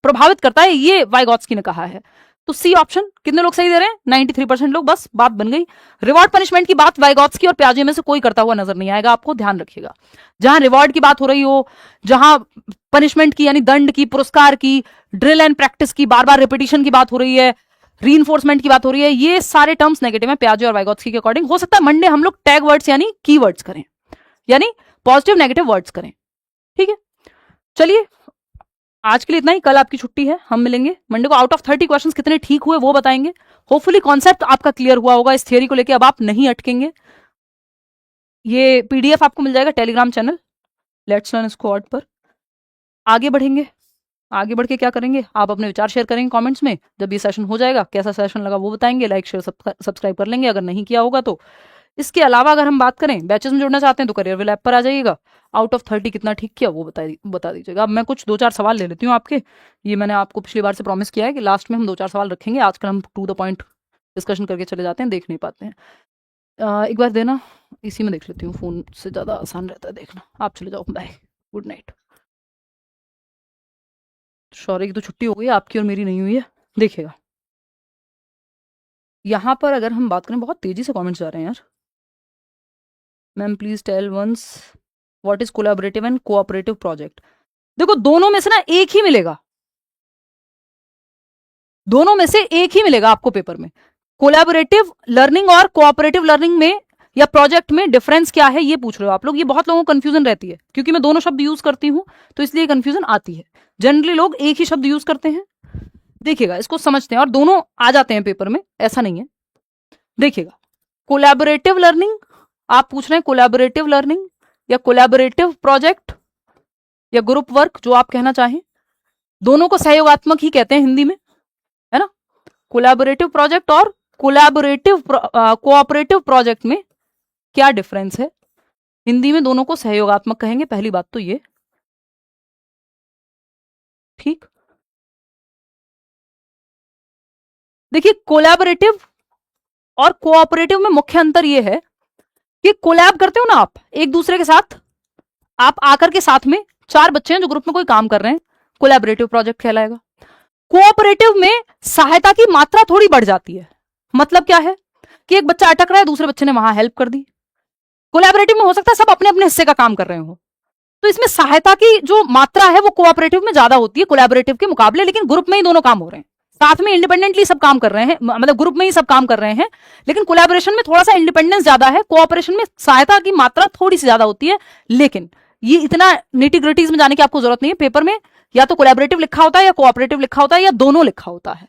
प्रभावित करता है, ये वाइगॉत्स्की ने कहा है। तो सी ऑप्शन, कितने लोग सही दे रहे हैं, 93% लोग, बस बात बन गई। रिवॉर्ड पनिशमेंट की बात वाइगॉत्स्की और पियाजे में से कोई करता हुआ नजर नहीं आएगा, आपको ध्यान रखिएगा। जहां रिवॉर्ड की बात हो रही हो, जहां पनिशमेंट की यानी दंड की, पुरस्कार की, ड्रिल एंड प्रैक्टिस की, बार बार रिपीटिशन की बात हो रही है, रीइंफोर्समेंट की बात हो रही है, ये सारे टर्म्स नेगेटिव है पियाजे और वाइगॉत्स्की के अकॉर्डिंग। हो सकता है मंडे हम लोग टैग वर्ड्स यानी की वर्ड्स करें, यानी पॉजिटिव नेगेटिव वर्ड्स करें, ठीक है। चलिए आज के लिए इतना ही, कल आपकी छुट्टी है, हम मिलेंगे मंडे को। आउट ऑफ 30 क्वेश्चंस कितने ठीक हुए वो बताएंगे। होपफुली कॉन्सेप्ट आपका क्लियर हुआ होगा इस थियरी को लेके, अब आप नहीं अटकेंगे। ये पीडीएफ आपको मिल जाएगा Telegram channel let's learn squad पर। आगे बढ़ेंगे, आगे बढ़ के क्या करेंगे, आप अपने विचार शेयर करेंगे कमेंट्स में। जब ये सेशन हो जाएगा, कैसा सेशन लगा वो बताएंगे, लाइक शेयर सब्सक्राइब कर लेंगे अगर नहीं किया होगा तो। इसके अलावा अगर हम बात करें बैचेस में जुड़ना चाहते हैं तो करियरविल ऐप पर आ जाइएगा। आउट ऑफ 30 कितना ठीक किया वो बता दीजिएगा। अब मैं कुछ 2-4 सवाल ले लेती हूँ आपके, ये मैंने आपको पिछली बार से प्रॉमिस किया है कि लास्ट में हम 2-4 सवाल रखेंगे। आजकल हम टू द पॉइंट डिस्कशन करके चले जाते हैं, देख नहीं पाते हैं। एक बार देना, इसी में देख लेती हूँ, फोन से ज़्यादा आसान रहता है देखना। आप चले जाओ, बाय, गुड नाइट। शौर्य की तो छुट्टी हो गई, आपकी और मेरी नहीं हुई है, देखिएगा। यहाँ पर अगर हम बात करें, बहुत तेजी से कमेंट्स जा रहे हैं यार। Ma'am please tell once what is collaborative and cooperative project. देखो दोनों में से ना एक ही मिलेगा, दोनों में से एक ही मिलेगा आपको पेपर में। कोलैबोरेटिव लर्निंग और कोऑपरेटिव लर्निंग में या प्रोजेक्ट में डिफरेंस क्या है ये पूछ रहे हो आप लोग। ये बहुत लोगों को कंफ्यूजन रहती है, क्योंकि मैं दोनों शब्द यूज करती हूं तो इसलिए कंफ्यूजन आती है। जनरली लोग एक ही शब्द यूज करते हैं। देखिएगा, इसको समझते हैं, और दोनों आ जाते हैं पेपर में, ऐसा नहीं है। देखिएगा, कोलैबोरेटिव लर्निंग, आप पूछ रहे हैं कोलैबोरेटिव लर्निंग या कोलैबोरेटिव प्रोजेक्ट या ग्रुप वर्क, जो आप कहना चाहें, दोनों को सहयोगात्मक ही कहते हैं हिंदी में, है ना। कोलैबोरेटिव प्रोजेक्ट और कोलैबोरेटिव कोऑपरेटिव प्रोजेक्ट में क्या डिफरेंस है, हिंदी में दोनों को सहयोगात्मक कहेंगे, पहली बात तो ये, ठीक। देखिए कोलैबोरेटिव और कोऑपरेटिव में मुख्य अंतर ये है कि कोलैब करते हो ना आप एक दूसरे के साथ, आप आकर के साथ में 4 बच्चे हैं जो ग्रुप में कोई काम कर रहे हैं, कोलैबोरेटिव प्रोजेक्ट कहलाएगा। कोऑपरेटिव में सहायता की मात्रा थोड़ी बढ़ जाती है। मतलब क्या है कि एक बच्चा अटक रहा है, दूसरे बच्चे ने वहां हेल्प कर दी। कोलैबोरेटिव में हो सकता है सब अपने अपने हिस्से का काम कर रहे हो, तो इसमें सहायता की जो मात्रा है वो कोऑपरेटिव में ज्यादा होती है कोलैबोरेटिव के मुकाबले, लेकिन ग्रुप में ही दोनों काम हो रहे हैं, साथ में इंडिपेंडेंटली सब काम कर रहे हैं, मतलब ग्रुप में ही सब काम कर रहे हैं, लेकिन कोलैबोरेशन में थोड़ा सा इंडिपेंडेंस ज्यादा है, कोऑपरेशन में सहायता की मात्रा थोड़ी सी ज्यादा होती है। लेकिन ये इतना निटी-ग्रिटीज में जाने की आपको जरूरत नहीं है। पेपर में या तो कोलैबोरेटिव लिखा होता है या कोऑपरेटिव लिखा होता है या दोनों लिखा होता है।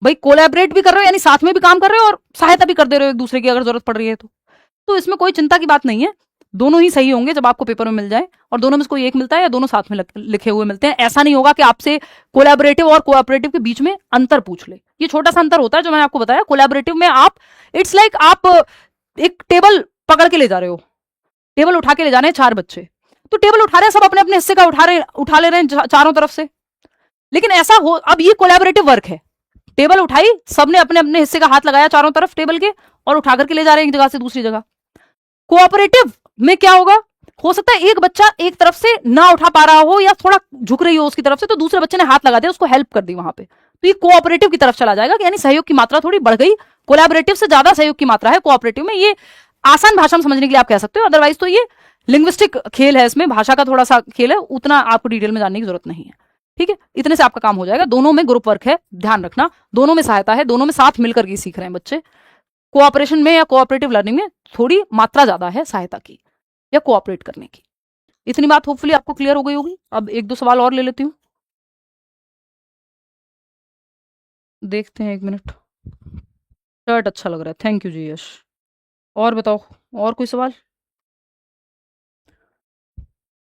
भाई कोलैबोरेट भी कर रहे हो यानी साथ में भी काम कर रहे हो और सहायता भी कर दे रहे हो एक दूसरे की अगर जरूरत पड़ रही है तो इसमें कोई चिंता की बात नहीं है। दोनों ही सही होंगे जब आपको पेपर में मिल जाए, और दोनों में से कोई एक मिलता है या दोनों साथ में लिखे हुए मिलते हैं। ऐसा नहीं होगा कि आपसे कोलैबोरेटिव और कोऑपरेटिव के बीच में अंतर पूछ ले। ये छोटा सा अंतर होता है जो मैंने आपको बताया। कोलैबोरेटिव में आप इट्स लाइक आप एक टेबल पकड़ के ले जा रहे हो, टेबल उठा के ले जाने हैं 4 बच्चे, तो टेबल उठा रहे हैं सब अपने अपने हिस्से का उठा ले रहे हैं चारों तरफ से। लेकिन ऐसा हो, अब ये कोलैबोरेटिव वर्क है, टेबल उठाई, सबने अपने अपने हिस्से का हाथ लगाया चारों तरफ टेबल के और उठा करके ले जा रहे हैं एक जगह से दूसरी जगह। कोऑपरेटिव में क्या होगा, हो सकता है एक बच्चा एक तरफ से ना उठा पा रहा हो या थोड़ा झुक रही हो उसकी तरफ से, तो दूसरे बच्चे ने हाथ लगा दिया, उसको हेल्प कर दी वहां पे, तो ये कोऑपरेटिव की तरफ चला जाएगा, यानी सहयोग की मात्रा थोड़ी बढ़ गई। कोलैबोरेटिव से ज्यादा सहयोग की मात्रा है कोऑपरेटिव में। ये आसान भाषा में समझने के लिए आप कह सकते हो, अदरवाइज तो ये लिंग्विस्टिक खेल है इसमें, भाषा का थोड़ा सा खेल है, उतना आपको डिटेल में जानने की जरूरत नहीं है। ठीक है, इतने से आपका काम हो जाएगा। दोनों में ग्रुप वर्क है, ध्यान रखना, दोनों में सहायता है, दोनों में साथ मिलकर के सीख रहे हैं बच्चे। कोऑपरेशन में या कोऑपरेटिव लर्निंग में थोड़ी मात्रा ज्यादा है सहायता की या कोऑपरेट करने की। इतनी बात होपफुली आपको क्लियर हो गई होगी। अब एक दो सवाल और ले लेती हूँ, देखते हैं, एक मिनट। शर्ट अच्छा लग रहा है, थैंक यू जी यश। और बताओ, और कोई सवाल?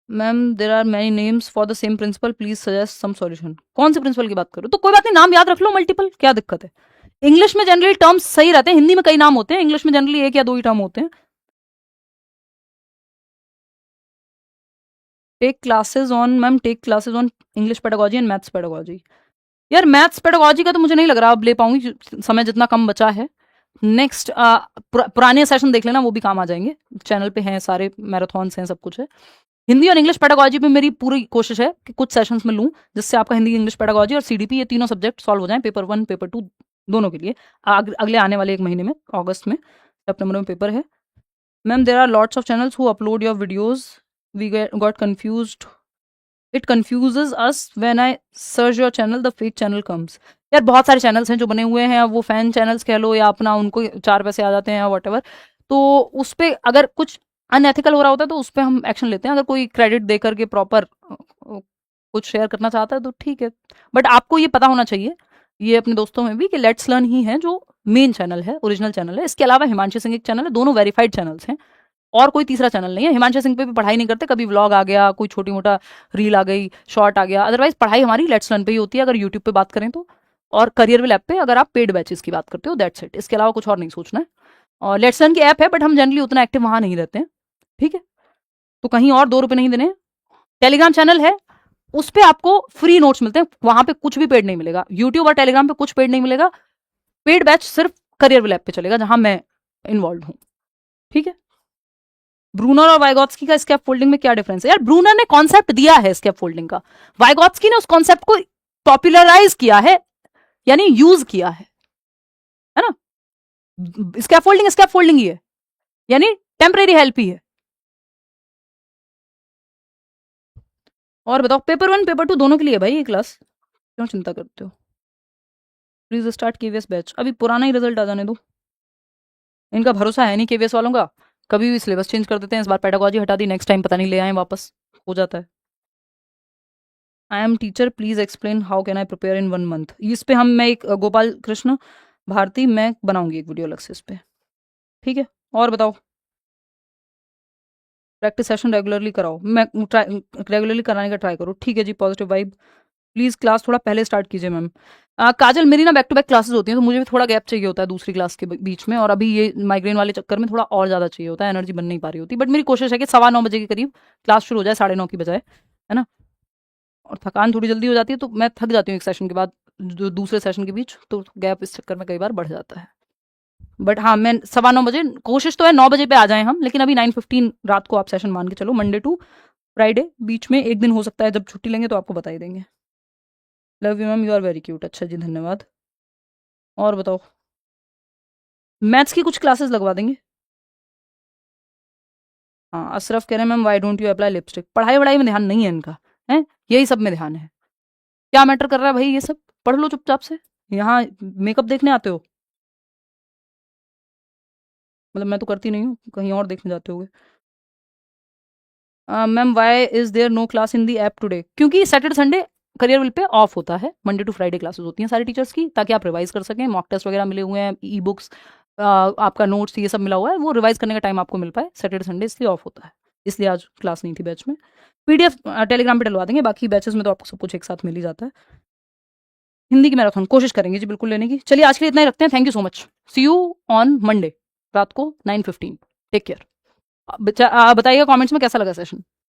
Ma'am there are many names for the same principle, please suggest some solution. कौन से प्रिंसिपल की बात करो? तो कोई बात नहीं, नाम याद रख लो मल्टीपल, क्या दिक्कत है? इंग्लिश में जनरली टर्म्स सही रहते हैं, हिंदी में कई नाम होते हैं, इंग्लिश में जनरली एक या दो ही टर्म होते हैं। Take classes on, ma'am take classes on English pedagogy and maths pedagogy. यार मैथ्स पेडागोजी का तो मुझे नहीं लग रहा अब ले पाऊंगी, समय जितना कम बचा है। नेक्स्ट पुराने सेशन देख लेना, वो भी काम आ जाएंगे, चैनल पे हैं सारे, मैराथॉन्स हैं, सब कुछ है। हिंदी और इंग्लिश पेडागोजी पे मेरी पूरी कोशिश है कि कुछ सेशंस में लूं, जिससे आपका हिंदी, इंग्लिश पेडागोजी और सीडीपी, ये तीनों सब्जेक्ट सॉल्व हो जाएं, पेपर 1 पेपर 2 दोनों के लिए। अगले आने वाले एक महीने में, अगस्त में, सितंबर में पेपर है। Ma'am there are lots of channels who upload your videos, we got confused, it confuses us when I search your channel, the fake channel comes. यार बहुत सारे चैनल्स हैं जो बने हुए हैं, वो फैन चैनल्स कह लो या अपना उनको 4 पैसे आ जाते हैं या वट एवर, तो उस पर अगर कुछ अनएथिकल हो रहा होता है तो उस पर हम एक्शन लेते हैं। अगर कोई क्रेडिट दे करके प्रॉपर कुछ शेयर करना चाहता है तो ठीक है, बट आपको ये पता होना चाहिए, ये अपने दोस्तों में भी, कि लेट्स लर्न ही है जो मेन चैनल है, ओरिजिनल चैनल है। इसके अलावा हिमांशु सिंह एक चैनल है, दोनों वेरीफाइड चैनल्स हैं, और कोई तीसरा चैनल नहीं है। हिमांशु सिंह पे भी पढ़ाई नहीं करते, कभी व्लॉग आ गया, कोई छोटी मोटा रील आ गई, शॉर्ट आ गया, अदरवाइज पढ़ाई हमारी लेट्स लर्न पे ही होती है, अगर यूट्यूब पे बात करें तो, और करियर विल ऐप पे अगर आप पेड बैचेस की बात करते हो, दैट्स इट। इसके अलावा कुछ और नहीं सोचना है। और लेट्स लर्न की ऐप है, बट हम जनरली उतना एक्टिव वहां नहीं रहते हैं, ठीक है, तो कहीं और 2 रुपए नहीं देने। टेलीग्राम चैनल है, उस पर आपको फ्री नोट्स मिलते हैं, वहां पे कुछ भी पेड नहीं मिलेगा। यूट्यूब और टेलीग्राम पे कुछ पेड नहीं मिलेगा, पेड बैच सिर्फ करियर विल ऐप पे चलेगा, जहां मैं इन्वॉल्व हूं, ठीक है। ब्रूनर और वाइगॉत्स्की का स्कैप फोल्डिंग में क्या डिफरेंस है? यार ब्रूनर ने कॉन्सेप्ट दिया है स्कैप फोल्डिंग का, वाइगॉत्स्की ने उस कॉन्सेप्ट को पॉपुलराइज किया है, यानी यूज किया है ना। स्कैप फोल्डिंग ही है, यानी टेम्परेरी हेल्प ही है। और बताओ, पेपर 1 पेपर 2 दोनों के लिए भाई ये क्लास, क्यों चिंता करते हो? प्लीज स्टार्ट केवीएस बैच, अभी पुराना ही रिजल्ट आ जाने दो, इनका भरोसा है नहीं केवीएस वालों का, कभी भी सिलेबस चेंज कर देते हैं। इस बार पेडागोजी हटा दी, नेक्स्ट टाइम पता नहीं ले आए वापस, हो जाता है। I am teacher, please explain how can I prepare in 1 month. इस पे मैं एक गोपाल कृष्ण भारती, मैं बनाऊंगी एक वीडियो अलग से इस पे, ठीक है। और बताओ, प्रैक्टिस सेशन रेगुलरली कराओ, मैं रेगुलरली कराने का ट्राई करो, ठीक है जी। पॉजिटिव वाइब, प्लीज क्लास थोड़ा पहले स्टार्ट कीजिए मैम। काजल, मेरी ना बैक टू बैक क्लासेस होती हैं, तो मुझे भी थोड़ा गैप चाहिए होता है दूसरी क्लास के बीच में, और अभी ये माइग्रेन वाले चक्कर में थोड़ा और ज्यादा चाहिए होता है, एनर्जी बन नहीं पा रही होती, बट मेरी कोशिश है कि 9:15 बजे के करीब क्लास शुरू हो जाए, 9:30 की बजाय, है ना। और थकान थोड़ी जल्दी हो जाती है, तो मैं थक जाती हूँ एक सेशन के बाद, जो दूसरे सेशन के बीच, तो गैप इस चक्कर में कई बार बढ़ जाता है। बट हाँ, मैं 9:15 बजे, कोशिश तो है 9 बजे पे आ जाएं हम, लेकिन अभी 9:15 रात को आप सेशन मान के चलो, मंडे टू फ्राइडे, बीच में एक दिन हो सकता है जब छुट्टी लेंगे तो आपको बता ही देंगे। Love you ma'am, you are very cute, अच्छा जी, धन्यवाद। और बताओ, मैथ्स की कुछ क्लासेस लगवा देंगे। हाँ, अशरफ कह रहे हैं ma'am why don't you apply lipstick. पढ़ाई वढ़ाई में ध्यान नहीं है इनका, है, यही सब में ध्यान है। क्या मैटर कर रहा है भाई, ये सब पढ़ लो चुपचाप से, यहाँ मेकअप देखने आते हो? मतलब मैं तो करती नहीं हूँ, कहीं और देखने जाते होगे। Ma'am why is there no class in the app today? क्योंकि Saturday Sunday career will pay off होता है, मंडे टू फ्राइडे क्लासेस होती हैं सारी टीचर्स की, ताकि आप रिवाइज कर सकें, मॉक टेस्ट वगैरह मिले हुए हैं, ई बुक्स, आपका नोट्स, ये सब मिला हुआ है, वो रिवाइज करने का टाइम आपको मिल पाए सैटरडे संडे, इसलिए ऑफ होता है, इसलिए आज क्लास नहीं थी बैच में। पीडीएफ टेलीग्राम पे डलवा देंगे, बाकी बैचेस में तो आपको सब कुछ एक साथ मिल ही जाता है। हिंदी की मैराथन कोशिश करेंगे जी बिल्कुल लेने की। चलिए आज के लिए इतना ही रखते हैं, thank you so much, see you on Monday रात को 9:15, टेक केयर। बताइएगा कमेंट्स में कैसा लगा सेशन।